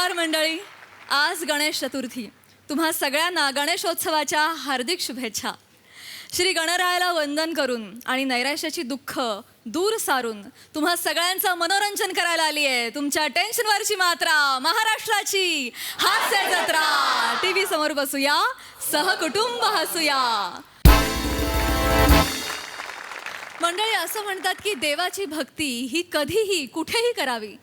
नमस्कार मंडळी. आज गणेश चतुर्थी. तुम्हा सगळ्यांना गणेशोत्सवाच्या हार्दिक शुभेच्छा. श्री गणरायाला वंदन करून आणि नैराश्याची दुःख दूर सारून तुम्हा सगळ्यांचं मनोरंजन करायला आली आहे तुमच्या टेन्शनवरची मात्रा महाराष्ट्राची हास्य जत्रा. टीव्ही समोर बसूया, सहकुटुंब हसूया. मंडळी, असं म्हणतात की देवाची भक्ती ही कधीही कुठेही करावी,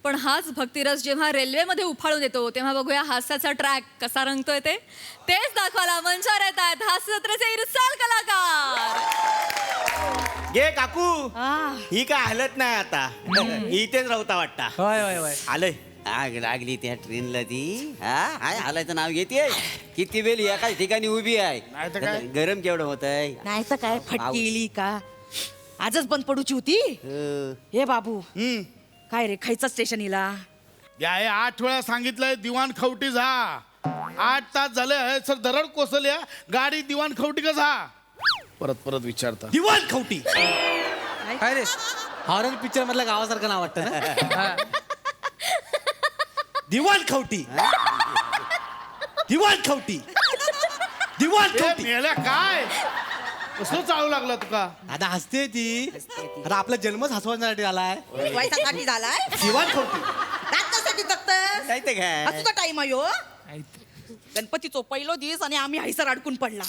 पण हाच भक्तिरस जेव्हा रेल्वेमध्ये उफाळून येतो तेव्हा बघूया हास्याचा ट्रॅक कसा रंगतोय. तेच दाखवायला मंचावर येत आहेत हास्य जत्रेचे इरसाल कलाकार. गे काकू, ही काय हलत नाही आता, इथेच राहता वाटता. होय होय होय. आलंय. आग लागली त्या ट्रेनला ती. हाय हालायचं नाव घेते. किती वेळ एकाच ठिकाणी उभी आहे. गरम केवढं होत आहे. नाही तर काय फटकेली का आजच बंद पडूची होती. हे बाबू काय रे खायचं स्टेशन हिला. या 8 वेळा सांगितलंय दिवाण खवटी जा. 8 तास झाले सर, दरड कोसल्या गाडी दिवाण खवटी का जा. परत परत विचारता दिवाण खवटी. काय रे, हॉरर पिक्चर मधल्या गावासारखं नाव वाटतं ना. दिवाण खवटी. दिवाण खवटी. दिवाण खवटी. मेल्या काय कसं चालू लागला तुका. आता हसते ती. आता आपला जन्मच हसवण्यासाठी आलाय. वयसासाठी झालाय दिवाण खवटी. त्याच्यासाठी दत्तस काय ते काय असुचा टाइम आहे हो. गणपतीचो पहिलो दिवस आणि आम्ही हैसर अडकून पडला.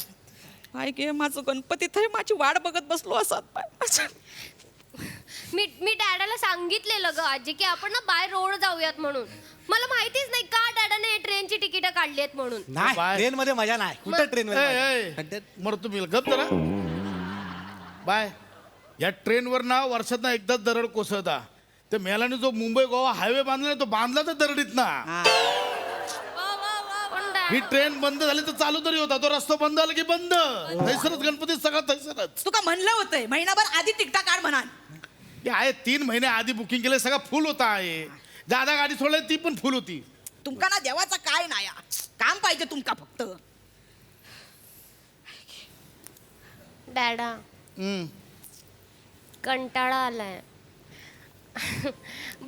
काय गे माझं गणपती थंय माझी वाट बघत बसलो असत. मी डॅडाला सांगितलेलं ग आजी की आपण ना बाय रोड जाऊयात म्हणून. मला माहितीच नाही का डॅडाने ट्रेनची तिकीट काढली आहेत म्हणून. नाही, बाय. ट्रेन मध्ये मजा नाही. कुठं ट्रेन मर तुम्ही गप जरा. बाय, या ट्रेनवर ना वर्षात ना एकदाच दरड कोसळता. ते मेलाने जो मुंबई गोवा हायवे बांधला तो बांधला तर दरडीत ना. पण ही डॅड, ट्रेन बंद झाली तर चालू तरी होता. तो रस्ता बंद झाला की बंद. थैसरच गणपती सगळा थैसरच. तुका म्हणलं होतंय महिनाभर आधी तिकटा काढ म्हणा. हे आहे 3 महिने आधी बुकिंग केलं, सगळा फुल होता आहे. दादा गाडी सोडली ती पण फुल होती. तुमका ना देवाचा काय नाही काम पाहिजे तुमका फक्त. डॅडा कंटाळा आलाय.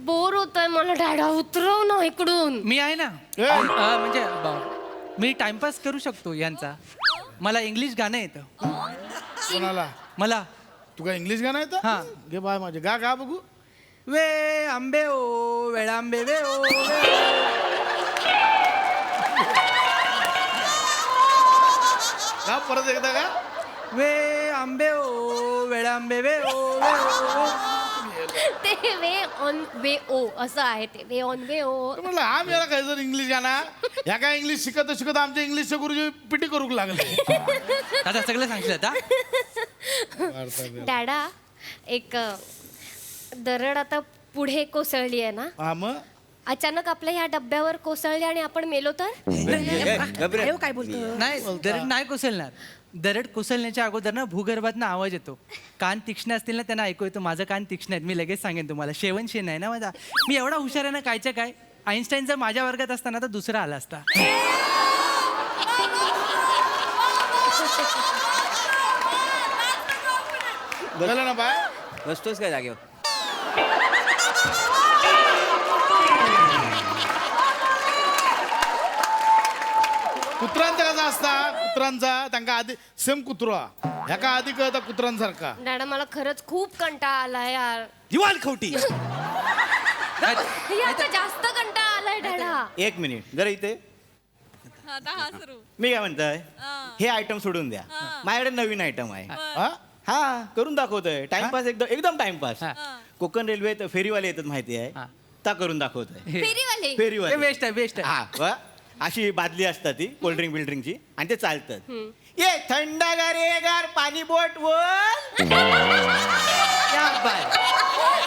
बोर होतोय मला. डॅडा उतरव ना इकडून. मी आहे ना. ए. म्हणजे मी टाइमपास करू शकतो यांचा. मला इंग्लिश गाणं येतं. कोणाला? मला तू काय इंग्लिश गाणं हा. येतं? घे बाय माझे गा गा बघू. वे आंबे ओ वेळांबे वे ओ गा परत एकदा गा. वे आंबे ओ वेळांबे वे ओ ते वे ऑन वे ओ असं आहे. ते वे ऑन वे ओ. तर म्हणलं हा मेला काय जर इंग्लिश गाणं. ह्या काय इंग्लिश शिकत शिकत आमच्या इंग्लिशच्या गुरुजी पिटी करूक लागले. आता सगळं सांगितलं आता. डॅडा, एक दरड आता पुढे कोसळली आहे ना. हा मग अचानक आपल्या ह्या डब्यावर कोसळली आणि आपण मेलो तर. अरे काय बोलतो. नाही, दरड नाही कोसळणार. दरड कोसळण्याच्या अगोदर ना भूगर्भात ना आवाज येतो. कान तीक्ष्ण असतील ना त्यांना ऐकू येतो. माझं कान तीक्ष्ण आहेत. मी लगेच सांगेन तुम्हाला. शेवनशेन आहे ना माझा. मी एवढा हुशार आहे ना कायच्या काय. आईन्स्टाईन जर माझ्या वर्गात असताना तर दुसरा आला असता. झालं ना बाय. बसतोस काय जागेवर. कुत्रांचा कसा असता. कुत्रांचा त्यांना आधी सेम कुत्रा ह्या आधी कळता कुत्रांसारखा. डॅडा, मला खरंच खूप कंटाळा आलाय यार. दिवाण खवटी. याचा जास्त कंटाळा आलाय डॅडा. 1 मिनिट जरा इथे. आता हा सुरू. मी काय म्हणतोय, हे आयटम सोडून द्या. माझ्याकडे नवीन आयटम आहे. हा? हा, करून दाखवतोय. टाइमपास एकदम एकदम टाइमपास. कोकण रेल्वे फेरीवाले येतात माहिती आहे. हा. ता करून दाखवतोय. फेरीवाले. फेरीवाले बेस्ट आहे बेस्ट आहे. हा वा. अशी बादली असतात ती कोल्ड्रिंक बिल्ड्रिंकची आणि ते चालतात. ये थंडगार पाणी बोट वर.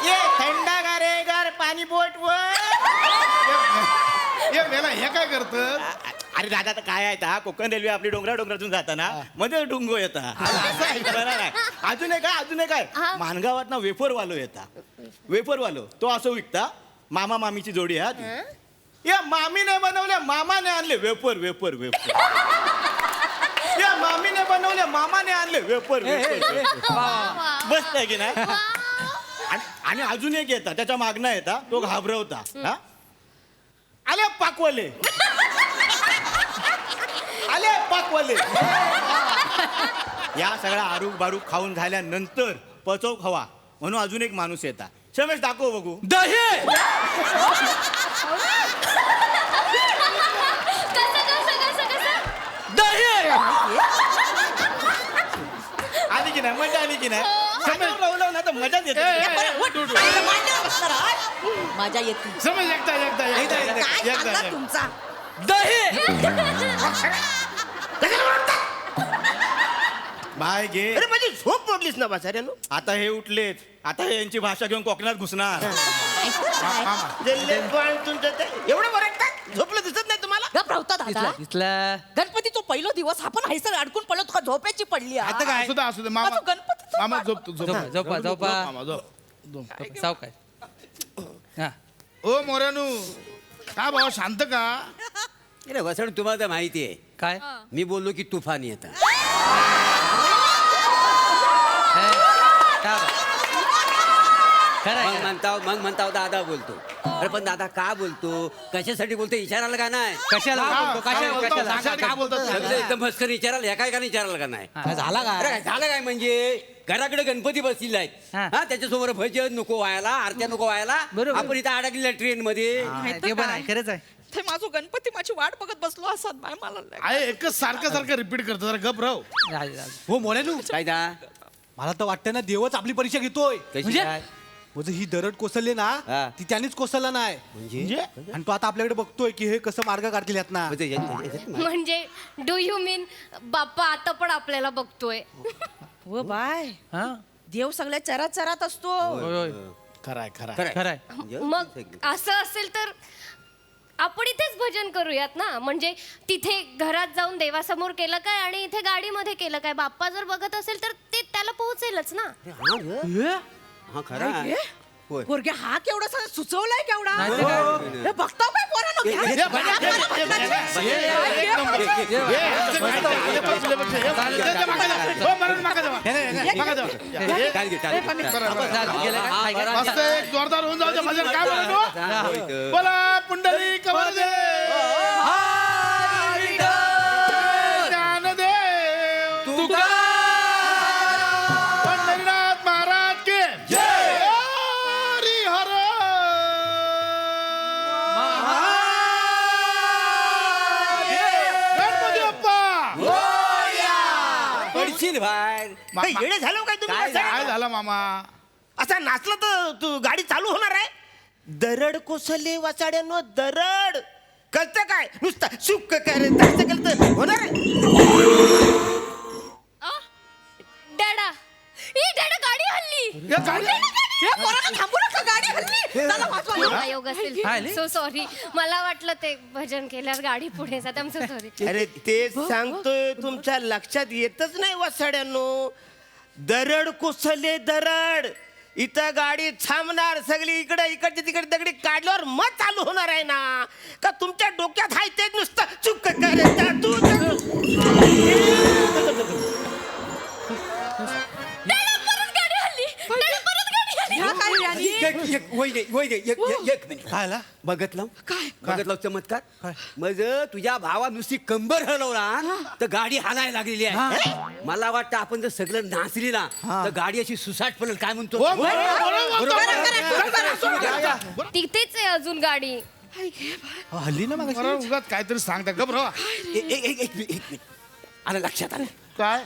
ये थंडगार पाणी बोट वर. ये मेला हे काय करत. अरे दादा, आता काय आहे ता कोकण रेल्वे आपली डोंगरातून जाताना मध्ये डुंगो येता. अजून एक काय मानगावात ना वेफरवालो येता. वेफरवालो तो असं विकता. मामा मामीची जोडी आहे हा ती. या मामीने बनवल्या मामाने आणले वेफर वेफर वेफर. या मामीने बनवले मामाने आणले वेफर वेफर. बसत की नाही. आणि अजून एक येतात त्याच्या मागणं येतात तो घाबरवता. हा आले पाकवाले आले पाकवाले या सगळ्या आरूक बारूक खाऊन झाल्यानंतर पचव खावा म्हणून अजून एक माणूस येतात. शमेश दाखव बघू. दही दही आली की नाही मजा आली की नाही. शमेश लावलं ना तर मजाच येते. माझ्या येते समज एकदा काय चालला तुमचा दही बाय घे. अरे माझी झोप मोडलीस ना बाचाऱ्यानो. आता हे उठलेत. आता हे यांची भाषा घेऊन कोकणात घुसणार. तुमचं ते एवढं बरं का झोपलं दिसत नाही तुम्हाला. गप राहता दादा इथला गणपतीचा पहिला दिवस आपण हायसर अडकून पडलो तुका झोपेची पडली हा? आता काय असू दे मामा. माझं गणपतीचं मामा पाठ- झोप तू झोप. झोपा झोपा मामा झोप. सावकाश हा ओ मोऱ्यानू का भाऊ शांत का. अरे वसण तुम्हाला तर माहिती आहे. काय मी बोललो की तुफान येतं. खरं मग म्हणता दादा बोलतो. अरे पण दादा का बोलतो कशासाठी बोलतो विचारायला का नाही. कशाला बोलतो? का बोलतात सगळं एकदम मस्कर विचारायला काय का विचारायला का नाही. झाला काय झालं काय म्हणजे घराकडे गणपती बसलेले आहेत. हा. हा त्याच्यासमोर भजन नको व्हायला आरत्या नको व्हायला. बरोबर. आपण इथं अडकलेल्या ट्रेन मध्ये. ते पण आहे खरंच आहे. ते माझं गणपती माझी वाट बघत बसलो असत बाय मला लय. आहे एकच सारखं रिपीट करतो जरा गप राहू. हो मोऱ्यानू काय दा मला तर वाटतं ना देवच आपली परीक्षा घेतोय. कशी म्हणजे? काय म्हणजे ही दरड कोसळली हा. ना ती त्यांनीच कोसळला नाही म्हणजे आणि तो आता आपल्याकडे बघतोय की हे कसं मार्ग काढतील यात ना. म्हणजे डू यू मीन बाप्पा आता पण आपल्याला बघतोय. हो बाय हा देव सगळ्या चरात चरात असतो. होय होय खराय खरं आहे. मग असं असेल तर आपण इथेच भजन करूयात ना. म्हणजे तिथे घरात जाऊन देवासमोर केलं काय आणि इथे गाडीमध्ये केलं काय बाप्पा जर बघत असेल तर ते त्याला पोहोचेलच ना. हा खरा काय गे? होय. पोरग्या हा केवढा सुचवलाय केवढा नाही तर काय? हे बघताव काय पोरांनो? घ्या. काय घे, काय घे. झालं, गेलं काय? काय काय? मस्त एक जोरदार होऊन जाऊ दे भजन. काय म्हणतो बोला पुंडली कवर दे ज्ञानदेव पंढरीनाथ महाराज के जय. हरी हर गणपती बाप्पा. पडशील बाहेर. हे येडे झालो काय तुम्ही काय बाचाऱ्यानो? काय झालं मामा. असा नाचला तर तू गाडी चालू होणार आहे. दरड कोसळले वाचाड्यानो दरड. कळतं काय नुसतं सुख कर तसं केलं तर होणार आहे. डॅडा ही डॅडा गाडी हल्ली. या गाडी- हे पोरांनो थांबू नका गाडी हल्ली. चला वाचवा. आयोग असेल हल्ली? So sorry. मला वाटलं ते भजन केल्यावर गाडी पुढे जाते. आम सो सॉरी. अरे तेच सांगतोय तुमच्या लक्षात येतच नाही वासाड्यांनो. दरड कोसळले दरड. इथं गाडी थांबणार सगळी इकडची तिकडे दगडी काढल्यावर मग चालू होणार आहे ना. का तुमच्या डोक्यात हाय ते नुसतं चुक करायचा तू डॅडा परत गाडी हल्ली. डॅडा परत गाडी हल्ली. ह्या काय यानी? एक मिनिट काय आला? बघितलं काय? बघितलं चमत्कार. मग तुझ्या भावा नुसती कंबर हलवला तर गाडी हालायला लागलेली आहे. मला वाटतं आपण जर सगळं नाचली ना तर गाडी अशी सुसाट पडेल. काय म्हणतो हो, बरोबर. तिथेच आहे अजून गाडी. अहो, हल्ली ना मग उगाच काहीतरी सांगता गप राहा. एक मिनिट आलं लक्षात आलं. काय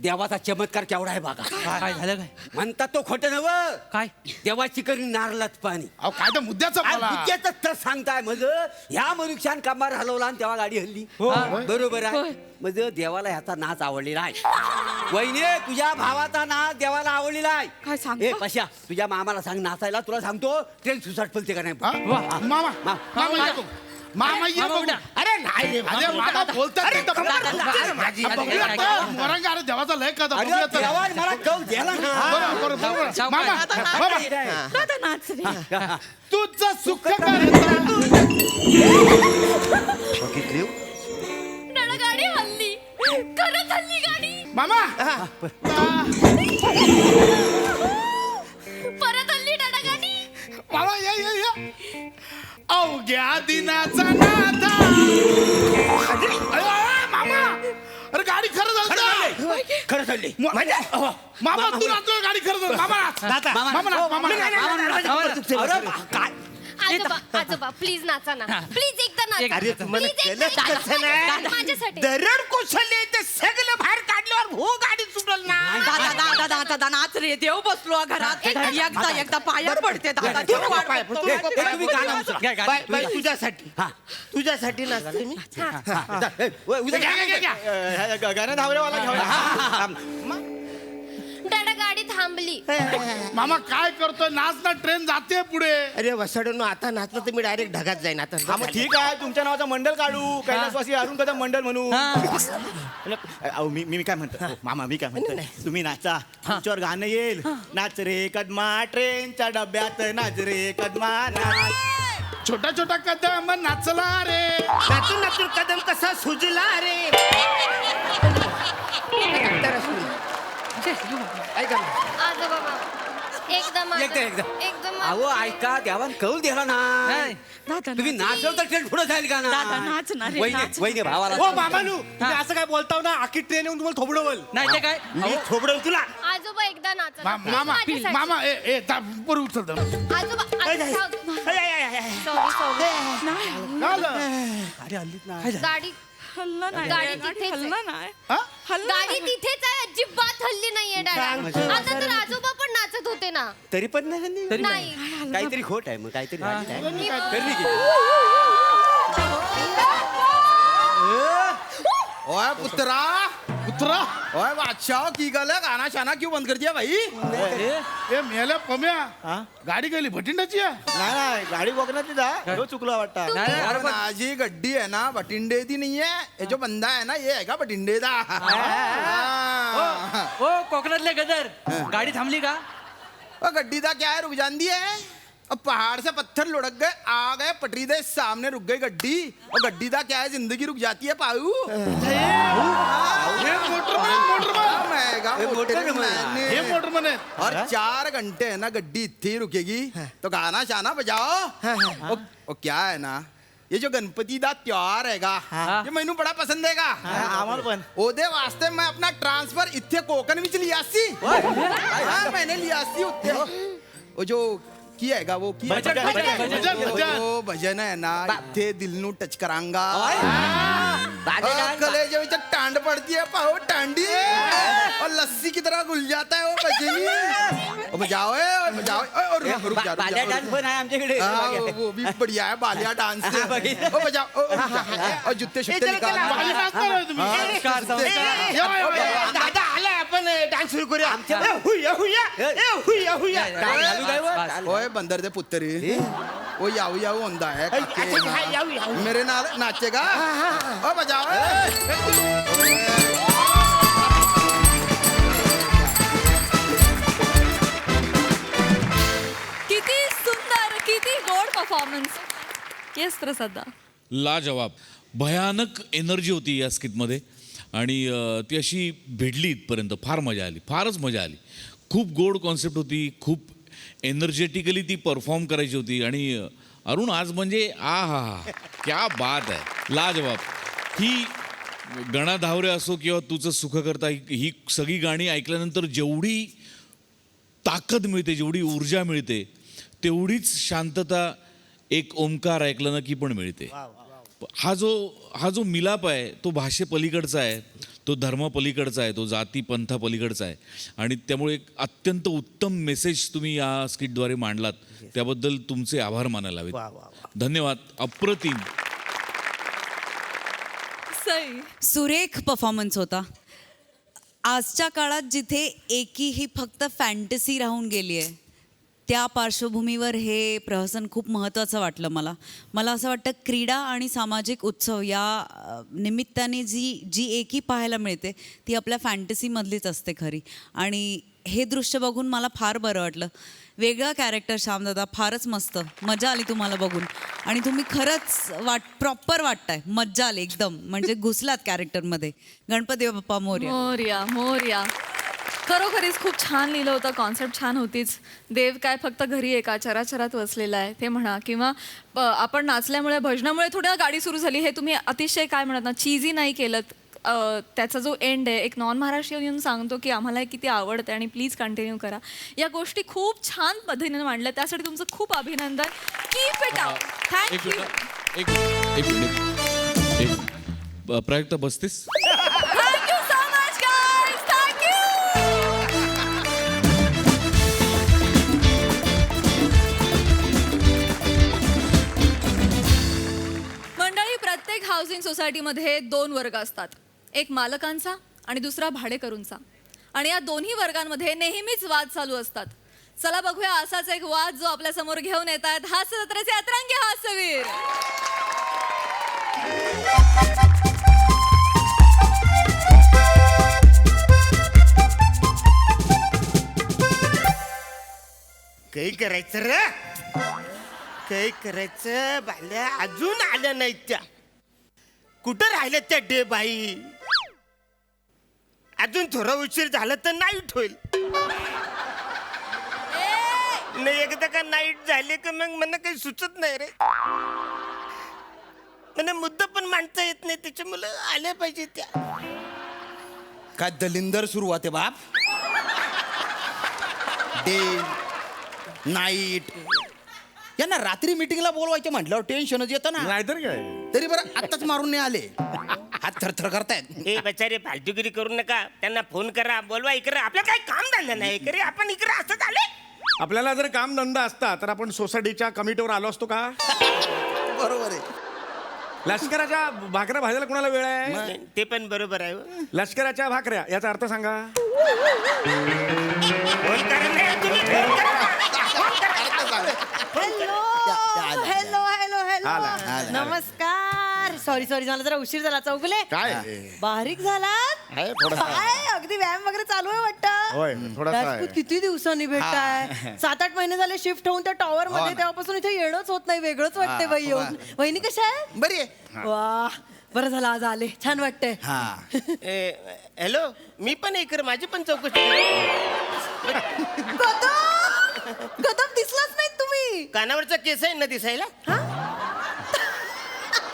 देवाचा चमत्कार केवढा आहे बघा. काय झालं काय म्हणतात तो खोटं नव काय देवाची करी नारलात पाणी. अहो काय तर मुद्द्याचं बोला. बुद्ध्याचं तर सांगताय मग ह्या मनुष्यान कामार हलवला आणि तेव्हा गाडी हल्ली. बरोबर आहे. मग देवाला ह्याचा नाच आवडलेला आहे. वहिने तुझ्या भावाचा नाच देवाला आवडलेला काय आहे. सांगतो? ए पश्या तुझ्या मामाला सांग नाचायला. तुला सांगतो ट्रेन सुसाट पलते का नाही. हा? मामा मामा ये बघ. मामा ये बघ. अरे नाही अरे मामा बोलतात ते तर माझी बघूया तर. मोरंगा अरे देवाचा लय का अरे बघूया तर. देवान मला कव द्याला ना. बरोबर, बरोबर. मामा मामा दादा नाच रे. तुझं सुख करता. डॅडा गाडी हल्ली. खरंच हल्ली गाडी. मामा परत हल्ली डॅडा गाडी. मामा ये अवघ्या दिनाचा नाथा. अरे मामा, अरे गाडी खरं झालं. खरं चालली मामा तू नाचतो गाडी खरं झालं. मामा नाच. मामा नाच, मामा नाच. आजोबा आजोबा प्लीज नाचा ना प्लीज एकदा नाचा अरे तुम्हाला Please, केलं एकदा कसं नाचा. नाही माझ्यासाठी दरड कोसळले ते सगळं बाहेर काढल्यावर हो गाडी सुटल ना. दादा नाच रे देव बसलो घरात एकदा पाया पडते दादा तुम्ही गाणं उचला. बाय बाय तुझ्यासाठी नाचते मी. गाणं धावरेवाला घ्यावा. दादा गाडी थांबली मामा काय करतोय? नाच ना, ट्रेन जाते पुढे. अरे वसाडून आता नाचलं तर मी डायरेक्ट ढगात जाईन आता. हा मग ठीक आहे, तुमच्या नावाचा मंडळ काढू, कैलासवासी अरुण कदम मंडळ म्हणू. अहो, मी काय म्हणतो मामा, मी काय म्हणतो, तुम्ही नाचा, तुमच्यावर गाणं येईल. नाच रे कदमा ट्रेनच्या डब्यात, नाच रे कदमा नाच. छोटा छोटा कदम नाचला रे. नाचून नाचून कदम कसा सुजला रे. ऐका ना. आजोबा एकदा एकदा. अहो ऐका, देवान कौल दिला ना. तुम्ही नाचव तर ट्रेन पुढे जाईल का दादा ना. नाच ना रे नाच. वहिनी भावाला. हो मामानू, तुम्ही असं काय बोलताव ना, आखी ट्रेन येऊन तुम्हाला थोबडवल. नाही ते काय मी थोबडून तुला. आजोबा एकदा नाचा ना. मामा माझ्यासाठी. मामा ए बरोबर उचलतो. आजोबा अरे हल्लीत ना. गाडी हल्ला नाही गाडी रे, तिथेच हल्ला आहे. नाही हा? हल्ला गाडी तिथेच आहे अजिबात हल्ली नाहीये दादा आता तर आजोबा पण नाचत होते ना तरी पण नाही नाही काहीतरी खोट आहे मग, काहीतरी वाईट आहे. ओए पुत्रा पुत्रा, ओए बादशाह की गल है, गाना शाना क्यों बंद कर दिया भाई? ए मेल्या पम्या, गाडी गेली भटिंडाची आहे. नाही गाडी बघण्यात जा, ह्यो चुकला वाटतं. अरे नाजी गड्डी है ना, बटिंडे दी नहीं है. ये जो बंदा है ना, ये है का बटिंडे दा. ओ कोकणातले गदर, गाडी थांबली का? ओ गड्डी दा क्या है, रुक जान दी है. अब पहाड़ से पत्थर लुढ़क गए, आ गए पटरी दे सामने, रुक गई गड्डी. और गड्डी दा क्या है, जिंदगी रुक जाती है पाऊ. हे मोटरमन आहे. और 4 घंटे है ना गड्डी इतनी ही रुकेगी, तो गाना शाना बजाओ. और क्या है ना, ये जो गणपति दा त्योहार हैगा, ये मैनू बड़ा पसंद हैगा. आम्हाला पण ओदे वास्ते मैं अपना ट्रांसफर इत्थे कोकण विच लिया सी. हाँ, मैंने लिया सी उत्थे. वो जो की हैगा, वो की वो भजन है ना, इत्थे दिल नू टच करांगा. कलेजे विच टांड पड़ती है पाओ टांडी, और लस्सी की तरह घुल जाता है वो भजनी. ओ बजाओ बजाओ. रुक जा. बाल्या डान्स पण आहे आमच्याकडे. वो भी बढ़िया है, बालिया डांस. ओ बजाओ. और जूते शुत्ते निकाल. बाली नाचणार आहे तुम्ही. दादा आलाय, आपण डान्स सुरू करूया. ए, हुया हुया ए, हुया हुया. ओए बंदर दे पुत्तरी, वो याऊ याऊ होंदा है. मेरे नाल नाचेगा. ओ बजाओ. किती सुंदर, किती गोड परफॉर्मन्स. येस प्रसादा. लाजवाब, भयानक एनर्जी होती या स्किटमध्ये आणि ती अशी भेटली इथपर्यंत. फार मजा आली, फारच मजा आली. खूप गोड कॉन्सेप्ट होती, खूप एनर्जेटिकली ती परफॉर्म करायची होती. आणि अरुण आज म्हणजे हा क्या बात आहे, लाजवाब. ही गणा धावरे असो किंवा तुझं सुख करता, ही सगळी गाणी ऐकल्यानंतर जेवढी ताकद मिळते, जेवढी ऊर्जा मिळते, तेवढीच शांतता एक ओंकार ऐकलं ना की पण मिळते. हा जो मिलाप आहे तो भाषेपलीकडचा आहे, तो धर्मापलीकडचा आहे, तो जाती पंथापलीकडचा आहे. आणि त्यामुळे एक अत्यंत उत्तम मेसेज तुम्ही या स्किटद्वारे मांडलात, त्याबद्दल तुमचे आभार मानायला हवेत. धन्यवाद, अप्रतिम. सई. सुरेख परफॉर्मन्स होता. आजच्या काळात जिथे एकी ही फक्त फॅन्टसी राहून गेली आहे, त्या पार्श्वभूमीवर हे प्रहसन खूप महत्त्वाचं वाटलं मला. मला असं वाटतं क्रीडा आणि सामाजिक उत्सव या निमित्ताने जी एकी पाहायला मिळते ती आपल्या फॅन्टसीमधलीच असते खरी. आणि हे दृश्य बघून मला फार बरं वाटलं. वेगळा कॅरेक्टर श्यामदादा, फारच मस्त मजा आली तुम्हाला बघून. आणि तुम्ही खरंच प्रॉपर वाटताय, मज्जा आली एकदम, म्हणजे घुसलात कॅरेक्टरमध्ये. गणपती बाप्पा मोरया. मोरया मोरया. खरोखरीच खूप छान लिहिलं होतं, कॉन्सेप्ट छान होतीच. देव काय फक्त घरी एका चराचरात वसलेला आहे ते म्हणा, किंवा आपण नाचल्यामुळे भजनामुळे थोडं गाडी सुरू झाली, हे तुम्ही अतिशय काय म्हणत ना चीजी नाही केलं. त्याचा जो एंड आहे, एक नॉन महाराष्ट्रीयन येऊन सांगतो की आम्हाला हे किती आवडतं आणि प्लीज कंटिन्यू करा. या गोष्टी खूप छान पद्धतीने मांडल्या, त्यासाठी तुमचं खूप अभिनंदन. Keep it up. Thank you. Prajakta बसतेस? Thank you so much guys. Thank you. मंडळी, प्रत्येक हाऊसिंग सोसायटीमध्ये 2 वर्ग असतात, एक मालकांचा आणि दुसरा भाडेकरूंचा. आणि या दोन्ही वर्गांमध्ये नेहमीच वाद चालू असतात. चला बघूया असाच एक वाद जो आपल्या समोर घेऊन येत आहेत हास्य जत्रेचे अतरंगी हास्यवीर. काही करायचं रे, काही करायचं. बाल्या अजून आल्या नाहीत त्या. कुठं राहिल्या त्या डे बाई? अजून थोडा उशीर झाला तर नाईट होईल. नाही एकदा का नाईट झाले का मग मला काही सुचत नाही रे. मला मुद्दा पण मांडता येत नाही, त्याच्यामुळे आल्या पाहिजे त्या. काय दलिंदर सुरुवात आहे बाप. डे नाईट यांना रात्री मीटिंगला बोलवायचे म्हटल्यावर टेन्शनच येतं ना. नाहीतर काय. तरी बरं आत्ताच मारून नाही आले. हात थरथर करतायत. हे बचारे फालतूगिरी करू नका. त्यांना फोन करा, बोलवा इकडे. आपलं काही काम धंदा नाही इकडे. आपण इकडे असं आले. आपल्याला जर काम धंदा असता तर आपण सोसायटीच्या कमिटीवर आलो असतो का? बरोबर आहे. लष्कराच्या भाकऱ्या भाजायला कोणाला वेळ आहे? ते पण बरोबर आहे हो. लष्कराच्या भाकऱ्या याचा अर्थ सांगा. फोन करा ना, तुम्ही फोन करा. हॅलो हॅलो हॅलो आला, हॅलो नमस्कार. सॉरी मला जरा उशीर झाला. चौगले काय? बारीक झालात आहे थोडासा. काय अगदी व्यायाम वगैरे चालू आहे होय, वाटतं. थोडासा आहे. राजपूत किती दिवसांनी भेटताय. 7-8 महिने झाले शिफ्ट होऊन त्या टॉवर मध्ये, तेव्हापासून इथे येणंच होत नाही. वेगळंच वाटतंय बाई येऊन. वहिनी कशा आहे? बरी आहे. वा बरं झालं आज आले, छान वाटतंय. हॅलो, मी पण इकडे. माझी पण चौकशी करा. गौतम दिसलाच नाही तुम्ही. कानावरचा केस आहे ना दिसायला.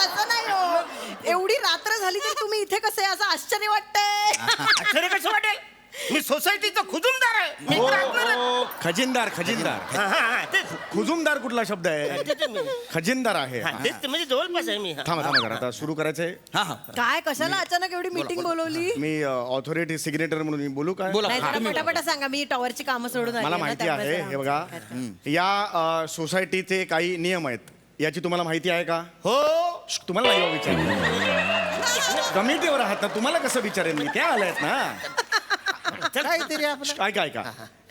तसं नाही हो. एवढी रात्र झाली तर तुम्ही इथे कसे, असं आश्चर्य वाटतंय. आश्चर्य कसं वाटेल? मी सोसायटीचा खुदुमदार आहे. मी इकडे असणार. खजिनदार. हा, हा, तेच. खुजुमदार कुठला शब्द आहे? तेच मी. खजिनदार आहे. हा, तेच ते म्हणजे जवळपास आहे मी. हा. थांबा जरा, आता सुरू करायचंय. काय कशाला अचानक एवढी मीटिंग बोलवली? मी ऑथॉरिटी सिग्नेटर म्हणून मी बोलू काय? नाही जरा पटापटा सांगा, मी टॉवरची कामं सोडून आली मला आहे ना, माहिती त्यामुळे आहे. जरा- हे बघा, या सोसायटीचे काही नियम आहेत. याची तुम्हाला माहिती आहे का? हो. तुम्हाला नाही विचार. कमिटीवर आहात ना, तुम्हाला कसं विचारेन मी? त्या आल्या आहेत ना. काहीतरी आपलं काय का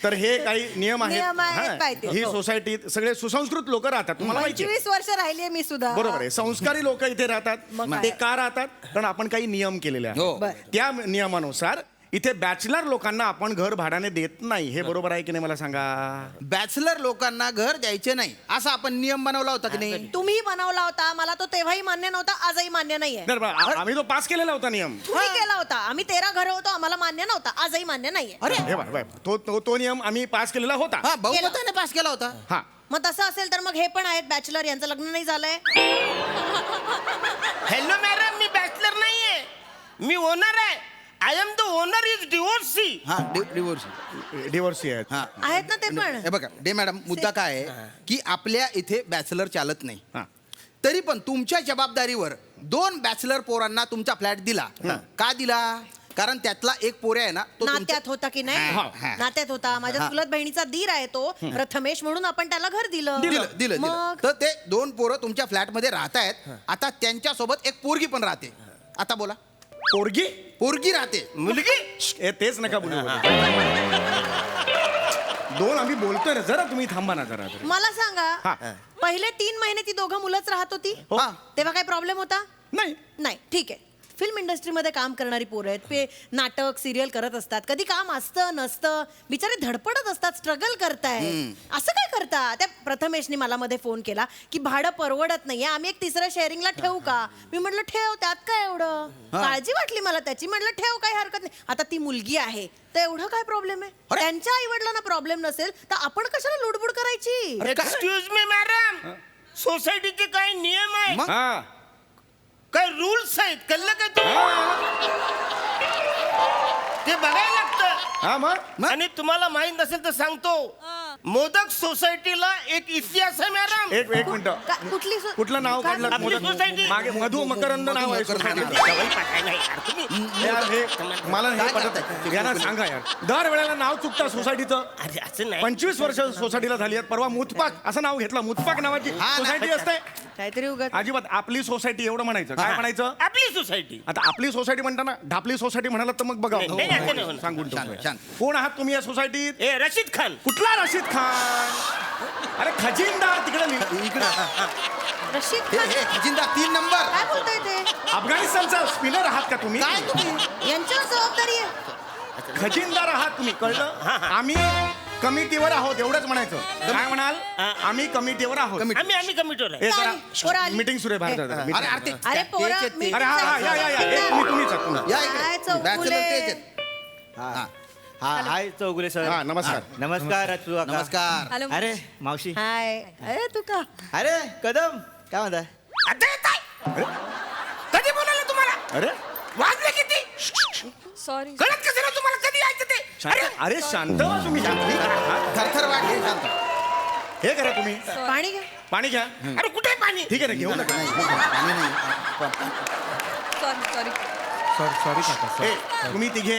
तर हे काही नियम नियम आहेत, आहेत. माहिती आहे. ही हो. सोसायटीत सगळे सुसंस्कृत लोक राहतात. तुम्हाला माहिती आहे. 25 वर्ष राहिली मी सुद्धा. बरोबर आहे. संस्कारी लोक इथे राहतात. ते का राहतात? कारण आपण काही नियम केलेले हो. आहेत. त्या नियमानुसार इथे बॅचलर लोकांना आपण घर भाड्याने देत नाही. हे बरोबर आहे की नाही मला सांगा? बॅचलर लोकांना घर द्यायचे नाही असा आपण नियम बनवला होता की नाही? तुम्ही बनवला होता. मला तो तेव्हाही मान्य नव्हता, आजही मान्य नाहीये. नाही, आम्ही तो पास केलेला होता नियम. तुम्ही केला होता. आम्ही 13 घर होतो, आम्हाला मान्य नव्हता, आजही मान्य नाहीये. हे बघ, तो नियम आम्ही पास केलेला होता. हा, बहुमताने पास केला होता. हा. मग तसं असेल तर मग हे पण आहेत बॅचलर, यांचं लग्न नाही झालंय. हॅलो मॅडम, मी बॅचलर नाहीये. मी ओनर आहे. I am the owner is divorcee. हा, डिवोर्स. डिवोर्सी आहेत. हा, आहेत ना ते पण. हे बघा डे मॅडम, मुद्दा काय आहे की आपल्या इथे बॅचलर चालत नाही. हा. तरी पण तुमच्या जबाबदारीवर 2 बॅचलर पोरांना तुमचा फ्लॅट दिला. का दिला? कारण त्यातला एक पोऱ्या आहे ना, तो तुमच्या- नात्यात होता की नाही? हा. नात्यात होता. माझ्या चुलत बहिणीचा दीर आहे तो प्रथमेश, म्हणून आपण त्याला घर दिलं. दिलं. मग तर ते 2 पोरं तुमच्या फ्लॅट मध्ये राहतायत. आता त्यांच्या सोबत एक पोरगी पण राहते. आता बोला. पोरगी राहते. मुलगी? तेच नका बोलू. 2 आम्ही बोलतोय ना. जरा तुम्ही थांबा ना जरा. मला हा. सांगा, पहिले 3 महिने ती दोघं मुलंच राहत होती, हा. तेव्हा काही प्रॉब्लेम होता? नाही. नाही, ठीक आहे. फिल्म इंडस्ट्रीमध्ये काम करणारी पोरं आहेत ते नाटक सिरियल करत असतात कधी काम असतं नसतं बिचारे धडपडत असतात स्ट्रगल करताय असं काय करता त्या प्रथमेशनी मला मध्ये फोन केला की भाडं परवडत नाहीये आम्ही एक तिसरं शेअरिंगला ठेवू का मी म्हटलं ठेव त्यात काय एवढं काळजी वाटली मला त्याची म्हटलं ठेव काही हरकत नाही आता ती मुलगी आहे तर एवढं काय प्रॉब्लेम आहे त्यांच्या आई वडिलांना प्रॉब्लेम नसेल तर आपण कशाला लुडबुड करायची एक्सक्यूज मी मॅडम सोसायटीचे काही नियम आहे काय रूल्स आहेत कळलं का तुम्ही ते बघायला लागतं आणि तुम्हाला माहित नसेल तर सांगतो मोदक सोसायटीला एक इतिहास आहे मॅडम एक मिनिट कुठली कुठलं नाव काढलं आपली सोसायटी मागे मधु मकरंद नाव आहे मला हे पटत आहे यांना सांगा यार दर वेळेला नाव चुकता सोसायटीचं अरे असं नाही 25 वर्ष सोसायटीला झाली आहेत परवा मुतपाक असं नाव घेतलं मुतपाक नावाची सोसायटी असते काहीतरी उगाच अजिबात आपली सोसायटी एवढं म्हणायचं काय म्हणायचं आपली सोसायटी आता आपली सोसायटी म्हणताना ढापली सोसायटी म्हणाला तर मग बघा नाही, असं नाही होणार. सांगून ठेवतोय. कोण आहात तुम्ही या सोसायटीत ए रशीद खान कुठला रशीद खान अरे खजिनदार तिकडे इकडे रशीद हे खजिनदार 3 नंबर काय बोलताय ते अफगाणिस्तानचा स्पिनर आहात का तुम्ही काय तुम्ही यांच्यावर जबाबदारी आहे खजिनदार आहात तुम्ही कळलं आम्ही कमिटीवर आहोत एवढंच म्हणायचं काय म्हणाल आम्ही कमिटीवर आहोत आम्ही कमिटीवर आहे. हे पोरं जरा आली. मीटिंग सुरू आहे भारतात अरे पोरं meeting अरे हा या तुम्हीच आहात. काय चौगुले. हा हाय चौगुले सर हा, नमस्कार. नमस्कार अच्चू काका. नमस्कार हॅलो अरे मावशी हाय अरे तू का अरे कदम काय म्हणताय आता येत आहे. कधी बोलायला तुम्हाला अरे वाजले किती सॉरी कळत कसं ना तुम्हाला कधी यायचं ते अरे शांत व्हा तुम्ही थरथर वाढले शांत हे करा तुम्ही पाणी घ्या पाणी घ्या अरे कुठे आहे पाणी ठीक आहे ना घेऊ नका सॉरी सॉरी काका ए, तुम्ही तिघे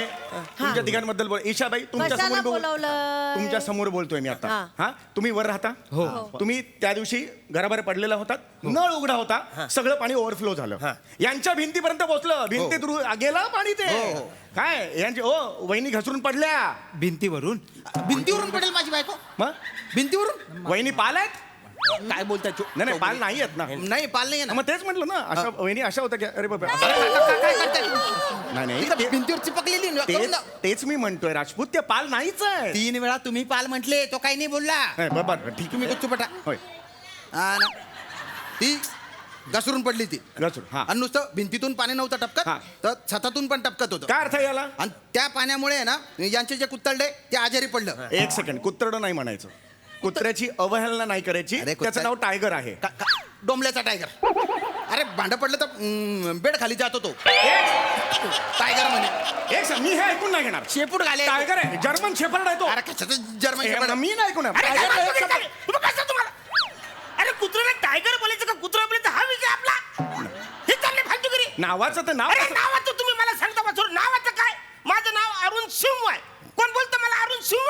तुमच्या तिघांबद्दल बोल ईशाबाई तुमच्या कशाला समोर बोलवलं तुमच्या समोर बोलतोय मी आता हा तुम्ही वर राहता हो. तुम्ही त्या दिवशी घराबाहेर पडलेला होतात नळ उघडा होता सगळं पाणी ओव्हरफ्लो झालं यांच्या भिंतीपर्यंत पोहोचलं भिंतीत गेलं पाणी ते काय यांची ओ वहिनी घसरून पडल्या भिंतीवरून भिंतीवरून पडेल माझी बायको मग भिंतीवरून वहिनी पाल आहेत काय बोलताय नाही नाही पाल नाही आहेत ना नाही पाल नाही मग तेच म्हटलं ना अशा वहिनी अशा होत्या की अरे बाबा नाही नाही भिंतीवर चिपकलेली तेच मी म्हणतोय राजपूत ते पाल नाहीच आहे 3 वेळा तुम्ही पाल म्हटले तो काही नाही बोलला बरोबर ठीक तुम्ही गुच्चपटा होय हा ना ती घसरून पडली ती घसरून, हा. आणि नुसतं भिंतीतून पाणी नव्हतं टपकत हा. तर छतातून पण टपकत होतं काय अर्थ आहे याला आणि त्या पाण्यामुळे ना यांचे जे कुत्तरडे ते आजारी पडलं एक सेकंड कुत्रडं नाही म्हणायचं कुत्र्याची अवहेलना नाही करायची अरे, त्याचं नाव टायगर आहे डोंबल्याचा टायगर अरे भांडं पडलं तर बेड खाली जातो तो टायगर म्हणे एक मी हे ऐकून नाही घेणार शेपूट घाले टायगर आहे जर्मन शेफर्ड आहे तो अरे कशाचं जर्मन हे, शेपर्ड? मी नाही ऐकून अरे काय बात बघितलं रे? तुम्ही कसं तुम्हाला अरे कुत्र्याला टायगर बोलायचं का कुत्रा बोलायचं हा विषय आपला हे चालले फालतूगिरी नावाचं तर नाव अरे नावाचं तुम्ही मला सांगता वाचून नावाचं काय माझं नाव अरुण सिंह आहे कोण बोलतं मला अरुण सिंह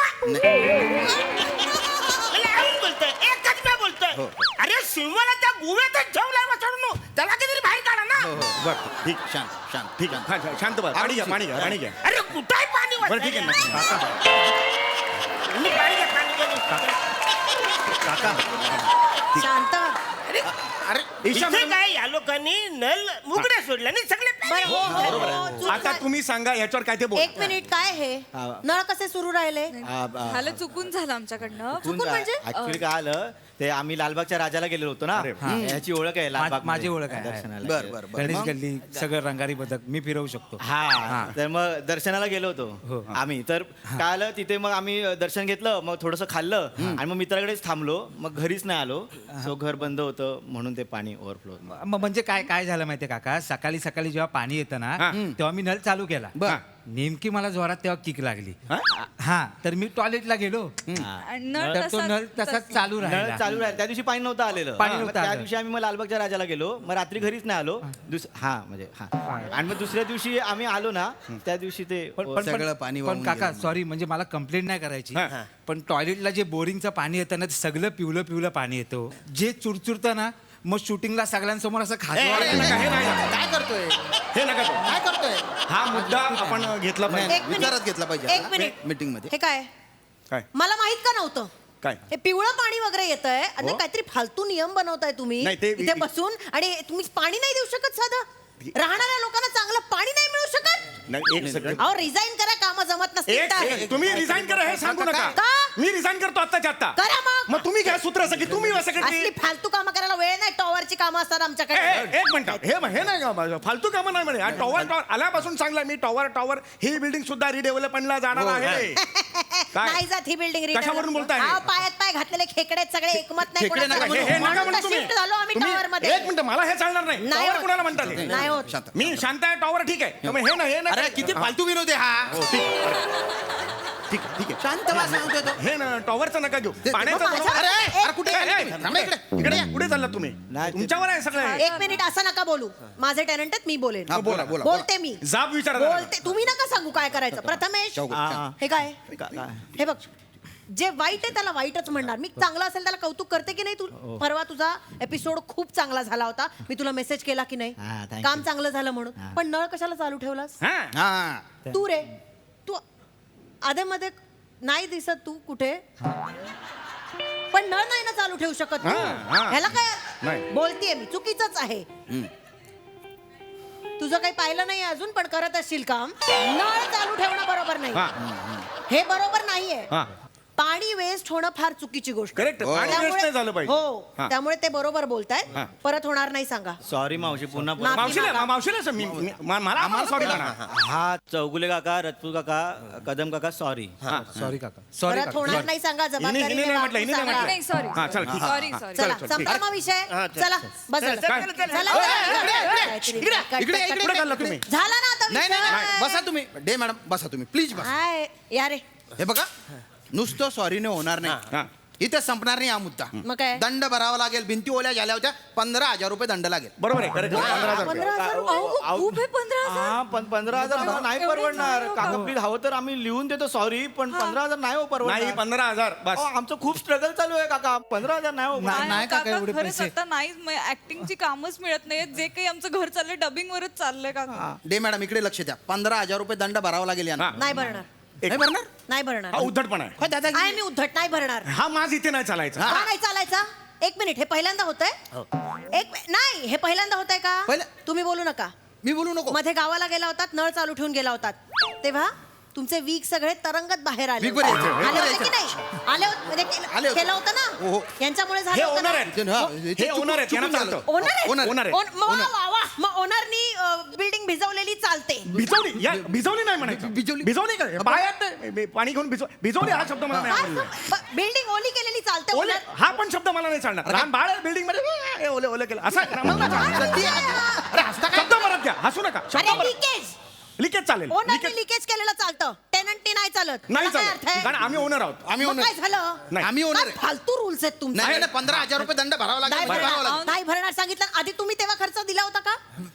मला अरुण बोलतोय एकच मी बोलतोय अरे सिंहाला त्या गुव्यातच ठेवलाय वाचून त्याला कधी बाहेर काढा ना बरं ठीक शांत शांत ठीक आहे हा, शांत बस पाणी घ्या पाणी घ्या पाणी घ्या अरे कुठं आहे पाणी बरं ठीक आहे ना तुम्ही पाणी घ्या पाणी घ्या. शांत अरे ईशा इथे मॅडम- काय या लोकांनी नल मुगडे सोडले आणि सगळे बरं, हो, हो, बरोबर हो, आहे चूक आता झाली. तुम्ही सांगा याच्यावर काय ते बोल एक मिनिट काय हे नळ कसे सुरू राहिले झालं चुकून झालं आमच्याकडनं चुकून म्हणजे? ऍक्च्युली काय आलं ते आम्ही लालबागच्या राजाला गेलेलो होतो ना याची ओळख आहे लालबाग माझी ओळख आहे. दर्शनाला बर बर बर गणेश गल्ली सगळं रंगारी बदक मी फिरवू शकतो हा तर मग दर्शनाला गेलो होतो आम्ही तर काय आलं तिथे मग आम्ही दर्शन घेतलं मग थोडंसं खाल्लं आणि मग मित्राकडेच थांबलो मग घरीच नाही आलो सो घर बंद होतं म्हणून ते पाणी ओव्हरफ्लो म्हणजे काय झालं माहितीये काका सकाळी सकाळी जेव्हा पाणी येतं ना तेव्हा मी नळ चालू केला नेमकी मला जोरात तेव्हा किक लागली हा तर मी टॉयलेटला गेलो नळ तर तो नळ तसाच चालू नळ राहिला चालू राहील त्या दिवशी पाणी नव्हतं आलेलं पाणी मग नव्हतं त्या आलं. दिवशी आम्ही मग लालबागच्या राजाला गेलो मग रात्री घरीच नाही आलो हा म्हणजे हा आणि मग दुसऱ्या दिवशी आम्ही आलो ना त्या दिवशी ते सगळं पाणी पण वाहून काका गेलं. सॉरी म्हणजे मला कंप्लेंट नाही करायची पण टॉयलेटला जे बोरिंगचं पाणी येतं ना ते सगळं पिवलं पिवलं पाणी येतं जे चुरचुरतं ना मग शूटिंगला सगळ्यांसमोर असं हे खाजवायला नका, हे नाही नका. काय करतोय हे नका करू. काय करतोय हा मुद्दा आपण घेतला पाहिजे एक मिनिट. विचारच घेतला पाहिजे एक मिनिट मीटिंग मध्ये हे काय काय मला माहित का नव्हतं काय हे पिवळं पाणी वगैरे येत आहे आणि काहीतरी फालतू नियम बनवताय तुम्ही नाही, ते- इथे बसून आणि तुम्ही पाणी नाही देऊ शकत साधं राहणाऱ्या लोकांना चांगलं पाणी नाही मिळू शकत? नाही एक सेकंड अहो रिझाईन करा, काम जमत नसतील तुम्ही रिझाईन करा हे सांगू नका. का? मी रिझाईन करतो आत्ताच्या आत्ता. करा मग. मग तुम्ही घ्या सूत्र सगळी, तुम्ही असली सगळी. फालतू कामं करायला वेळ नाही, टॉवरची कामं असतात आमच्याकडे. एक मिनिट, हे नाही का फालतू कामं नाही म्हणे. टॉवर आल्यापासून चांगलं मी टॉवर ही बिल्डिंग सुद्धा रिडेव्हलपमेंटला जाणार आहे. काय? नाही जात ही बिल्डिंग कशावरून बोलताय? पायात पाय घातलेले खेकडे सगळे एकमत नाही खेकडे नका, कोणाचं. हे नका म्हणून म्हणू तर तुम्ही. shift झालो आम्ही तुम्ही- टॉवर मध्ये. एक मिनिट, मला हे चालणार नाही. नाही टॉवर होत. कुणाला म्हणतात हे? नाही होत. शांत. मी शांत आहे, टॉवर ठीक आहे. तुम्ही हे नाही अरे किती फालतू विनोद आहे हा. ठीक आहे, ठीक आहे. शांत बस सांगतोय तो. हे ना टॉवरचं नका घेऊ. ते- पाण्याचं माझ्या- बरोबर- अरे अरे कुठे गेले तुम्ही? थांबा इकडे. इकडे या, कुठे चाललात तुम्ही? नाही, ते- तुमच्यावर आहे सगळं. एक मिनिट असं नका बोलू, माझे टेनंट आहेत, मी बोलेन. हा, बोला, बोला, बोलते मी. जाब विचारा जरा. बोलते, तुम्ही नका सांगू काय करायचं. प्रथमेश, हे काय हे बघ, जे वाईट आहे त्याला वाईटच म्हणणार. मी चांगला असेल त्याला कौतुक करते की नाही. तू परवा तुझा एपिसोड खूप चांगला झाला होता, मी तुला मेसेज केला की नाही, काम चांगलं झालं म्हणून. पण नळ कशाला चालू ठेवलास? हा. हा तू रे, तू आधेमध्ये नाही दिसत तू कुठे, पण नळ नाही ना चालू ठेवू शकत तू. हा. ह्याला काय नाही. बोलतेय मी, चुकीचंच आहे. तुझं काही पाहिलं नाही अजून, पण करत असशील काम. नळ चालू ठेवणं बरोबर नाही, हे बरोबर नाहीये. हा. पाणी वेस्ट होणं फार चुकीची गोष्ट. Correct. पाणी त्यामुळे- waste नाही झालं पाहिजे. हो, हा. त्यामुळे ते बरोबर बोलताय. हा. परत होणार नाही सांगा. सॉरी मावशी, पुन्हा माफी मावशीला मागा. मावशीला असं मला सॉरी म्हणा. हा चौगुले काका, रजपूत काका, कदम काका, सॉरी. सॉरी काका, सॉरी परत होणार नाही सांगा. हिने नाही म्हटलं, हिने नाही जबाबदारी म्हटलं. सॉरी हा, चल, ठीक आहे. सॉरी हा, सॉरी चल, चला चल, संपला मग विषय. चला बस झालं. काय? चला, इकडे कुठे चालला तुम्ही? झाला ना आता नाही नाही विषय. नाही. बसा तुम्ही डे मॅडम, बसा तुम्ही प्लीज बसा. हाय, या रे. हे बघा, नुसतं सॉरीने होणार हा. नाही. इथे संपणार नाही हा मुद्दा. मग काय? दंड भरावा लागेल. भिंती ओल्या झाल्या होत्या, 15,000 रुपये दंड लागेल. बरोबर आहे correct. 15,000 रुपये. 15,000 रुपये. खूप आहे 15,000. हा पण 15,000 नाही परवडणार. काका प्लीज, हवं तर आम्ही लिहून देतो सॉरी, पण 15,000 नाही हो नाही परवडणार. 15,000 बस. अहो, आमचं खूप स्ट्रगल चालू आहे काका. 15,000 नाही हो. नाही काका, एवढे खरंच पैसे. आता नाही ऍक्टिंगची कामच मिळत नाहीत. जे काही आमचं घर चाललंय डबिंग वरच चाललंय काका. डे मॅडम इकडे लक्ष द्या. 15,000 रुपये दंड भरावा लागेल यांना. हा. नाही भरणार, नाही भरणार? नाही भरणार. हा उद्धटपण आहे. हो, दादाजी. आहे मी उद्धट, नाही भरणार. हा माज इथे नाही चालायचा. का नाही चालायचा? एक मिनिट, हे पहिल्यांदा होतंय? नाही, हे पहिल्यांदा होतंय का? तुम्ही बोलू नका. मी बोलू नको. मध्ये गावाला गेला होतात, नळ चालू ठेवून गेला होतात, तेव्हा तुमचे वीक सगळे तरंगत बाहेर आले. वीक वर यायचे, वीक वर आले होते यायचे. की नाही? आले होते, म्हणजे आले होते. केलं होतं हो, ना हो. यांच्यामुळे हे झालं होतं ओनर ना? आहेत. हा, हे ओनर आहेत, यांना चालतं. ओनर आहे? ओनर. ओनर आहे. मग ओनरनी बिल्डिंग भिजवलेली चालते. भिजवली भिजवली नाही म्हणायचं. भिजवली काय बायात नाही. पाणी घेऊन भिजवली हा शब्द मला नाही आवडला. बिल्डिंग ओली केलेली चालते. ओले owner- हा पण शब्द मला नाही चालणार. लहान बाळ आहे बिल्डिंग मध्ये हे ओले ओले केलं असा मला नाही चालणार. अरे हसता काय? शब्द परत घ्या, हसू नका. शब्द अरे परत लिकेज, लिकेज चालेल. ओनरनी लिकेज केलेलं चालतं, टेनंटनी नाही चालत. नाही त्याला काय अर्थ चालेल आहे? कारण आम्ही ओनर आहोत. आम्ही मग ओनर. काय झालं? नाही. आम्ही ओनर काय आहे. फालतू रुल्स आहेत तुमचे. नाही नाही 15,000 रुपये दंड भरावा लागेल. नाही भरावा भरणार, लागेल. नाही भरणार सांगितलं. आधी तुम्ही तेव्हा खर्च दिला होता का?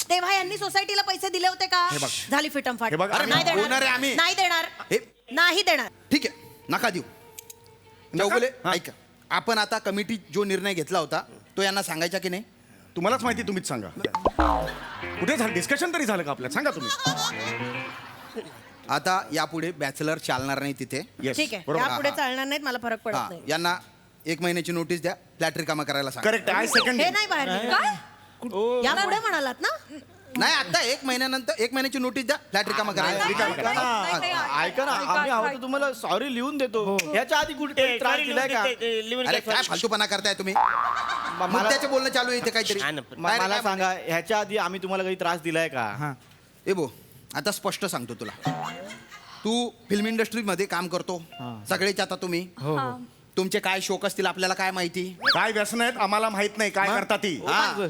तेव्हा यांनी सोसायटीला पैसे दिले होते का? झाली फिटमफाट. हे बघ, अरे नाही owner देणार, आहे आम्ही. नाही देणार, हे नाही देणार. ठीक आहे, नका देऊ. चौगुले ऐका, आपण आता कमिटी जो निर्णय घेतला होता तो यांना सांगायचा की नाही? तुम्हालाच माहिती, तुम्हीच सांगा. कुठे झालं डिस्कशन तरी झालं का आपल्यात? सांगा तुम्ही. आता यापुढे बॅचलर चालणार नाही तिथे. Yes, ठीक आहे, बरोबर. यापुढे हा. चालणार नाहीत, मला फरक पडत हा, नाही. यांना 1 महिन्याची नोटीस द्या. फ्लॅट रिकामा करायला सांगा. Correct I second. हे नाही बाहेर निघणार. यापुढे म्हणालात ना? नाही आता 1 महिन्यानंतर 1 महिन्याची नोटीस द्या. फ्लॅट रिकामा करायला ऐका ना, ऐका ना, आम्ही हवं तर तुम्हाला सॉरी लिहून देतो. ह्याच्या आधी कुठे त्रास दिलाय का? अरे काय फालतूपणा करताय तुम्ही? मुद्द्याचे बोलणं चालू आहे इथे काहीतरी. मला सांगा, ह्याच्या आधी आम्ही तुम्हाला काही त्रास दिलाय का? ए बो, आता स्पष्ट सांगतो तुला. तू फिल्म इंडस्ट्रीमध्ये काम करतो. सगळेच आता तुम्ही तुमचे काय शोक असतील आपल्याला काय माहिती? काय व्यसन आहेत आम्हाला माहित नाही. काय करतात ती?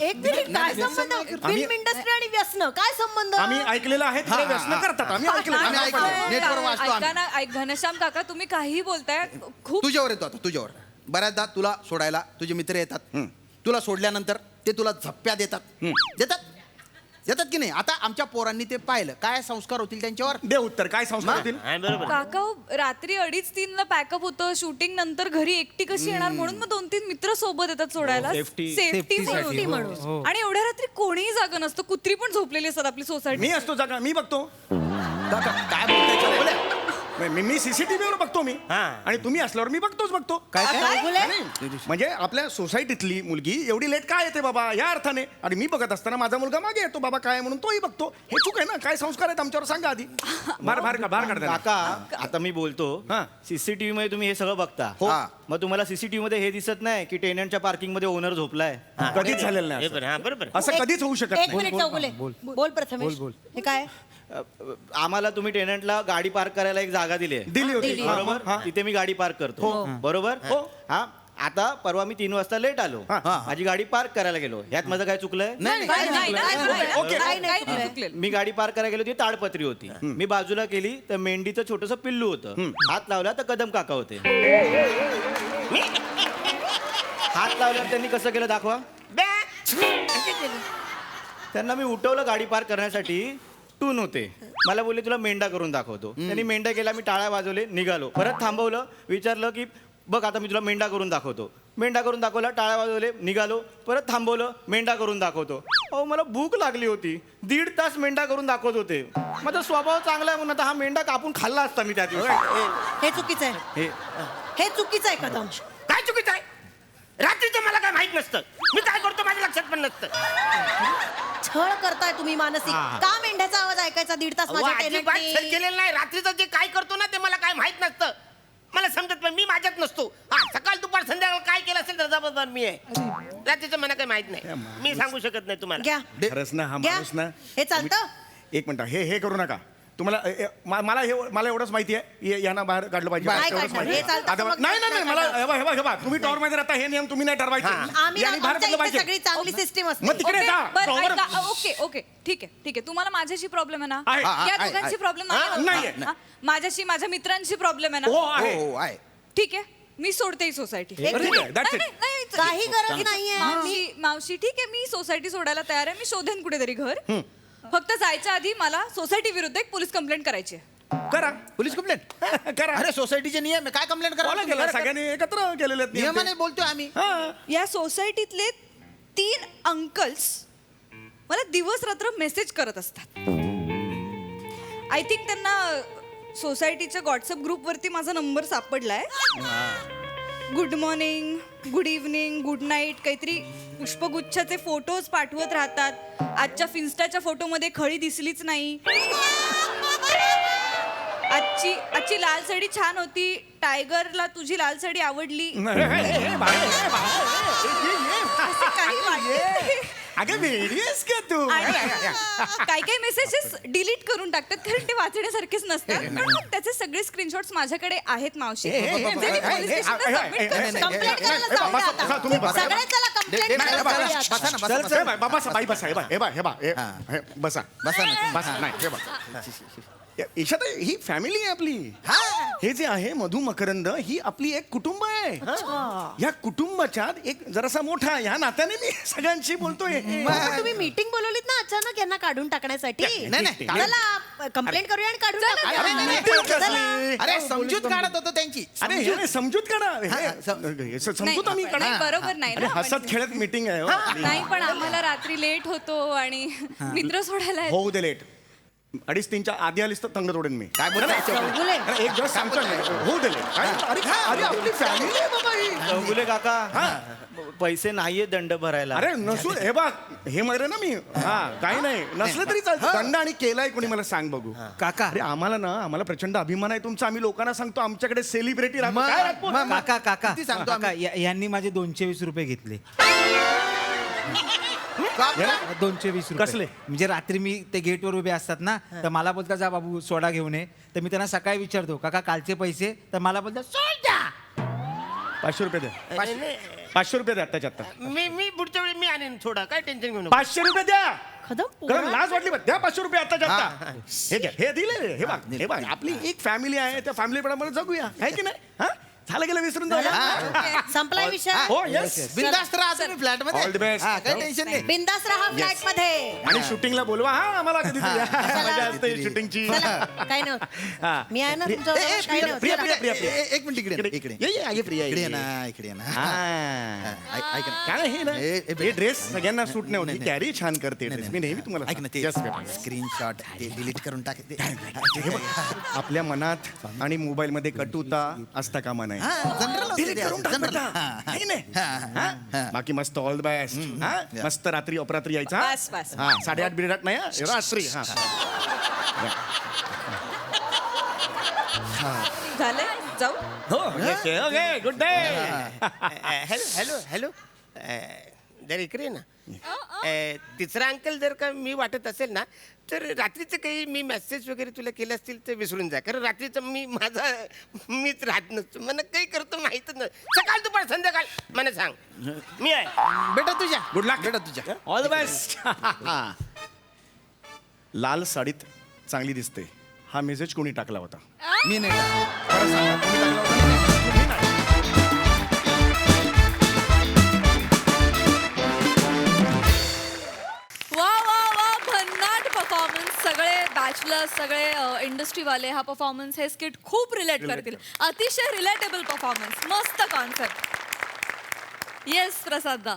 एक मिनिट, काय संबंध? फिल्म इंडस्ट्री आणि व्यसन काय संबंध? आम्ही ऐकलेलं आहे तिकडे व्यसन करतात. आम्ही ऐकलं. आम्ही ऐकलं. नेटवर वाचतो आम्ही. ऐका ना, घनश्याम काका तुम्ही काहीही बोलताय. खूप तुझ्यावर येतो आता, तुझ्यावर. बऱ्याचदा तुला सोडायला तुझे मित्र येतात. तुला सोडल्यानंतर ते तुला झप्प्या देतात. देतात की नाही? आता आमच्या पोरांनी ते पाहिलं, काय संस्कार होतील त्यांच्यावर? दे उत्तर. काय संस्कार होतील? काका रात्री 2:30-3 ला पॅकअप होतं. शूटिंग नंतर घरी एकटी कशी येणार म्हणून मग 2-3 मित्र सोबत येतात सोडायला. सेफ्टी म्हणून. आणि एवढ्या रात्री कोणीही जागा नसतं. कुत्री पण झोपलेली असतात आपली सोसायटी. मी असतो जागा, मी बघतो. काय बोलताय? मी सीसीटीव्हीवर बघतो मी हा. आणि तुम्ही असल्यावर मी बघतो काय? नाही, म्हणजे आपल्या सोसायटीतली मुलगी एवढी लेट काय येते बाबा या अर्थाने आणि मी बघत असताना माझा मुलगा मागे येतो बाबा काय म्हणून तोही बघतो हे चूक आहे ना काय संस्कार आहेत आमच्यावर सांगा आधी बाहेर काढता काका आता मी बोलतो हा. सीसीटीव्ही मध्ये तुम्ही हे सगळं बघता हा. मग तुम्हाला सीसीटीव्ही मध्ये हे दिसत नाही की टेनंटच्या पार्किंग मध्ये ओनर झोपलाय कधीच झालेलं नाही हे असं. पण, हा, बरोबर. असं कधीच होऊ शकत एक नाही मिनिट चौगुले बोल प्रथमेश हे काय आम्हाला तुम्ही टेनंटला गाडी पार्क करायला एक जागा दिली आहे दिली होती हा, बरोबर हा. तिथे मी गाडी पार्क करतो बरोबर हा आता परवा मी 3 वाजता लेट आलो माझी गाडी पार्क करायला गेलो ह्यात माझं काय चुकलंय मी गाडी पार्क करायला गेलो ती ताडपत्री होती मी बाजूला केली तर मेंढीचं छोटस पिल्लू होतं हात लावला तर कदम काका होते हात लावल्यावर त्यांनी कसं केलं दाखवा त्यांना मी उठवलं गाडी पार्क करण्यासाठी टून होते मला बोलले तुला मेंढा करून दाखवतो त्यांनी मेंढा केला मी टाळ्या वाजवले निघालो परत थांबवलं विचारलं की बघ आता मी तुला मेंढा करून दाखवतो मेंढा करून दाखवला टाळ्या वाजवले निघालो परत थांबवलं मेंढा करून दाखवतो अहो मला भूक लागली होती 1.5 तास मेंढा करून दाखवत होते माझा स्वभाव चांगला आहे म्हणून आता हा मेंढा कापून खाल्ला असता मी त्या दिवशी हे चुकीचं आहे हे चुकीचं आहे कदम काय चुकीचं आहे रात्रीचं मला काय माहित नसतं मी काय करतो माझ्या लक्षात पण नसतं छळ करताय तुम्ही मानसिक का मेंढ्याचा आवाज ऐकायचा 1.5 तास माझ्या अजिबात tenant छळ नी? केलेलं नाही रात्रीचं जे काय करतो ना ते मला काय माहित नसतं मला समजत पण मी माझ्यात नसतो हा सकाळ दुपार संध्याकाळ काय केलं असेल तर जबाबदार मी आहे रात्रीचं मला काय माहित नाही मी सांगू शकत नाही तुम्हाला घ्या खरंच ना हा घ्या. माणूस ना हे चालतं एक मिनिट हे करू नका तुम्हाला मला एवढंच माहिती आहे यांना बाहेर काढलं पाहिजे नाही एवढंच काढणार. माहिती हे आहे. चालतं आता मग नाही मला हे बघा तुम्ही टॉवर मध्ये राहता हे नियम तुम्ही नाही ठरवायचे आम्ही यांनी बाहेर आमच्या काढलं इथे पाहिजे सगळी चांगली सिस्टीम मग असते तिकडे जा बरं टॉवर ऐका ओके ठीक आहे तुम्हाला माझ्याशी प्रॉब्लेम आहे ना आहे. या आहे, दोघांची आहे. प्रॉब्लेम नाहीये. माझ्याशी माझ्या मित्रांशी प्रॉब्लेम आहे हो ना आहे हो आहे ठीक आहे मी सोडते ही सोसायटी एक ठीक आहे, that's it. काही गरज नाहीये मावशी ठीक आहे मी सोसायटी सोडायला तयार आहे मी शोधेन कुठेतरी घर फक्त जायच्या आधी मला सोसायटी विरुद्ध एक पोलीस कंप्लेंट करायची आहे करा पोलीस कंप्लेंट करा अरे सोसायटीचे नियम आहे काय कंप्लेंट बोला केलं करा सगळ्यांनी एकत्र केलेले आहेत नियम ते. नियमाने बोलतोय आम्ही हा. या सोसायटीतले 3 अंकल्स मला दिवस रात्र मेसेज करत असतात आय थिंक त्यांना सोसायटीच्या व्हॉट्सअप ग्रुपवरती माझा नंबर सापडलाय good morning good evening good night काहीतरी पुष्पगुच्छाचे फोटोज पाठवत राहतात आजच्या फिन्स्टाच्या फोटोमध्ये खळी दिसलीच नाही आजची लाल साडी छान होती टायगरला तुझी लाल साडी आवडली असं काही वाटत अगं वेडी आहेस का तू काही मेसेजेस डिलीट करून टाकतात कारण ते वाचण्यासारखेच नसतात पण मग त्याचे सगळे स्क्रीनशॉट्स माझ्याकडे आहेत मावशी जे मी police stationला submit करू शकते. कंप्लेंट करायला जाऊया आता. बसा, तुम्ही बसा. सगळ्याच चला कंप्लेंट करायला जाऊया आता. बसा ना बसा ना बसा बाई बसा हे बा बसा बसा ना बसा नाही हे बा ईशात ही फॅमिली आहे आपली हे जे आहे मधु मकरंद ही आपली एक कुटुंब आहे या कुटुंबाच्या एक जरासा मोठा ह्या नात्याने मी सगळ्यांशी बोलतोय पण तुम्ही मीटिंग बोलवलीत ना अचानक यांना काढून टाकण्यासाठी नाही. चला कंप्लेंट करूया आणि काढून अरे, नाही, टाकूया. meeting कसली? चला. अरे समजूत काढत होतो त्यांची अरे हे समजूत काढा समजूत आम्ही नाही, काढा बरोबर नाही अरे ना हसत खेळत मीटिंग आहे हो. नाही पण आम्हाला रात्री लेट होतो आणि मित्र सोडायला आहेत. होऊ दे लेट 2:30-3च्या आधी आलीस तर तंग तोडेन मी काय बोलताय चौगुले. अरे, एक दिवस सांगतो ना, होऊ दे लेट अरे आपली फॅमिली आहे बाबा ही. चौगुले काका पैसे नाहीये दंड भरायला अरे नसू हे बघ हे मरे ना मी काही नाही नसलं तरी चालतं दंड आणि केलाय कोणी मला सांग बघू काका अरे आम्हाला प्रचंड अभिमान आहे तुमचा आम्ही लोकांना सांगतो आमच्याकडे सेलिब्रिटी राहतो काय राहतो? काका काका किती सांगतो काका यांनी माझे 220 रुपये घेतले 220 रुपये कसले? म्हणजे रात्री मी ते गेटवर उभे असतात ना तर मला बोलतात जा बाबू सोडा घेऊन ये तर मी त्यांना सकाळी विचारतो काका कालचे पैसे तर मला बोलतात सोडा 500 रुपये द्या 500 रुपये द्या आत्ताच्या आत्ता मी पुढच्या वेळी मी आणेन थोडा काय टेन्शन घेऊ नका 500 रुपये द्या खदम कारण लाज वाटली बघ द्या 500 रुपये आत्ताच्या आत्ता हे घ्या हे दिले हे बघ आपली एक फॅमिली आहे त्या फॅमिली प्रमाणे जगूया आहे की नाही हा झालं गेलं विसरून जाऊया. संपलाय विषय हो येस बिंदास्त राहा तुम्ही फ्लॅट मध्ये All the best. काही टेन्शन नाही बिंदास राहा फ्लॅट मध्ये आणि शूटिंगला बोलवा हा आम्हाला कधी मजा असते शूटिंगची. चला काही हा. नव्हतं मी आहे ना ए, तुमच्या ए, काही प्रिया, नव्हतं प्रिया, प्रिया. एक मिनिट इकडे इकडे ये प्रिया इकडे ये ना इकडे ये ना ऐक ना. काय हे ना ए, हे ड्रेस सगळ्यांना सूट नाही होती कॅरी छान करते ड्रेस मी नेहमी तुम्हाला ऐक ना ते सांगतो. Yes, baby. स्क्रीनशॉट ते डिलीट करून टाक ते हे बघ, आपल्या मनात आणि मोबाईल मध्ये कटुता असता कामा नाही जनरल Delete करून टाक बेटा. नाही, नाही. हा? बाकी मस्त ऑल द बेस्ट मस्त रात्री अपरात्री यायचा बस, बस. हा 8:30 बिराट नाही हा? रात्री हा झाले जाऊ हो okay good day hello hello hello जर इकडे ये ना तिसरा अंकल जर का मी वाटत असेल ना तर रात्रीचं काही मी मेसेज वगैरे तुला केलं असतील तर विसरून जा कारण रात्रीचं मीच राहत नसतो मला काही करतो माहीतच नाही सकाळ दुपार संध्याकाळ मला सांग मी आहे बेटा तुझ्या गुड लक बेटा तुझ्या ऑल द बेस्ट लाल साडीत चांगली दिसते हा मेसेज कोणी टाकला होता मी नाही खरं सांगा, कोणी टाकला होता? मी नाही. वा वा वा भन्नाट परफॉर्मन्स सगळे बॅचलर्स सगळे इंडस्ट्रीवाले हा परफॉर्मन्स हे स्किट खूप रिलेट करतील अतिशय रिलेटेबल परफॉर्मन्स मस्त कॉन्सेप्ट येस प्रसाद दा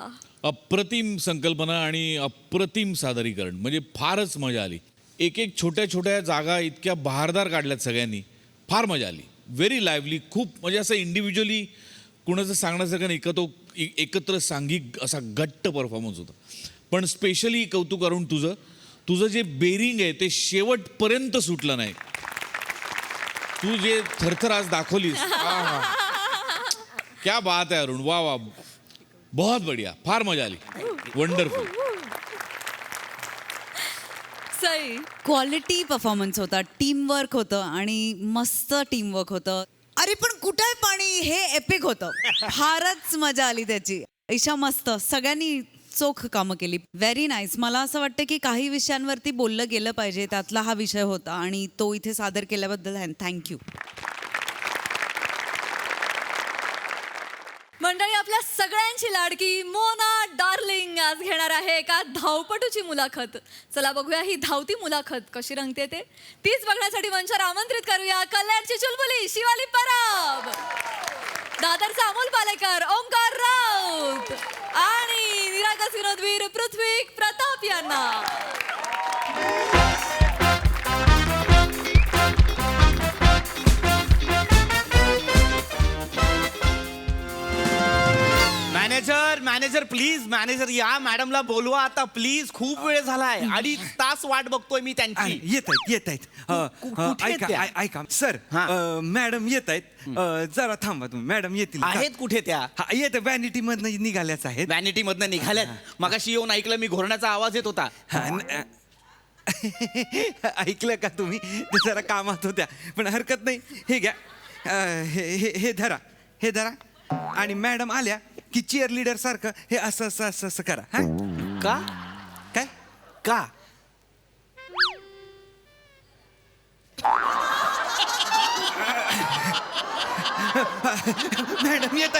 अप्रतिम संकल्पना आणि अप्रतिम सादरीकरण म्हणजे फारच मजा आली एक एक छोट्या छोट्या जागा इतक्या बहारदार काढल्यात सगळ्यांनी फार मजा आली व्हेरी लाईव्हली खूप म्हणजे असं इंडिव्हिज्युअली कुणाचं सांगण्यासारखं नाही का तो एकत्र सांघिक असा घट्ट परफॉर्मन्स होता पण स्पेशली कौतुक करून तुझं जे बेरिंग आहे ते शेवटपर्यंत सुटलं नाही तू जे थरथर आज दाखवलीस आहा. क्या बात आहे अरुण वा वा बहुत बढ़िया फार मजा आली वंडरफुल सई क्वालिटी परफॉर्मन्स होता टीमवर्क होतं आणि मस्त टीमवर्क होतं अरे पण कुठे आहे पाणी हे एपिक होतं फारच मजा आली त्याची ईशा मस्त सगळ्यांनी चोख कामं केली व्हेरी नाईस मला असं वाटतं की काही विषयांवरती बोललं गेलं पाहिजे त्यातला हा विषय होता आणि तो इथे सादर केल्याबद्दल थँक्यू मंडळी आपल्या सगळ्यांची लाडकी मोना डार्लिंग आज घेणार आहे एका धावपटूची मुलाखत चला बघूया ही धावती मुलाखत कशी रंगते ते तीच बघण्यासाठी मंचावर आमंत्रित करूया कल्याणची चुलबुली शिवाली परब दादरचा अमोल पालेकर ओंकार राऊत आणि निरागस विनोदवीर पृथ्वी प्रताप यांना मॅनेजर प्लीज मॅनेजर या मॅडमला बोलवा आता प्लीज खूप वेळ झालाय 2.5 तास वाट बघतोय मी त्यांची येत आहेत ऐका सर मॅडम येत आहेत जरा थांबा तुम्ही मॅडम येतील आहेत कुठे त्या येत व्हॅनिटी मधनं निघाल्याच आहेत व्हॅनिटी मधनं निघाल्यात मगाशी येऊन ऐकलं मी घोरण्याचा आवाज येत होता ऐकलं का तुम्ही ते जरा कामात होत्या पण हरकत नाही हे घ्या हे धरा आणि मॅडम आल्या की चीअर लीडर सारखं हे असं करा हा का काय का मॅडम येत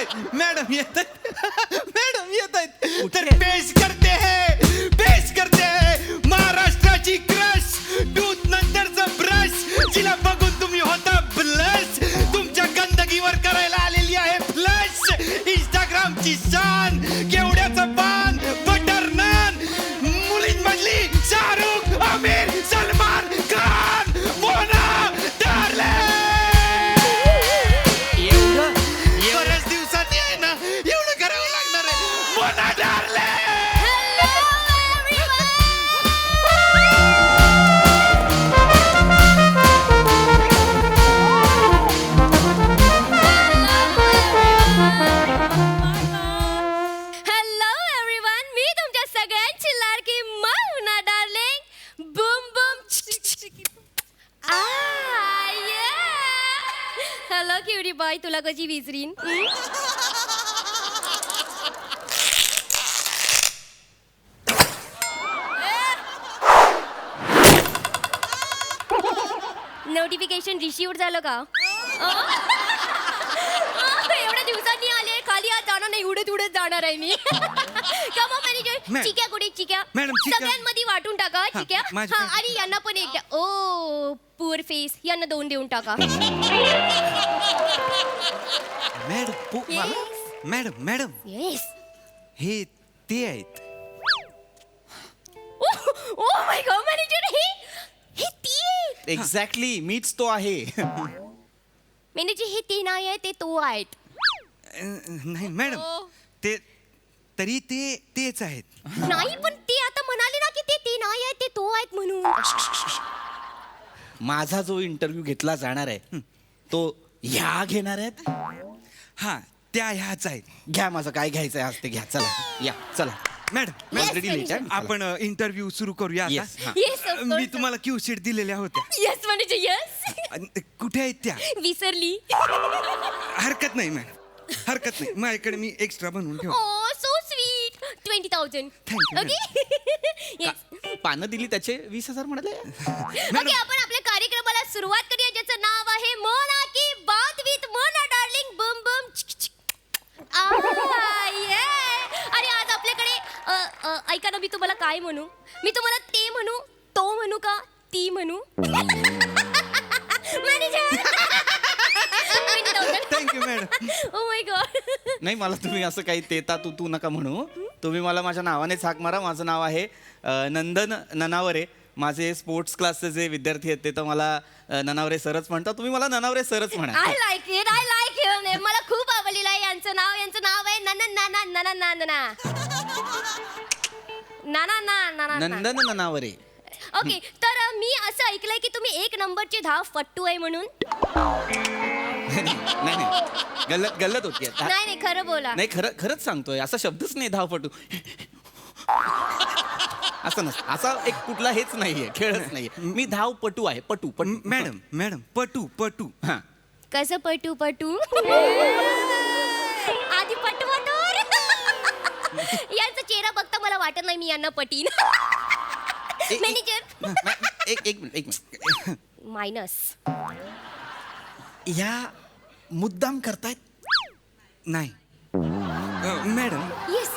आहेत तर पेश करते है महाराष्ट्राची क्रश दूध नंतरचं ब्रश जिला बघून तुम्ही होता ब्लश तुमच्या गंदगीवर करायला आलेली आहे फ्लश इंस्टाग्रामची शान केवढ्याचं पान बटर नान मुलींमधली शाहरुख आमिर सलमान खान मोना डार्लिंग बऱ्याच दिवसांनी आहे ना एवढं करावं लागणार आहे मोना डार्लिंग हॅलो एव्हरीवन मी तुमच्या सगळ्यांची लाडकी Mona darling boom boom hello cutie boy तुला कशी विसरीन नोटिफिकेशन रिसीव्ह झालं का आणि उडत उडत जाणार आहे मी. कमा मॅनेजर, मॅम. चिक्या कुठे चिक्या? मॅडम, चिक्या. सगळ्यांमध्ये वाटून टाका चिक्या. माझ्या- हा, आणि यांना पण एक द्या. ओ पुअर फेस, यांना 2 देऊन टाका. Madam madam yes. हे ते आहेत. ओ माय गॉड मॅनेजर, हे ती एक्झॅक्टली मीच तो आहे. मॅनेजर, हे ते नाही आहे, ते तो आहेत. नाही मॅडम, ते तरी ते तेच आहेत. नाही पण ते आता म्हणाले ना की ते नाही आहेत, ते तो आहेत म्हणून. माझा जो इंटरव्ह्यू घेतला जाणार आहे तो ह्या घेणार आहेत. हा, त्या ह्याच आहेत. घ्या, माझं काय घ्यायचं आहे आज ते घ्या. चला या, चला. मॅडम Yes, Already late आहे. आपण इंटरव्ह्यू सुरू करूया आता. Yes, हा. Yes, of me course. तुम्हाला क्यू शीट दिलेल्या होत्या. Yes manager, yes. कुठे आहेत त्या? विसरली. हरकत नाही मॅडम, हरकत नाही. माझ्याकडे मी एक्स्ट्रा बनवून ठेव. Oh so sweet. 20,000. Thank you, okay. Yes. पानं दिली त्याचे 20,000 म्हणाले. ओके, आपण आपल्या कार्यक्रमाला सुरुवात करूया, ज्याचं नाव आहे मोना की बात विथ मोना डार्लिंग बम बम. आणि आज आपल्याकडे ऐका ना, मी तुम्हाला काय म्हणू? मी तुम्हाला ते म्हणू, तो म्हणू का ती म्हणू? Thank you madam. Oh my God. नाही, मला तुम्ही असं काही तेता तू नका म्हणू. तुम्ही मला माझ्या नावानेच हाक मारा. माझं नाव आहे नंदन ननावरे. माझे स्पोर्ट्स क्लासचे जे विद्यार्थी आहेत ते तर मला ननावरे सरच म्हणतात. तुम्ही मला ननावरे सरच म्हणा. I like it, I like it. मला खूप आवडलेलं आहे यांचं नाव आहे नंदन ननावरे. ओके, तर मी असं ऐकलंय की तुम्ही 1 नंबरची धाव फट्टू आहे म्हणून. नाही, गल्लत होती. नाही नाही, खरं बोला. नाही, खरंच सांगतोय. असा शब्दच नाही धावपटू. असं नसतं. असा एक कुठला हेच नाहीये, खेळच नाहीये. मी धावपटू आहे. पटू. मॅडम पटू. हा. कसं पटू आधी पटवटोर. यांचा चेहरा बघता मला वाटत नाही मी यांना पटीन. मॅनेजर, एक मिनिट. मायनस. ह्या मुद्दाम करतायत? नाही मॅडम. येस.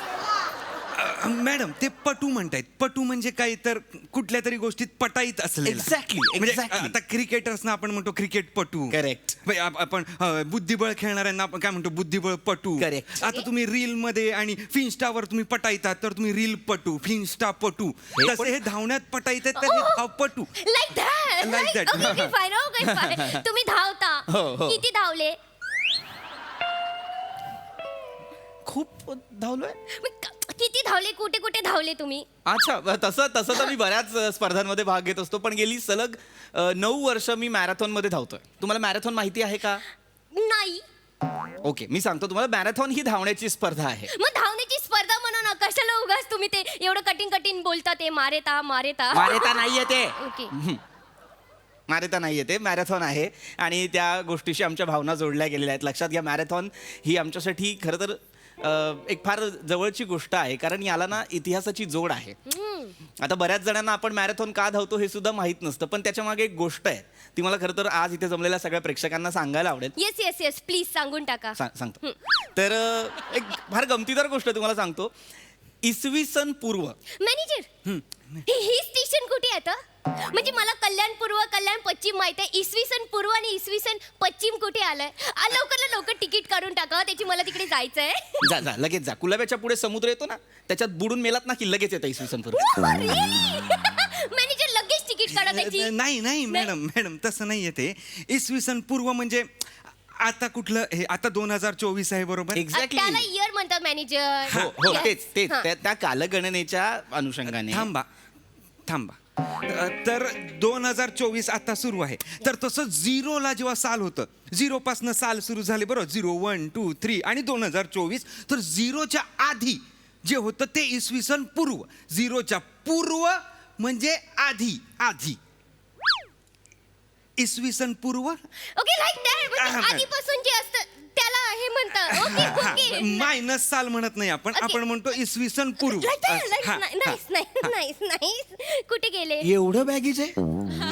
मॅडम, ते पटू म्हणतायत. पटू म्हणजे काय, तर कुठल्या तरी गोष्टीत पटाईत असलेला. Exactly. आता क्रिकेटर्सना आपण म्हणतो क्रिकेट पटू. करेक्ट. आपण बुद्धिबळ खेळणाऱ्यांना आपण काय म्हणतो, बुद्धिबळ पटू. Correct. आता तुम्ही रील मध्ये आणि फिन्स्टावर तुम्ही पटाईतात तर तुम्ही रील पटू, फिन्स्टा पटू. तसे हे धावण्यात पटाईत आहेत तर हे धावपटू. Like that. Like that. Okay, fine. तुम्ही धावता. हो. किती धावले? खूप धावलोय. किती धावले? कुठे कुठे धावले तुम्ही? अच्छा, तसं तर मी बऱ्याच स्पर्धांमध्ये भाग घेत असतो, पण गेली सलग 9 वर्ष मी मॅरेथॉन मध्ये धावतोय. तुम्हाला मॅरेथॉन माहिती आहे का? नाही. ओके, मी सांगतो तुम्हाला. मॅरेथॉन ही धावण्याची स्पर्धा आहे. मग धावण्याची स्पर्धा म्हणा ना, कशाला उगाच तुम्ही ते एवढं कठीण बोलता? ते मारेता मारेता नाहीये ते. ओके. मारेता नाहीये ते. मॅरेथॉन आहे आणि त्या गोष्टीशी आमच्या भावना जोडल्या गेलेल्या आहेत. लक्षात घ्या, मॅरेथॉन ही आमच्यासाठी खरं तर एक फार जवळची गोष्ट आहे, कारण याला ना इतिहासाची जोड आहे. आता बऱ्याच जणांना आपण मॅरेथॉन का धावतो हे सुद्धा माहीत नसतं, पण त्याच्या मागे एक गोष्ट आहे. ती मला खरं तर आज इथे जमलेल्या सगळ्या प्रेक्षकांना सांगायला आवडेल. येस प्लीज सांगून टाका. सांगतो. तर एक फार गमतीदार गोष्ट तुम्हाला सांगतो. इसवी सन पूर्व. मॅनेजर, ही स्टेशन कुठे आहे आता? म्हणजे मला कल्याण पूर्व, कल्याण पश्चिम माहित आहे. इसवी सन पूर्व आणि इसवी सन पश्चिम कुठे आलंय? लवकर तिकीट काढून टाका, त्याची मला तिकडे जायचंय. जा लगेच जा. कुलाब्याच्या पुढे समुद्र येतो ना, त्याच्यात बुडून मेलात ना की लगेच येतं इसवी सन पूर्व. मॅनेजर, लगेच तिकीट काढा त्याची. नाही मॅडम तसं नाही येते. इसवी सन पूर्व म्हणजे आता कुठलं हे, आता 2024 आहे बरोबर? एक्झॅक्टली. त्याला इयर म्हणतात मॅनेजर. हो, तेच त्या कालगणनेच्या अनुषंगाने. थांबा. तर 2024 आता सुरू आहे, तर तसं झिरोला जेव्हा साल होतं, 0 पासनं साल सुरू झाले बरोबर. 0, 1, 2, 3 आणि 2024. तर 0च्या आधी जे होतं ते इसवी सन पूर्व. 0च्या पूर्व म्हणजे आधी इसवी सन पूर्व. Okay, like that. आधीपासून जे असतं त्याला हे म्हणतात. ओके. मायनस साल म्हणत नाही आपण म्हणतो इसवी सन पूर्व. नाईस. कुठे गेले? एवढं बॅगेज आहे?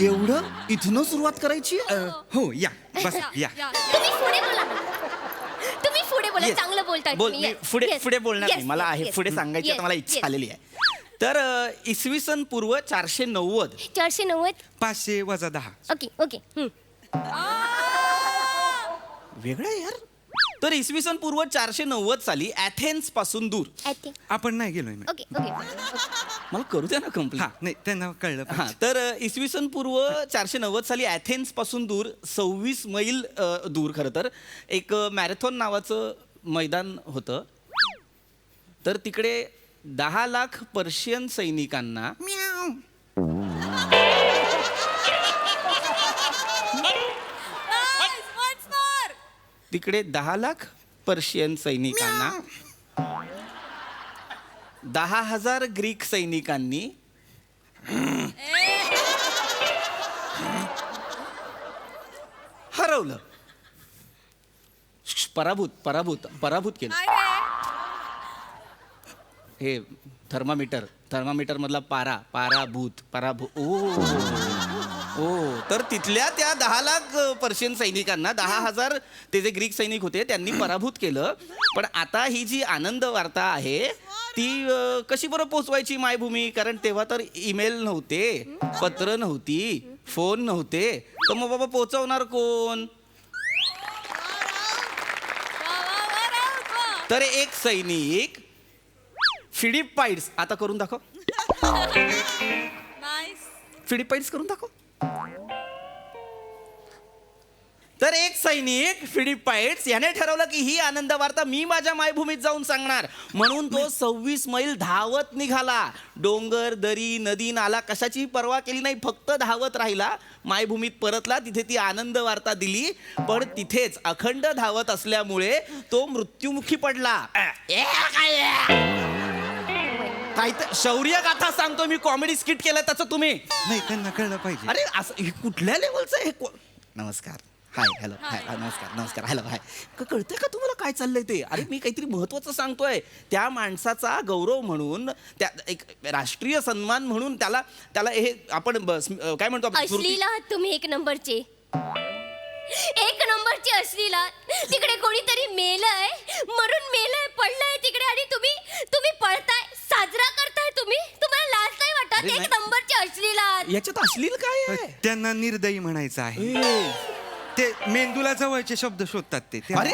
एवढं इथनं सुरुवात करायची? हो, या बस या. तुम्ही पुढे बोला Yes. चांगलं बोलताय बोल तुम्ही. मी Yes, पुढे yes, पुढे बोलणार yes, नाही मला yes, आहे yes, पुढे सांगायची yes, आता मला इच्छा yes. आलेली आहे तर इसवी सन पूर्व 490 490. 500 वजा 10. Okay okay. वेगळं आहे यार तर इसवी सन पूर्व 490 साली ॲथेन्स पासून दूर आपण नाही गेलोय मॅम. Okay okay. मला करू द्या ना कंप्लीट हा नाही त्यांना कळलं हा पाहिजे. तर इसवी सन पूर्व 490 साली ॲथेन्स पासून दूर 26 मैल दूर खरं तर एक मॅरेथॉन नावाचं मैदान होतं तर तिकडे 10 लाख पर्शियन सैनिकांना तिकडे 10 लाख पर्शियन सैनिकांना 10,000 ग्रीक सैनिकांनी हरवलं पराभूत केलं हे थर्मामीटर मधला पराभूत ओ तर तिथल्या त्या 10 लाख पर्शियन सैनिकांना 10,000 ते जे ग्रीक सैनिक होते त्यांनी पराभूत केलं पण आता ही जी आनंद वार्ता आहे ती कशी बरं पोचवायची मायभूमी कारण तेव्हा तर ईमेल नव्हते पत्र नव्हती फोन नव्हते तर मग बाबा पोचवणार कोण तर एक सैनिक फिलिपाईड्स आता करून दाखव फिलिपाईड्स करून दाखव तर एक सैनिक फिलिपाईड्स याने ठरवलं की ही आनंद वार्ता मी माझ्या मायभूमीत जाऊन सांगणार म्हणून तो 26 मैल धावत निघाला डोंगर दरी नदी नाला कशाची पर्वा केली नाही फक्त धावत राहिला मायभूमीत परतला तिथे ती आनंद वार्ता दिली पण तिथेच अखंड धावत असल्यामुळे तो मृत्युमुखी पडला काही तर शौर्य गाथा सांगतो मी कॉमेडी स्किट केलं त्याचं तुम्ही नाही त्यांना कळलं पाहिजे. अरे असं हे कुठल्या लेवलचं आहे नमस्कार हाय हॅलो हाय नमस्कार हॅलो हाय कळतंय का तुम्हाला काय चाललंय ते अरे मी काहीतरी महत्वाचं सांगतोय त्या माणसाचा गौरव म्हणून त्या एक राष्ट्रीय सन्मान म्हणून त्याला हे आपण काय म्हणतो आपण अश्लील आहात तुम्ही एक नंबरचे अश्लीला तिकडे कोणीतरी मेलंय मरून मेलंय पडलंय तिकडे आणि तुम्ही पळताय साजरा करताय तुम्हाला लाज नाही वाटत एक नंबरचे अश्लीला याच्यात अश्लील काय आहे त्यांना निर्दयी म्हणायचं आहे ते मेंदूला जवळचे शब्द शोधतात ते अरे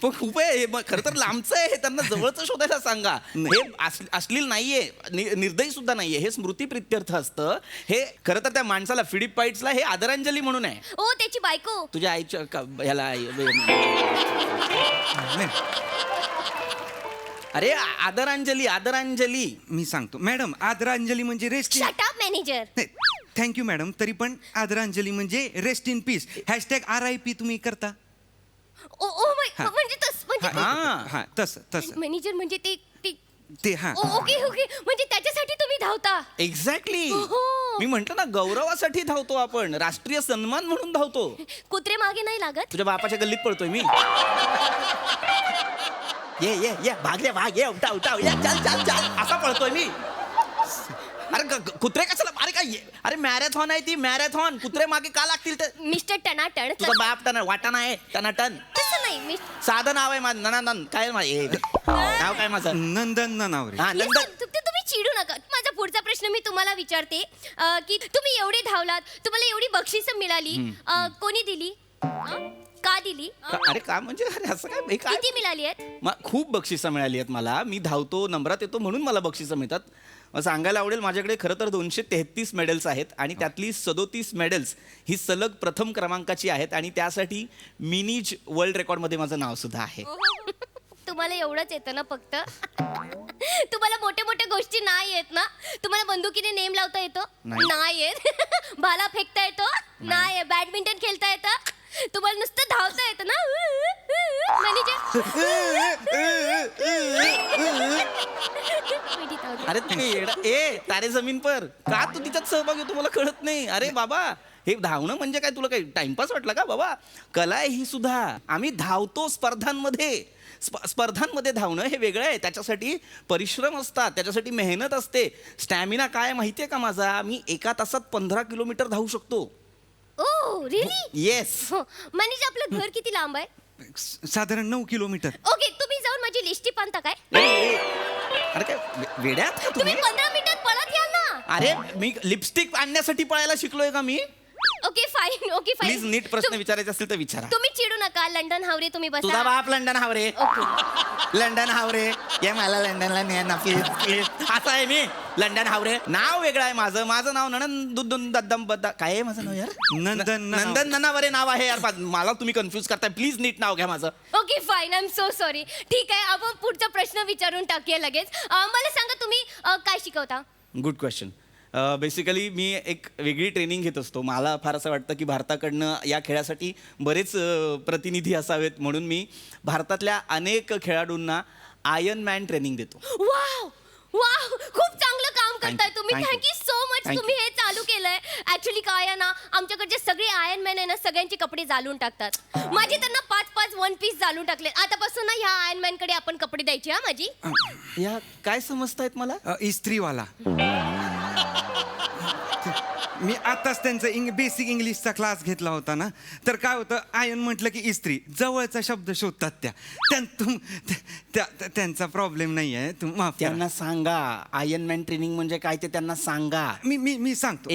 पण खूप आहे खरं तर लांबचं आहे हे त्यांना जवळचं शोधायला सांगा हे अश्लील नाहीये निर्दयी सुद्धा नाहीये हे स्मृतीप्रित्यर्थ असतं हे खरं तर त्या माणसाला फिलिपाईड्सला हे आदरांजली म्हणून आहे ओ त्याची बायको तुझ्या आईच्या ह्याला अरे आदरांजली मी सांगतो मॅडम आदरांजली म्हणजे rest shut up manager thank you madam तरी पण आदरांजली म्हणजे रेस्ट इन पीस #RIP तुम्ही करता म्हणजे हा तसं मॅनेजर म्हणजे ते हा ओके म्हणजे त्याच्यासाठी तुम्ही धावता एक्झॅक्टली मी म्हंटल ना गौरवासाठी धावतो आपण राष्ट्रीय सन्मान म्हणून धावतो कुत्रे मागे नाही लागत तुझ्या बापाच्या गल्लीत पळतोय मी ये भाग ये उठा ये चल असा पळतोय मी अरे कुत्रे कशाला अरे काय अरे मॅरेथॉन आहे ती मॅरेथॉन कुत्रे मागे का लागतील ते मिस्टर टनाटन तुझा बाप वाटाणा आहे टनाटन तसं नाही साधं नाव आहे माझं नंदन काय नाव काय माझं नंदन नावरे हा नंदन तुम्ही चिडू नका माझा पुढचा प्रश्न मी तुम्हाला विचारते की तुम्ही एवढे धावलात तुम्हाला एवढी बक्षिसं मिळाली कोणी दिली का दिली अरे का म्हणजे अरे असं काय किती मिळाली आहेत खूप बक्षिसं मिळाली आहेत मला मी धावतो नंबरात येतो म्हणून मला बक्षिसं मिळतात सांगायला आवडेल माझ्याकडे खरं तर 233 मेडल्स आहेत आणि त्यातली 37 मेडल्स ही सलग प्रथम क्रमांकाची आहेत आणि त्यासाठी मिनीज वर्ल्ड रेकॉर्डमध्ये माझं नाव सुद्धा आहे तुम्हाला एवढंच येतं ना फक्त तुम्हाला मोठ्या गोष्टी नाही येत ना तुम्हाला बंदुकीने नेम लावता येतो नाही येत भाला फेकता येतो नाही बॅडमिंटन खेळता येतं तुम्हाला नुसतं धावता येतं ना अरे तारे जमीन पर का तू तिच्यात सहभागी होतो मला कळत नाही अरे बाबा हे धावणं म्हणजे काय तुला काही टाइमपास वाटला का बाबा कला आहे ही सुद्धा आम्ही धावतो स्पर्धांमध्ये धावणं हे वेगळं आहे त्याच्यासाठी परिश्रम असतात त्याच्यासाठी मेहनत असते स्टॅमिना काय माहितीये का माझा मी 1 तासात 15 किलोमीटर धावू शकतो ओ रिअली येस म्हणजे आपलं घर किती लांब आहे साधारण 9 किलोमीटर. ओके, तुम्ही जाऊन माझी लिस्टी पानता काय? अरे काय वेड्यात का तुम्ही तुम्ही 15 मिनिटात पळत याल ना. अरे मी लिपस्टिक आणण्यासाठी पळायला शिकलोय का मी okay fine, okay fine. Please नीट प्रश्न विचारायचे असतील तर विचारा. तुम्ही चिडू नका. लंडन हावरे तुम्ही तुझा बसा. बाप लंडन हावरे. लंडन हावरे ये मला लंडनला ने ना प्लीज प्लीज. असं आहे मी लंडन हावरे. नाव वेगळं आहे माझं नाव ननन दुद्दुन दद्दम बद्दा काय आहे माझं नाव यार? नंदन ननावरे नाव आहे यार. मला तुम्ही कन्फ्यूज करताय. प्लीज नीट नाव घ्या माझं. Okay fine, I am so sorry. ठीक आहे, आपण पुढचा प्रश्न विचारून टाकूया लगेच. मला सांगा तुम्ही काय शिकवता? Good question. बेसिकली मी एक वेगळी ट्रेनिंग घेत असतो. मला फार असं वाटतं की भारताकडनं या खेळासाठी बरेच प्रतिनिधी असावेत, म्हणून मी भारतातल्या अनेक खेळाडूंना आयर्न मॅन ट्रेनिंग देतो. वाव वाव, खूप चांगलं काम करताय तुम्ही. Thank you. Thank you so much. Thank तुम्ही हे चालू केलंय. ऍक्च्युली काय आहे ना, आमच्याकडचे सगळे आयर्न मॅन आहे ना, सगळ्यांचे कपडे जाळून टाकतात. माझे त्यांना 5-5 वन पीस जाळून टाकले. आतापासून ना ह्या आयर्न मॅन कडे आपण कपडे द्यायचे. हा माझी. या काय समजतायत मला? इस्त्रीवाला. मी आताच त्यांचा बेसिक इंग्लिशचा क्लास घेतला होता ना, तर काय होतं, आयन म्हटलं की इस्त्री, जवळचा शब्द शोधतात त्यांचा प्रॉब्लेम नाही आहे. माफ त्यांना सांगा आयर्न मॅन ट्रेनिंग म्हणजे काय ते त्यांना सांगा. मी सांगतो.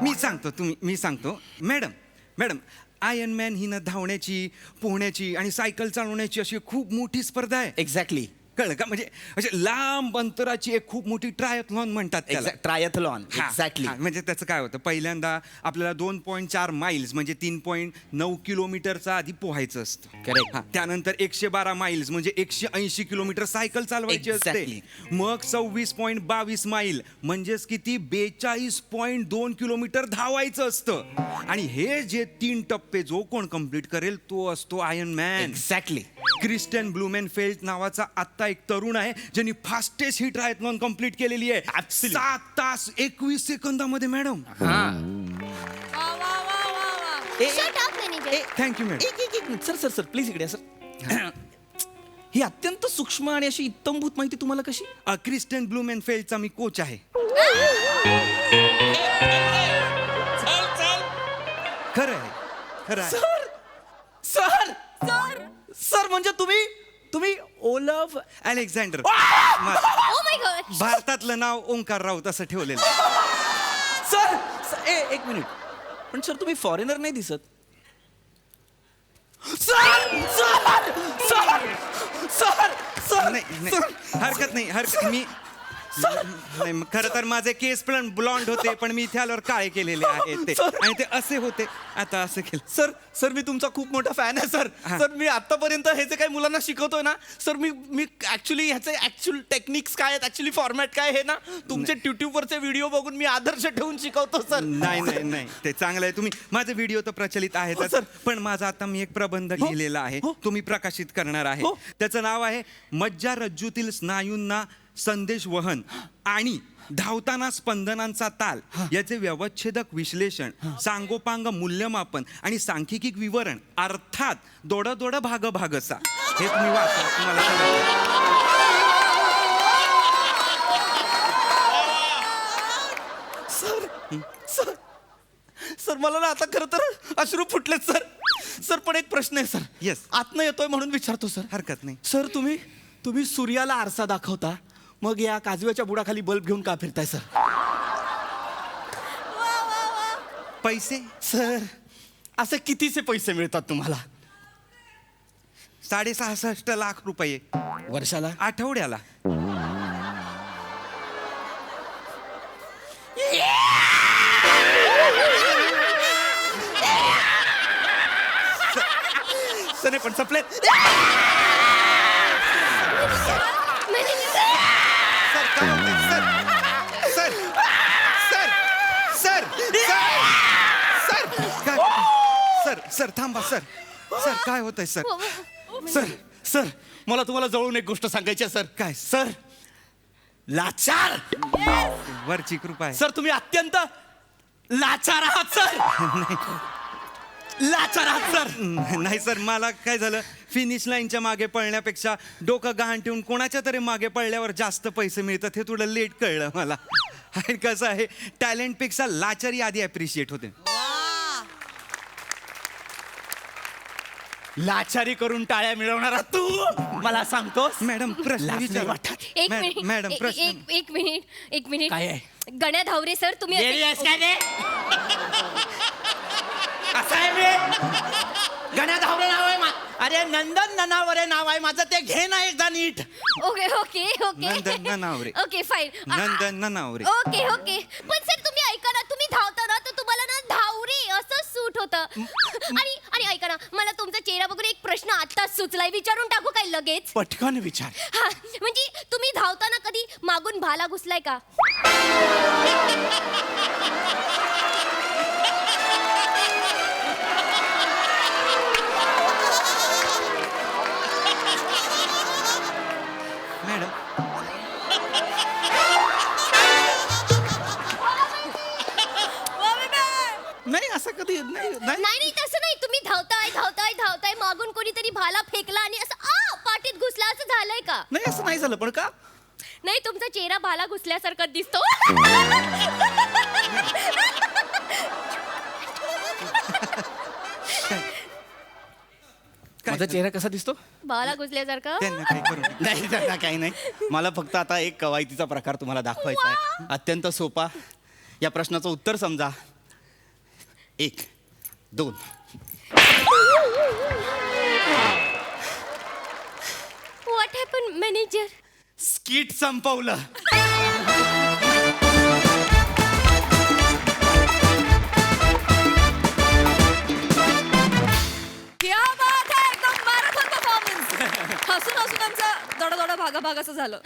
मी सांगतो. मी सांगतो. मॅडम आयर्न मॅन ही ना धावण्याची, पोहण्याची आणि सायकल चालवण्याची अशी खूप मोठी स्पर्धा आहे. एक्झॅक्टली. कळलं का? म्हणजे अशी लांब अंतराची एक खूप मोठी ट्रायथलॉन म्हणतात त्याला. ट्रायथलॉन. एक्झॅक्टली. म्हणजे त्याचं काय होतं, पहिल्यांदा आपल्याला 2.4 माइल्स म्हणजे 3.9 किलोमीटरचा आधी पोहायचं असतं. करेक्ट. त्यानंतर 112 माइल्स म्हणजे 180 किलोमीटर सायकल चालवायची असते. मग 26.22 माइल म्हणजेच किती 42.2 किलोमीटर धावायचं असतं. आणि हे जे 3 टप्पे जो कोण कंप्लीट करेल तो असतो आयर्न मॅन. एक्झॅक्टली. क्रिस्टियन ब्लुमेनफेल्ड नावाचा आत्ता एक तरुण आहे ज्यांनी फास्टेस्ट ही ट्रायथलॉन कंप्लीट केलेली आहे. 7 तास 21 सेकंदामध्ये. Madam thank you madam. Sir please इकडे सर. ही अत्यंत सूक्ष्म आणि अशी इत्तमभूत माहिती तुम्हाला कशी? क्रिस्टियन ब्लुमेनफेल्डचा मी कोच आहे. खरं आहे. सर सर म्हणजे तुम्ही Olaf Alexander. Oh my God. भारतातलं नाव ओंकार राऊत असं ठेवलेलं. सर एक मिनिट, पण सर तुम्ही फॉरेनर नाही दिसत. नाही हरकत नाही. मी खरं तर माझे केस पण ब्लॉन्ड होते, पण मी इथे आल्यावर काळे केलेले आहेत ते, आणि ते असे होते, आता असं केलं. सर मी तुमचा खूप मोठा फॅन आहे सर. सर मी आतापर्यंत हे जे काही मुलांना शिकवतोय ना सर, मी ऍक्च्युली ह्याचे ऍक्च्युअल टेक्निक्स काय आहेत, ऍक्च्युली फॉर्मॅट काय हे ना तुमचे युट्यूबवरचे व्हिडिओ बघून मी आदर्श ठेवून शिकवतो सर. नाही ते चांगलं आहे. तुम्ही माझे व्हिडिओ तर प्रचलित आहेत सर, पण माझा आता मी एक प्रबंध लिहिलेला आहे, तो मी प्रकाशित करणार आहे. त्याचं नाव आहे मज्जारज्जूतील स्नायूंना संदेश वहन आणि धावताना स्पंदनांचा ताल याचे व्यवच्छेदक विश्लेषण, सांगोपांग मूल्यमापन आणि सांख्यिकी विवरण, अर्थात दोड भाग भागसा. हे तुम्ही वाचा, तुम्हाला सर मला ना आता खरं तर अश्रू फुटलेत सर. पण एक प्रश्न आहे सर. येस. आत्न येतोय म्हणून विचारतो सर. हरकत नाही. सर तुम्ही सूर्याला आरसा दाखवता, मग या काजव्याच्या बुडाखाली बल्ब घेऊन का फिरताय सर? पैसे सर असे कितीचे पैसे मिळतात तुम्हाला? 66.5 लाख रुपये वर्षाला? आठवड्याला. सर पण संपले. सर थांबा. सर काय होतंय सर मला तुम्हाला जवळून एक गोष्ट सांगायची आहे सर. काय? सर लाचार. वरची कृपा आहे सर. तुम्ही अत्यंत लाचार आहात सर. लाचार आहात सर. नाही सर, मला काय झालं, फिनिश लाईनच्या मागे पळण्यापेक्षा डोकं गहाण ठेवून कोणाच्या तरी मागे पळल्यावर जास्त पैसे मिळतात हे थोडं लेट कळलं मला. आणि कसं आहे, टॅलेंटपेक्षा लाचारी आधी अप्रिशिएट होते. लाचारी करून टाळ्या मिळवणारा तू मला सांगतोस मॅडम प्रश्न लाज नाही विचारा. वाटत? एक मॅ- मिनिट मॅडम, एक- प्रश्न. एक एक मिनिट एक मिनिट काय आहे? गण्या धावरे सर तुम्ही गेली आहेस असे- का रे? असं आहे मी गण्या धावरे नाव आहे अरे नंदन ननावरे नाव आहे माझं ते घे ना एकदा नीट. Okay okay okay Nandan Nanaware. Okay fine Nandan Nanaware. Okay okay पण सर तुम्ही ऐका ना तुम्ही धावता ना तर तुम्हाला ना धावरे असं सूट होतं आणि आणि ऐका ना मला तुमचा चेहरा बघून एक प्रश्न आत्ताच सुचलाय विचारून टाकू काय लगेच पटकन विचार. हा म्हणजे तुम्ही धावताना कधी मागून भाला घुसलाय का मॅडम नाही असं कधी नाही नाही नाही तसं नाही तुम्ही धावताय धावताय धावताय मागून कोणीतरी भाला फेकला आणि असं आ पाठीत घुसला असं झालंय का नाही असं नाही झालं पण का नाही तुमचा चेहरा भाला घुसल्यासारखा दिसतो माझा चेहरा कसा दिसतो? भाला घुसल्यासारखा त्यांना काही करू नका. नाही त्यांना काही नाही मला फक्त आता एक कवायतीचा प्रकार तुम्हाला दाखवायचा आहे अत्यंत सोपा. या प्रश्नाचं उत्तर समजा 1 2 व्हॉट हॅपन मॅनेजर स्किट संपवलं. क्या बात आहे एकदम मॅरेथॉन परफॉर्मन्स. हसून हसून आमचा दडदड भागाभागाचं झालं.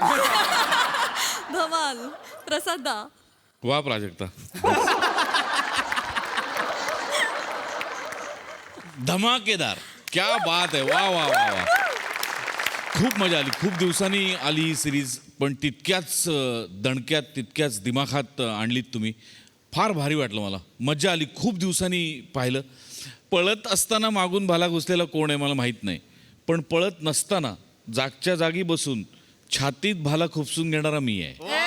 धमाल. प्रसादा वा प्राजक्ता धमाकेदार क्या बात आहे वा वा वा वा खूप मजा आली खूप दिवसांनी आली ही सिरीज पण तितक्याच दणक्यात तितक्याच दिमाखात आणलीत तुम्ही फार भारी वाटलं मला मजा आली खूप दिवसांनी पाहिलं पळत असताना मागून भाला घुसलेला कोण आहे मला माहीत नाही पण पळत नसताना जागच्या जागी बसून छातीत भाला खुपसून घेणारा मी आहे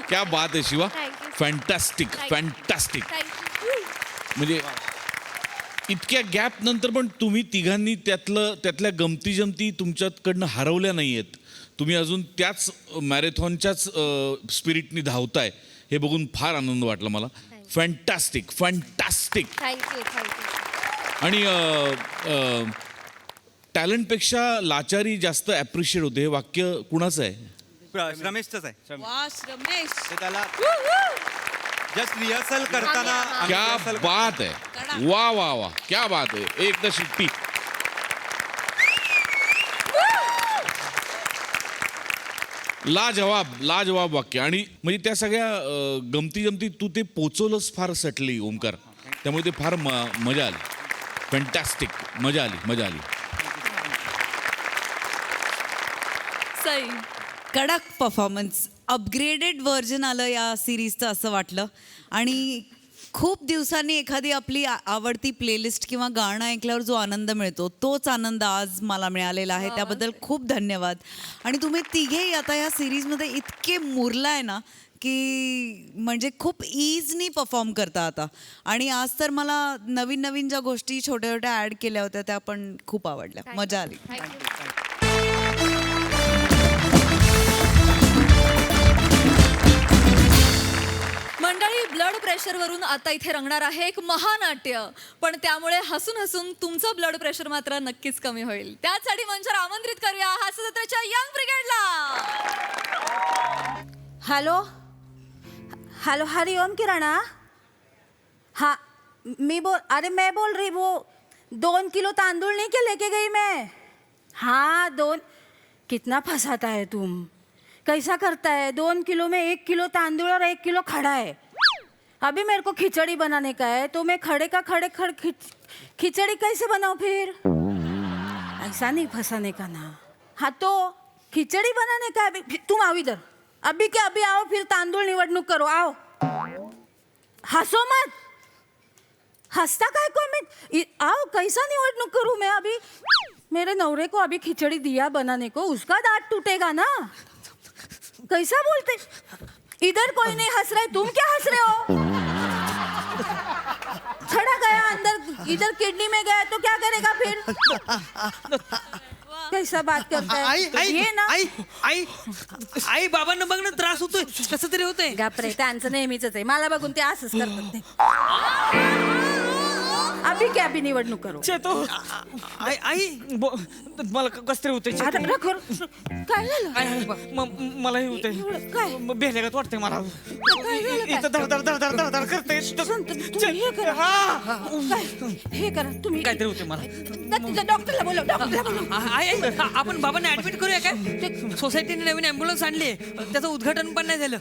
क्या बात आहे शिवा फॅन्टॅस्टिक फॅन्टॅस्टिक म्हणजे इतक्या गॅप नंतर पण तुम्ही तिघांनी त्यातल्या गमती जमती तुमच्याकडनं हरवल्या नाही आहेत तुम्ही अजून त्याच मॅरेथॉनच्याच स्पिरिटनी धावताय हे बघून फार आनंद वाटला मला फॅन्टॅस्टिक फॅन्टॅस्टिक थँक्यू थँक्यू आणि टॅलेंटपेक्षा लाचारी जास्त ॲप्रिशिएट होते हे वाक्य कुणाचं आहे रमेशच आहे वा रमेश ते त्याला जस्ट रिहर्सल करताना क्या बात आहे वा वा वा क्या बात आहे एक तर शिट्टी लाजवाब वाक्य आणि म्हणजे त्या सगळ्या गमती जमती तू ते पोचवलंच फार सटली ओमकार त्यामुळे ते फार मजा आली फॅन्टॅस्टिक मजा आली सई कडक परफॉर्मन्स अपग्रेडेड व्हर्जन आलं या सिरीजचं असं वाटलं आणि खूप दिवसांनी एखादी आपली आवडती प्लेलिस्ट किंवा गाणं ऐकल्यावर जो आनंद मिळतो तोच आनंद आज मला मिळालेला आहे त्याबद्दल खूप धन्यवाद आणि तुम्ही तिघेही आता या सिरीजमध्ये इतके मुरलाय ना की म्हणजे खूप इझनी परफॉर्म करता आता आणि आज तर मला नवीन नवीन ज्या गोष्टी छोट्या छोट्या ॲड केल्या होत्या त्या पण खूप आवडल्या मजा आली मंडळी ब्लड प्रेशरवरून आता इथे रंगणार आहे एक महानाट्य पण त्यामुळे हसून हसून तुमचं ब्लड प्रेशर मात्र नक्कीच कमी होईल त्यासाठी मंचावर आमंत्रित करूया हास्यजत्रेच्या यंग ब्रिगेडला हेलो हेलो हरिओम किराणा हाँ मैं बोल रही वो 2 किलो तांदूळ नहीं क्या लेके गई मैं हाँ 2 कितना फंसाता है तुम कैसा करता है 2 किलो में 1 किलो तांदूळ और 1 किलो खड़ा है अभी मेरे को खिचड़ी बनाने का है तो मैं खड़े खिचड़ी कैसे बनाऊँ फिर ऐसा नहीं फंसाने का ना हाँ तो खिचड़ी बनाने का अभी तुम आओ इधर अभी क्या अभी आओ फिर तांदूळ निवडणूक करो आओ हंसो मत हंसता काय को मैं आओ कैसा निवडणूक करूँ मैं अभी मेरे नौरे को अभी खिचड़ी दिया बनाने को उसका दांत टूटेगा ना कैसा बोलते इधर कोई नहीं हंस रहे तुम क्या हंस रहे हो सड़ा गया अंदर, इधर किडनी में गया तो क्या करेगा फिर? कैसा बात करता आई है आई ये ना? आई आई आई बाबांना बघ ना, त्रास होतोय, कसं तरी होतंय. घाबरे त्यांचं नेहमीच आहे, मला बघून ते असंच करतात ते. अभी क्या भी निवडणूक करू. चेतो आई आई मला कसं तरी होतंय. आता रखोर. काय झालं? मलाही होतंय. काय? बेलेगत वाटतंय मला. काय झालं काय? इथं धड धड धड धड धड धड करते. संत, तुम्ही हे करा. काय? हे करा तुम्ही. काहीतरी होते मला. तुझ्या डॉक्टरला बोलव, डॉक्टरला बोलव. आई आपण बाबांना ऍडमिट करूया काय? सोसायटीने नवीन ॲम्ब्युलन्स आणली, त्याचं उद्घाटन पण नाही झालं.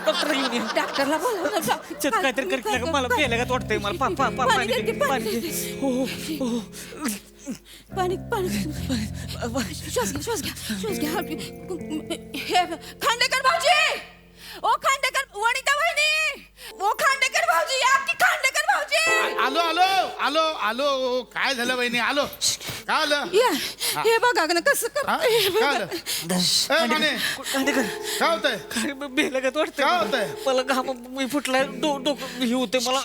डॉक्टर घेऊन ये. डॉक्टरला बोलव ना. काहीतरी कर, मला बेलेगत वाटतंय मला. पाणी घे, पाणी घे. पाणी पाणी श्वास घ्या. हे खांडेकर भाऊजी, ओ खांडेकर, वनिता वहिनी, ओ खांडेकर भाऊजी, या की खांडेकर भाऊजी. आलो. काय झालं बहिणी? आलो. काय आलं? या, हे बघा ना कसं हा? कर. काय आलं? ए, माने, काय होतंय? बेलगत वाटतंय. काय होतंय? मला घाम मी फुटलाय, डोकं हे होते मला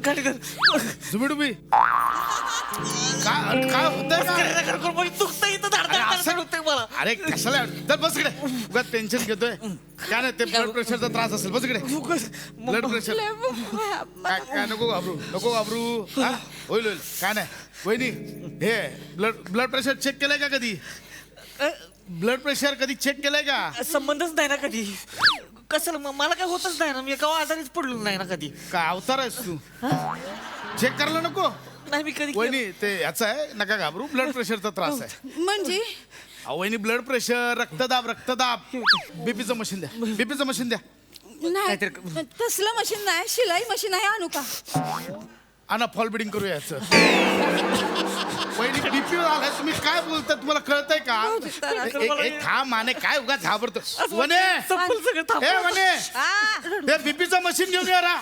खांडेकर. झुबिडुबी काय होतंय? मला. अरे कशाला तर बस इकडे. उगाच टेन्शन घेतोय काय नाही, ते ब्लड प्रेशरचा त्रास असेल. बस इकडे. ब्लड प्रेशर काय नको घाबरू. हा? होईल काय नाही. वहिनी, हे ब्लड प्रेशर चेक केलंय का कधी? ब्लड प्रेशर कधी चेक केलंय का? संबंधच नाही ना कधी. कसं मला काय होतच नाही ना, मी एका आजारीच पडलो नाही ना कधी. काय अवतार आहेस तू? चेक करायला नको? नाही मी कधी. वहिनी ते याचा आहे, नका घाबरू. ब्लड प्रेशरचा त्रास आहे. म्हणजे वहिनी ब्लड प्रेशर, रक्तदाब, बीपीचं मशीन द्या. नाही तसलं मशीन नाही, शिलाई मशीन आहे. आणू का? आणा, फॉल बिडिंग करूया याचं. वहिनी बीपी आलाय, तुम्ही काय बोलताय? तुम्हाला कळतंय का? खा माने, काय उगाच घाबरतो. वने ते बीपीचं मशीन घेऊन या रा.